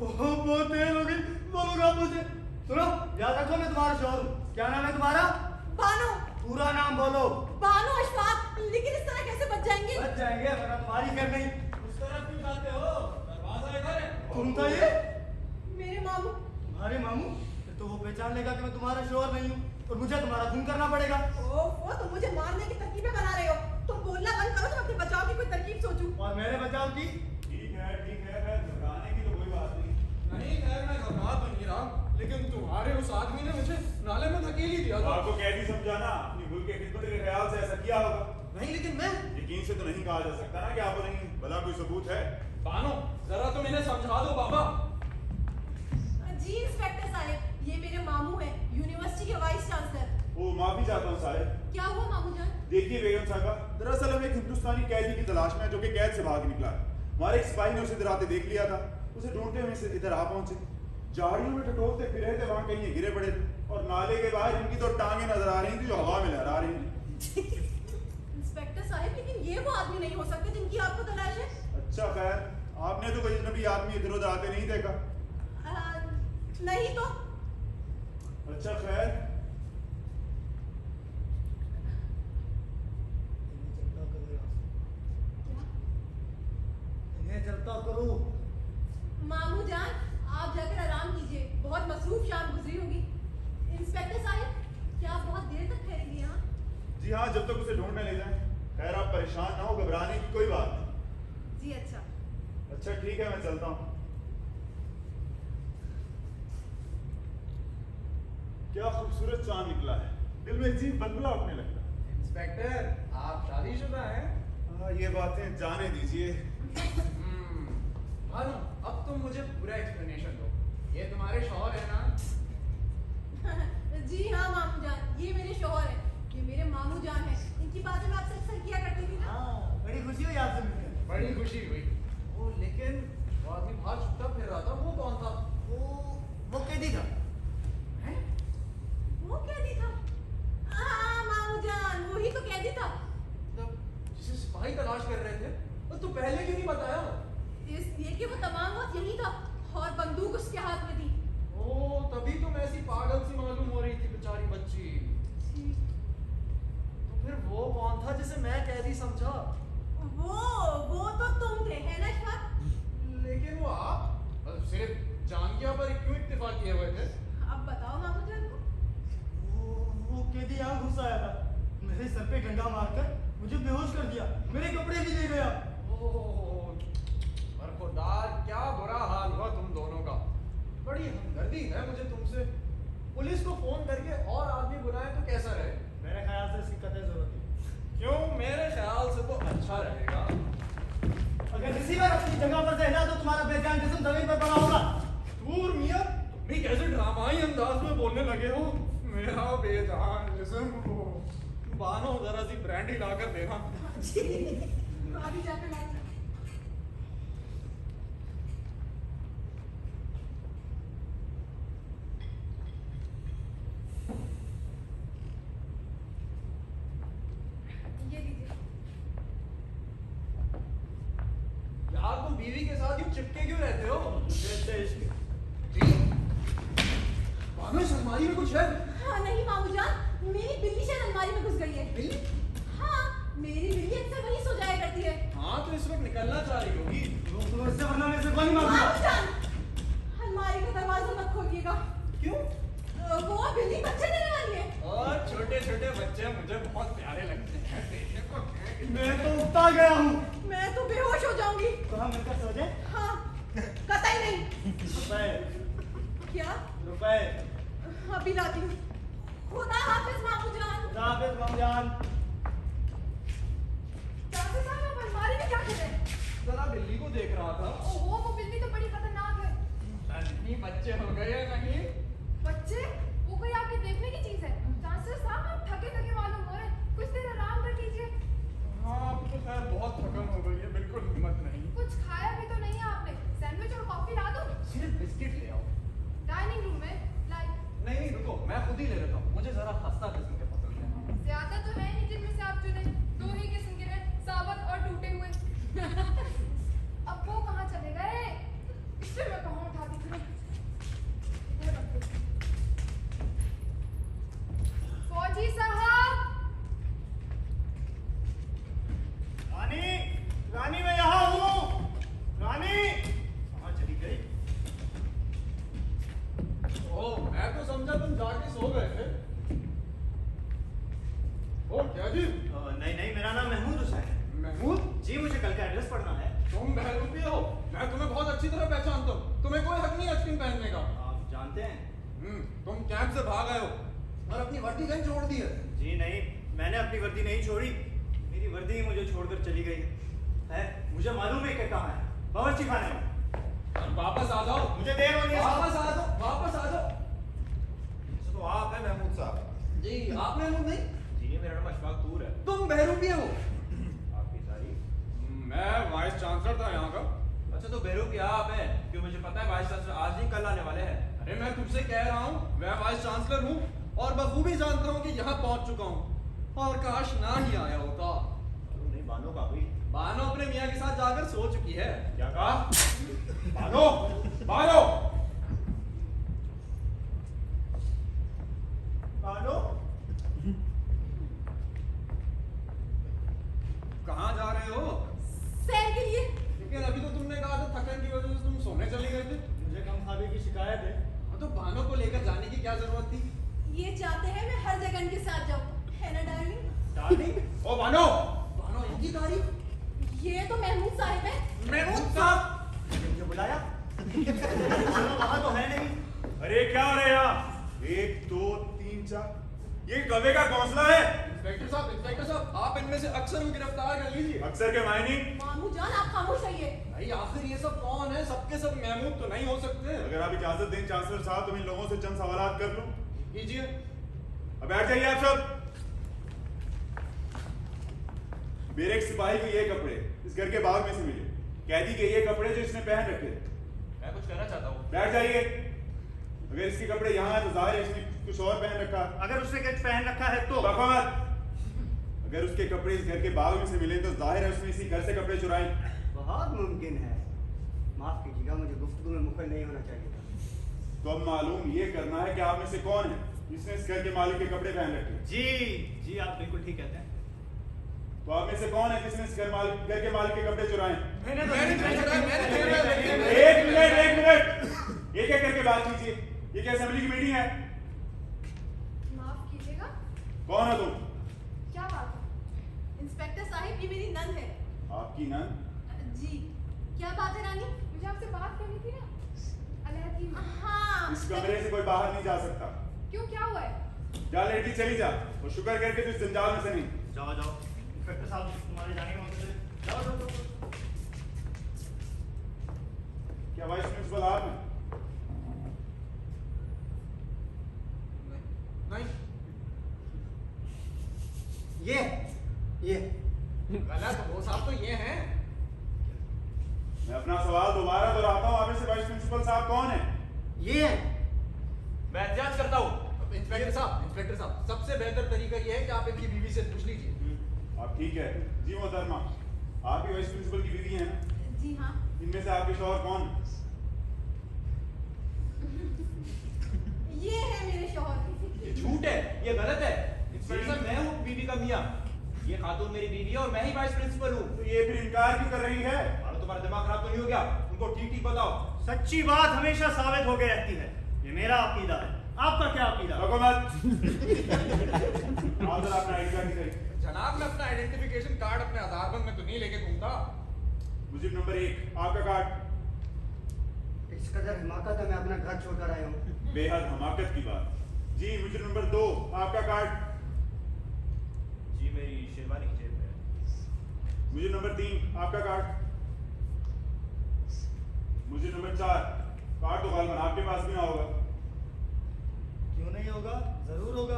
[SPEAKER 9] बहुत देर हो गई, बोलूंगा मुझे। सुनो, याद रखो मैं तुम्हारा शोहर हूँ। क्या नाम है तुम्हारा?
[SPEAKER 1] बानो।
[SPEAKER 9] पूरा नाम बोलो।
[SPEAKER 1] बानो अशफाक। लेकिन इस तरह कैसे बच जाएंगे?
[SPEAKER 9] बच जाएंगे, वरना तुम्हारी घर नहीं। उस तरफ क्यों जाते हो? दरवाजा इधर है। तुम तो ये
[SPEAKER 1] मेरे मामू।
[SPEAKER 9] तुम्हारे मामू? फिर तो वो पहचान लेगा कि मैं तुम्हारा शोहर नहीं हूँ और मुझे तुम्हारा खून करना पड़ेगा।
[SPEAKER 1] ओहो, तुम मुझे मारने की तरकीबें बना रहे हो। तुम बोलना बंद करो, तुम अपने बचाव की कोई तरकीब सोचो।
[SPEAKER 9] और मेरे बचाव की?
[SPEAKER 5] ठीक है खैर, घबराने की तो कोई बात नहीं।
[SPEAKER 7] नहीं खैर, मैं घबरा तो नहीं रहा, लेकिन तुम्हारे उस आदमी ने मुझे नाले में धकेल ही दिया था।
[SPEAKER 5] आपको कैदी समझाना, अपनी मुल्क के खिदमत के ख्याल से ऐसा किया होगा।
[SPEAKER 7] नहीं, लेकिन मैं
[SPEAKER 5] यकीन से तो नहीं कहा जा सकता ना कि आप नहीं, भला कोई सबूत है?
[SPEAKER 7] बानो, जरा तो इन्हें समझा दो बाबा।
[SPEAKER 1] जी इंस्पेक्टर साहब, ये मेरे मामू हैं, यूनिवर्सिटी के वाइस चांसलर।
[SPEAKER 5] वो माफी चाहता हूँ साहब।
[SPEAKER 1] क्या हुआ मामू जान?
[SPEAKER 5] देखिए बेगम साहबा, दरअसल हम एक हिंदुस्तानी कैदी की तलाश में जो कि कैद से भाग निकला है। हमारे एक सिपाही ने उसे इधर आते देख लिया था। उसे ढूंढते हुए से इधर आ पहुंचे। झाड़ियों में टटोलते फिर रहे थे, वहां कहीं ये गिरे पड़े थे और नाले के बाहर इनकी तो टांगे नजर आ रही थी जो हवा में लहरा रही थी।
[SPEAKER 1] इंस्पेक्टर साहब, लेकिन ये वो आदमी नहीं हो सकते जिनकी आपको तलाश है।
[SPEAKER 5] अच्छा खैर, आपने तो कोई अजनबी आदमी इधर उधर आते नहीं देखा?
[SPEAKER 1] नहीं तो।
[SPEAKER 5] अच्छा खैर,
[SPEAKER 9] इन्हें चलता करो।
[SPEAKER 1] मामू जान, आप जाकर आराम कीजिए, बहुत मसरूफ शाम गुजरी होगी। इंस्पेक्टर साहब, क्या आप बहुत देर तक ठहरेंगे यहाँ?
[SPEAKER 5] जी हाँ, जब तक उसे ढूंढने ले जाएं। खैर आप परेशान ना हो, घबराने की कोई बात नहीं।
[SPEAKER 1] जी अच्छा।
[SPEAKER 5] अच्छा ठीक है, मैं चलता हूँ। क्या खूबसूरत चांद निकला है, दिल में अजीब बदला उठने लगता है।
[SPEAKER 7] इंस्पेक्टर, आप शादीशुदा हैं?
[SPEAKER 5] हाँ, ये बातें जाने दीजिए।
[SPEAKER 7] बानो, अब तुम मुझे पूरा एक्सप्लेनेशन दो। ये तुम्हारे शौहर है ना?
[SPEAKER 1] जी हाँ मामू जान, ये मेरे शौहर हैं, ये मेरे मामू जान हैं। इनकी बातें मैं आपसे अक्सर किया करती थी ना।
[SPEAKER 9] हाँ, बड़ी खुशी हुई आपसे मिलकर।
[SPEAKER 7] बड़ी खुशी हुई। ओ, लेकिन वो आदमी बाहर छुट्टा फिर रहा था, वो कौन था?
[SPEAKER 9] वो कैदी था।
[SPEAKER 7] हैं?
[SPEAKER 1] वो कैदी था? हाँ मामू जान, वही तो कैदी था।
[SPEAKER 7] मतलब जिसे सिपाही तलाश कर रहे थे, तो पहले क्यों नहीं बताया?
[SPEAKER 1] इसलिए कि वो तमाम वक्त यही था और बंदूक उसके हाथ में थी।
[SPEAKER 7] ओ, तभी तुम ऐसी पागल सी मालूम हो रही थी बेचारी बच्ची।
[SPEAKER 9] तो फिर वो कौन था जिसे मैं कैदी समझा?
[SPEAKER 1] वो तो तुम थे, है ना शाह?
[SPEAKER 7] लेकिन वो आप सिर्फ जांगिया पर क्यों इत्तेफाक किए हुए थे?
[SPEAKER 1] अब बताओ मामू जान को।
[SPEAKER 9] वो कैदी यहाँ घुस आया था, मेरे सर पे डंडा मारकर मुझे बेहोश कर दिया, मेरे कपड़े भी ले गया।
[SPEAKER 7] बरखुरदार, क्या बुरा हाल हुआ तुम दोनों का। बड़ी हमदर्दी है मुझे तुमसे। पुलिस को फोन करके और आदमी बुलाए तो कैसा रहे?
[SPEAKER 9] मेरे ख्याल से इसकी कतई जरूरत है।
[SPEAKER 7] क्यों? मेरे ख्याल से तो अच्छा रहेगा।
[SPEAKER 9] अगर रिसीवर अपनी जगह पर से हिला तो तुम्हारा बेजान जिस्म जमीन पर पड़ा होगा।
[SPEAKER 7] दूर मियां, तुम भी कैसे ड्रामाई अंदाज में बोलने लगे हो? मेरा बेजान जिस्म। बानो, जरा सी ब्रांडी लाकर देना।
[SPEAKER 1] अभी जाकर लाई। ये लीजिए।
[SPEAKER 7] यार, तुम बीवी के साथ यूं चिपके क्यों रहते हो?
[SPEAKER 9] जैसे इश्क।
[SPEAKER 7] जी? बानो, इस अलमारी में कुछ है?
[SPEAKER 1] हाँ नहीं मामू जान, मेरी बिल्ली शायद अलमारी में घुस गई है।
[SPEAKER 7] बिल्ली?
[SPEAKER 1] हाँ, मेरी बिल्ली अक्सर वहीं सो जाया करती है।
[SPEAKER 7] हाँ, तो इस वक्त निकलना चाह रही होगी।
[SPEAKER 9] रोक लो इससे, वरना मैं इसे गोली मारूंगा।
[SPEAKER 1] मामू जान, अलमारी का दरवाजा मत खोलिएगा।
[SPEAKER 7] क्यों?
[SPEAKER 1] वो बिल्ली बच्चे देने वाली है।
[SPEAKER 7] और छोटे छोटे बच्चे मुझे बहुत प्यारे लगते हैं। देखने को क्या-
[SPEAKER 9] मैं तो उकता गया हूँ।
[SPEAKER 1] मैं तो बेहोश हो जाऊंगी।
[SPEAKER 9] तो हम मिलकर सो जाएं?
[SPEAKER 1] हाँ, कतई नहीं।
[SPEAKER 9] रुपए,
[SPEAKER 1] क्या?
[SPEAKER 9] रुपए।
[SPEAKER 1] अभी लाती हूँ। खुदा हाफिज मामू जान।
[SPEAKER 9] खुदा हाफिज मामूजान।
[SPEAKER 2] चाचा साहब, आप अलमारी में क्या कर रहे हैं?
[SPEAKER 7] जरा बिल्ली को देख रहा था।
[SPEAKER 2] ओहो, वो बिल्ली तो बड़ी खतरनाक है।
[SPEAKER 7] नहीं, बच्चे हो गए या नहीं?
[SPEAKER 2] बच्चे? वो कोई आपके देखने की चीज है? चाचा साहब, आप थके थके मालूम हो रहे हैं, कुछ देर आराम कर लीजिए।
[SPEAKER 7] हाँ, अब तो खैर बहुत थकन हो गई है, बिल्कुल हिम्मत नहीं।
[SPEAKER 2] कुछ खाया भी तो नहीं है आपने? सैंडविच और कॉफी ला दूं?
[SPEAKER 7] सिर्फ बिस्किट ले आओ।
[SPEAKER 2] डाइनिंग रूम में लाइक
[SPEAKER 7] नहीं, रुको, मैं खुद ही ले लेता हूँ। मुझे जरा खस्ता किस्म के पसंद है।
[SPEAKER 2] ज्यादा तो है नहीं जिनमें से आप चुने, दो ही किस्म के हैं, साबुत और टूटे हुए। अब वो कहाँ चले गए? इससे मैं कहाँ उठाती थी? इधर रखो।
[SPEAKER 7] समझा तुम जाके सो गए थे। ओ क्या जी?
[SPEAKER 5] नहीं नहीं, मेरा नाम महमूद हुसैन है।
[SPEAKER 7] महमूद?
[SPEAKER 5] जी मुझे कल का एड्रेस पढ़ना है।
[SPEAKER 7] तुम बहरूपी हो, मैं तुम्हें बहुत अच्छी तरह पहचानता हूँ। तुम्हें कोई हक नहीं अचकिन पहनने का।
[SPEAKER 5] आप जानते हैं?
[SPEAKER 7] तुम कैंप से भाग आए हो और अपनी वर्दी कहीं छोड़ दी है।
[SPEAKER 5] जी नहीं, मैंने अपनी वर्दी नहीं छोड़ी, मेरी वर्दी ही मुझे छोड़कर चली गई है। मुझे मालूम है कि कहाँ है, बावर्ची खाने में।
[SPEAKER 7] वापस आ जाओ,
[SPEAKER 5] मुझे देर हो रही है।
[SPEAKER 7] वापस आ जाओ, वापस आ जाओ।
[SPEAKER 4] तो आप हैं महमूद साहब?
[SPEAKER 7] जी आप महमूद नहीं?
[SPEAKER 4] जी मेरा नाम अशफाक तूर है।
[SPEAKER 7] तुम बहरूपी हो?
[SPEAKER 4] आपकी तारीफ।
[SPEAKER 7] मैं वाइस चांसलर था यहाँ का।
[SPEAKER 4] अच्छा तो बहरूपी आप हैं, क्यों मुझे पता है वाइस चांसलर आज नहीं कल आने वाले हैं।
[SPEAKER 7] अरे मैं तुमसे कह रहा हूँ, मैं वाइस चांसलर हूँ और बखूबी जानता हूँ कि यहाँ पहुँच चुका हूँ। और काश ना ही आया होता।
[SPEAKER 4] नहीं बानो का भी।
[SPEAKER 7] बानो अपने मियाँ के साथ जाकर सो चुकी है।
[SPEAKER 4] क्या कहा? बानो, बानो,
[SPEAKER 5] बानो,
[SPEAKER 7] कहाँ जा रहे हो?
[SPEAKER 1] सैर के लिए।
[SPEAKER 7] लेकिन अभी तो तुमने कहा था थकन की वजह से तुम सोने चले गए थे।
[SPEAKER 9] मुझे कम खाने की शिकायत है।
[SPEAKER 7] हाँ तो बानो को लेकर जाने की क्या जरूरत थी?
[SPEAKER 1] ये चाहते हैं मैं हर जगह इनके साथ जाऊं, है ना डार्लिंग?
[SPEAKER 4] डार्लिंग। ओ बानो,
[SPEAKER 7] बानो इनकी तारीफ?
[SPEAKER 1] ये तो महमूद साहिब है।
[SPEAKER 7] महमूद साहब?
[SPEAKER 5] मुझे बुलाया? वहाँ तो है नहीं।
[SPEAKER 10] अरे क्या हो रहा है यहाँ? 1 2 3 4, ये कबे का घोंसला है।
[SPEAKER 7] इंस्पेक्टर साहब, आप इनमें से अक्सर को गिरफ्तार कर लीजिए।
[SPEAKER 10] अक्सर के मायने?
[SPEAKER 1] मामू जान आप खामोश रहिए।
[SPEAKER 7] भाई आखिर ये सब कौन है? सबके सब महमूद तो नहीं हो सकते।
[SPEAKER 10] अगर आप इजाजत दें चांसलर साहब तो इन लोगों से चंद सवालात कर लूं।
[SPEAKER 7] कीजिए।
[SPEAKER 10] अब बैठ जाइए आप सब। मेरे एक सिपाही के ये कपड़े इस घर के बाग में से मिले। कैदी के ये कपड़े जो इसने पहन रखे।
[SPEAKER 4] मैं कुछ कहना चाहता हूँ।
[SPEAKER 10] बैठ जाइए। अगर इसके कपड़े यहाँ है तो जाहिर है इसने कुछ और पहन रखा।
[SPEAKER 5] अगर उसने कुछ पहन रखा है तो?
[SPEAKER 10] बको मत। अगर उसके कपड़े इस घर के बाग में से मिले तो जाहिर है उसने इसी घर से कपड़े चुराए।
[SPEAKER 8] बहुत मुमकिन है। माफ कीजिएगा, मुझे गुफ्तगू में मुखर नहीं होना चाहिए था।
[SPEAKER 10] तो अब मालूम ये करना है कि आप में से कौन है जिसने इस घर के मालिक के कपड़े पहन रखे।
[SPEAKER 5] जी आप बिल्कुल ठीक कहते हैं।
[SPEAKER 10] तो आप में से कौन है जिसने इस घर के मालिक के कपड़े चुराए?
[SPEAKER 5] मैंने
[SPEAKER 10] एक मिनट, एक एक करके बात कीजिए। ये क्या असेंबली की मीटिंग है?
[SPEAKER 2] माफ कीजिएगा,
[SPEAKER 10] कौन हो तुम?
[SPEAKER 2] क्या बात है?
[SPEAKER 1] इंस्पेक्टर साहिब ये मेरी नंद है।
[SPEAKER 10] आपकी नंद?
[SPEAKER 1] जी क्या बात है रानी?
[SPEAKER 2] मुझे आपसे बात करनी थी ना, अलहदी में।
[SPEAKER 1] हाँ
[SPEAKER 10] इस कमरे से कोई बाहर नहीं जा सकता।
[SPEAKER 2] क्यों, क्या हुआ है?
[SPEAKER 10] जा लड़की चली जा और शुक्र करके तू इस जंजाल में से नहीं।
[SPEAKER 5] जाओ इंस्पेक्टर साहब तुम्हारे जाने का मकसद है। जाओ।
[SPEAKER 10] क्या वाइस प्रिंसिपल आप हैं?
[SPEAKER 7] नहीं।
[SPEAKER 8] ये
[SPEAKER 7] गलत वो साहब तो ये हैं।
[SPEAKER 10] मैं अपना सवाल दोबारा दोहराता हूँ, आप में से वाइस प्रिंसिपल साहब कौन है?
[SPEAKER 8] ये
[SPEAKER 4] मैं एहतियात करता हूँ।
[SPEAKER 7] इंस्पेक्टर साहब, सबसे बेहतर तरीका ये है कि आप इनकी बीवी से पूछ लीजिए।
[SPEAKER 10] आप ठीक है जी मोहतरमा, आप ही वाइस प्रिंसिपल की बीवी हैं ना?
[SPEAKER 1] जी हाँ।
[SPEAKER 10] इनमें से आपके शौहर कौन है?
[SPEAKER 1] ये है मेरे शौहर।
[SPEAKER 4] ये झूठ है, ये गलत है। इंस्पेक्टर साहब मैं हूँ बीवी का मियाँ। ये खातून मेरी बीवी है और मैं ही वाइस प्रिंसिपल हूँ।
[SPEAKER 10] तो ये फिर इनकार क्यों कर रही है?
[SPEAKER 4] और तुम्हारा दिमाग खराब तो नहीं हो गया? उनको ठीक ठीक बताओ।
[SPEAKER 5] सच्ची बात हमेशा साबित होकर रहती है, ये मेरा अकीदा है। आपका क्या अकीदा?
[SPEAKER 10] बको मत। आप जरा अपना आइडिया दिखाइए।
[SPEAKER 7] जनाब मैं अपना आइडेंटिफिकेशन कार्ड अपने आधारबंद में तो नहीं लेके घूमता।
[SPEAKER 10] मुझे नंबर 1 आपका कार्ड।
[SPEAKER 8] इस कदर हिमाकत है, मैं अपना घर छोड़कर आया हूँ।
[SPEAKER 10] बेहद हमाकत की बात। जी मुझे नंबर 2 आपका कार्ड।
[SPEAKER 4] जी मेरी शेरवानी की जेब में है।
[SPEAKER 10] मुझे नंबर 3 आपका कार्ड। मुझे नंबर 4 कार्ड तो गालमन आपके पास भी ना होगा।
[SPEAKER 9] क्यों नहीं होगा? जरूर होगा।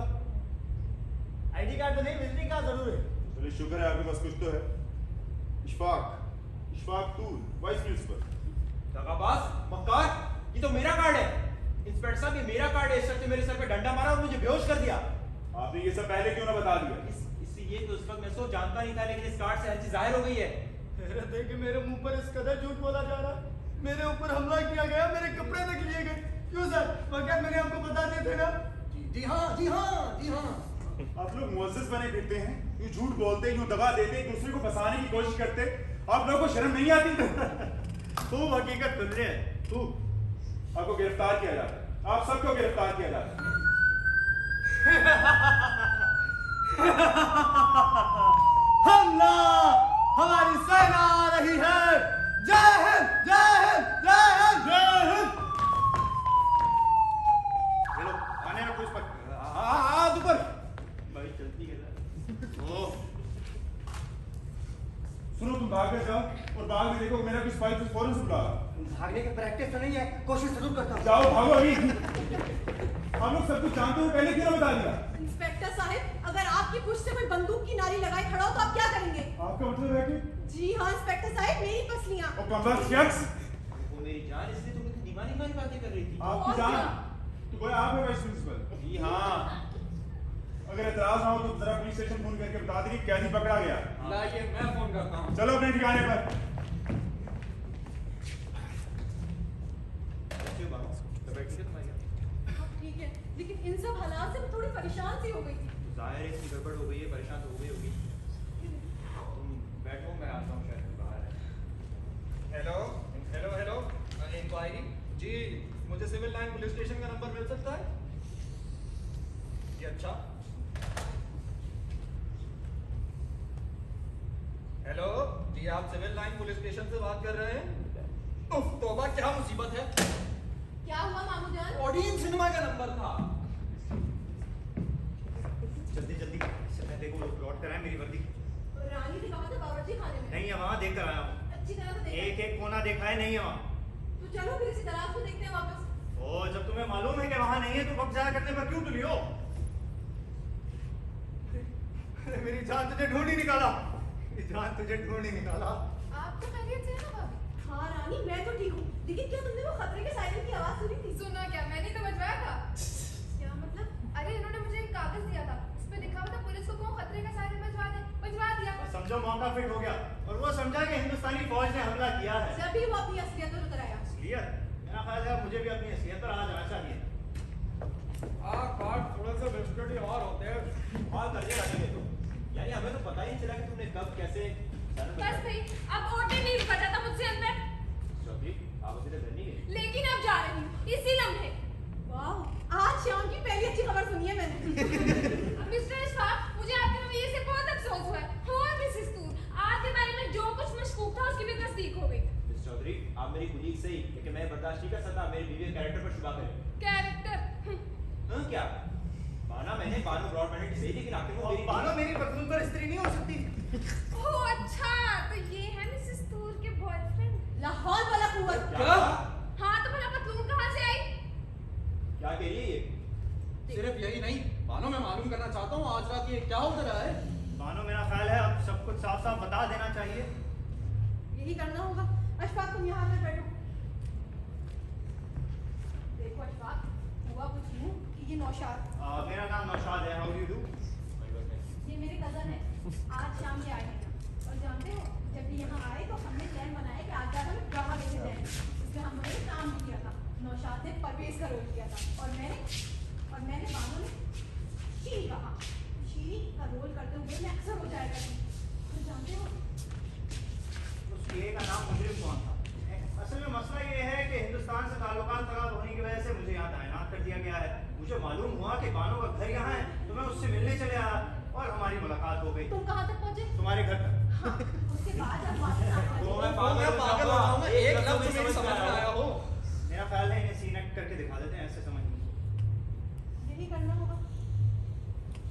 [SPEAKER 9] आईडी कार्ड तो नहीं, विजिटिंग कार्ड जरूर है।
[SPEAKER 10] चलिए शुक्र है आपके पास कुछ तो है। इशफाक तूर वाइस प्रिंसिपल।
[SPEAKER 4] दगाबाज, मक्कार, ये तो मेरा कार्ड है। इंस्पेक्टर साहब ये मेरा कार्ड है। इस शख्स ने मेरे सर पे डंडा मारा और मुझे बेहोश कर दिया।
[SPEAKER 10] आपने ये सब पहले क्यों ना बता दिया?
[SPEAKER 4] इससे ये तो उस वक्त मैं सो जानता नहीं था, लेकिन इस कार्ड से हर चीज जाहिर हो गई है।
[SPEAKER 9] हैरत है कि मेरे मुंह पर इस कदर झूठ बोला जा रहा है। मेरे ऊपर हमला किया गया, मेरे कपड़े तक लिए गए। क्यों सर? वक़्त मैंने आपको बता दिए थे ना।
[SPEAKER 7] जी हाँ।
[SPEAKER 10] आप लोग मुअज्जिज़ बने फिरते हैं, यूं झूठ बोलते, यूं दगा देते, एक दूसरे को फंसाने की कोशिश करते। आप लोगों को शर्म नहीं आती?
[SPEAKER 5] खूब हकीकत खुल रही है।
[SPEAKER 10] आपको गिरफ्तार किया जाता है, आप सबको गिरफ्तार किया जाता है।
[SPEAKER 9] हमला! हमारी सेना आ रही है। जय हिंद, जय हिंद, जय हिंद, जय हिंद।
[SPEAKER 5] ये लो, आने ना कुछ पर।
[SPEAKER 9] हाथ ऊपर।
[SPEAKER 5] भाई जल्दी कर। ओ,
[SPEAKER 10] सुनो, तुम बाग में जाओ और बाग में देखो मेरा कुछ स्पाई तो फौरन से बुला।
[SPEAKER 8] भागने की प्रैक्टिस तो नहीं है, कोशिश जरूर करता हूँ।
[SPEAKER 10] जाओ, भागो अभी। हम लोग सब कुछ जानते हो, पहले क्यों ना बता दिया?
[SPEAKER 1] इंस्पेक्टर साहब, अगर आपकी पुष्ट से कोई बंदूक की नारी लगाए खड़ा हो तो आप क्या करेंगे?
[SPEAKER 10] आपका मतलब है कि
[SPEAKER 1] जी हाँ इंस्पेक्टर साहब, मेरी पसलियां।
[SPEAKER 10] ओ कमला शख्स,
[SPEAKER 4] वो मेरी जान, इसलिए तुम इतनी दीवानी बातें कर रही थी।
[SPEAKER 10] आपकी
[SPEAKER 1] और
[SPEAKER 10] जान
[SPEAKER 1] क्या?
[SPEAKER 10] तो कोई आप है वाइस प्रिंसिपल?
[SPEAKER 4] जी हाँ।
[SPEAKER 10] अगर एतराज ना हो तो जरा पुलिस स्टेशन फोन करके बता दें कि कैदी पकड़ा गया।
[SPEAKER 7] लाइए मैं फोन करता हूँ।
[SPEAKER 10] चलो अपने ठिकाने पर।
[SPEAKER 1] हाँ, ठीक है, लेकिन इन सब हालात से मैं थोड़ी परेशान सी हो गई थी।
[SPEAKER 4] जाहिर है इसकी गड़बड़ हो गई है, परेशान तो हो गई होगी। तुम बैठो, मैं आता हूँ, शायद बाहर है।
[SPEAKER 7] हेलो हेलो हेलो, इंक्वायरी जी, मुझे सिविल लाइन पुलिस स्टेशन का नंबर मिल सकता है? जी अच्छा। हेलो जी, आप सिविल लाइन पुलिस स्टेशन से बात कर रहे हैं? उफ, तौबा, क्या मुसीबत है।
[SPEAKER 1] क्या हुआ मामू जान?
[SPEAKER 7] ऑडियंस सिनेमा का नंबर था।
[SPEAKER 5] जल्दी जल्दी से मैं देखो लौट कर आए मेरी वर्दी।
[SPEAKER 1] रानी से कहा था बावर्ची खाने में।
[SPEAKER 5] नहीं है वहाँ, देख कर आया हूँ।
[SPEAKER 1] अच्छी तरह से देखा।
[SPEAKER 5] एक एक कोना देखा है, नहीं है वहाँ।
[SPEAKER 1] तो चलो फिर इसी तालाब को देखते हैं वापस।
[SPEAKER 5] ओ, जब तुम्हें मालूम है कि वहाँ नहीं है तो वक्त जाया करने पर क्यों तुली हो? मेरी जान तुझे ढूंढ ही निकाला। मेरी जान तुझे ढूंढ ही निकाला।
[SPEAKER 2] आप तो खैरियत से है ना भाभी?
[SPEAKER 1] हाँ रानी, मैं तो ठीक हूँ, लेकिन क्या तुमने वो खतरे के सायरन की आवाज सुनी थी?
[SPEAKER 2] सुना क्या, मैंने तो बजवाया था।
[SPEAKER 1] क्या मतलब?
[SPEAKER 2] अरे इन्होंने मुझे एक कागज दिया था, उस पे लिखा हुआ था पुलिस को कौन खतरे का सायरन बजवा दे, बजवा दिया।
[SPEAKER 5] और समझो मौका फिट हो गया और वो समझा कि हिंदुस्तानी फौज ने हमला किया है।
[SPEAKER 1] जब भी वो अपनी असलियत पर उतर आया।
[SPEAKER 5] असलियत? मेरा ख्याल है मुझे भी अपनी असलियत पर आ जाना चाहिए।
[SPEAKER 7] थोड़ा सा वेस्टर्न और होते हैं।
[SPEAKER 4] कॉल कर दिया रानी ने तो। यानी हमें तो पता ही नहीं चला कि तुमने कब कैसे
[SPEAKER 2] बस भाई, अब ओटे नहीं बचा था मुझसे अंदर,
[SPEAKER 4] चौधरी, आप अभी तक घर नहीं गए?
[SPEAKER 2] लेकिन अब जा रही हूँ इसी लम्हे।
[SPEAKER 1] वाह, आज शाम की पहली अच्छी खबर सुनी है मैंने।
[SPEAKER 2] मिस्टर इशफाक, मुझे आपके रवैये से बहुत अफसोस हुआ है। और मिसेस तूर, आपके बारे में जो कुछ मशकूक था उसकी भी तस्दीक हो गई।
[SPEAKER 4] मिस चौधरी, आप मेरी कुलीग से ही, लेकिन मैं बर्दाश्त नहीं कर सकता मेरे बीवी के कैरेक्टर पर शुबा करें।
[SPEAKER 2] कैरेक्टर?
[SPEAKER 4] हाँ क्या? माना मैंने बानो ब्रॉड मैंने सही, लेकिन आखिर वो मेरी
[SPEAKER 5] बानो मेरी पत्नी पर स्त्री नहीं हो सकती।
[SPEAKER 2] ओह अच्छा, तो ये है मिसेस तूर के बॉयफ्रेंड।
[SPEAKER 1] लाहौल वाला कुंवर।
[SPEAKER 4] क्या?
[SPEAKER 2] हाँ तो भला पतलून कहाँ से आई?
[SPEAKER 4] क्या कह रही है ये?
[SPEAKER 7] सिर्फ यही नहीं, बानो मैं मालूम करना चाहता हूँ आज रात ये क्या हो रहा है।
[SPEAKER 5] बानो मेरा ख्याल है अब सब कुछ साफ साफ बता देना चाहिए।
[SPEAKER 1] यही करना होगा। अशफाक तुम यहाँ पर बैठो। देखो अशफाक, हुआ कुछ यूं कि ये नौशाद,
[SPEAKER 5] मेरा नाम नौशाद है। How do you do?
[SPEAKER 1] ये मेरे कजन है, आज शाम ये आए हैं। और जानते हो, जब ये यहाँ आए तो हमने प्लान बनाया कि आज रात हम ड्रामा देखे जाएंगे। इसमें हमने एक काम भी किया था। नौशाद ने परवेज का रोल किया था और मैंने बानो ने शीरी कहा। शीरी का रोल करते हुए मैं अक्सर हो जाया करती। तो जानते हो
[SPEAKER 5] उस कीड़े का नाम मुजरिम कौन था? असल में मसला ये है कि हिंदुस्तान से ताल्लुकात खराब होने की वजह से मुझे यहाँ तैनात कर दिया गया है। मुझे मालूम हुआ कि बानो का घर यहाँ है तो मैं उससे मिलने चले आया और हमारी मुलाकात हो गई।
[SPEAKER 1] तुम कहाँ तक पहुँचे?
[SPEAKER 5] तुम्हारे घर तक।
[SPEAKER 1] हाँ, उसके बाद जब वापस आए
[SPEAKER 4] तो मैं
[SPEAKER 7] मैं
[SPEAKER 4] पागल
[SPEAKER 7] पागल हो जाऊंगा, एक लफ्ज मेरी समझ में आया हो।
[SPEAKER 5] मेरा ख्याल है इन्हें सीनेक्ट करके दिखा देते हैं, ऐसे समझ नहीं।
[SPEAKER 1] यही करना होगा।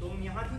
[SPEAKER 5] तुम यहाँ थी?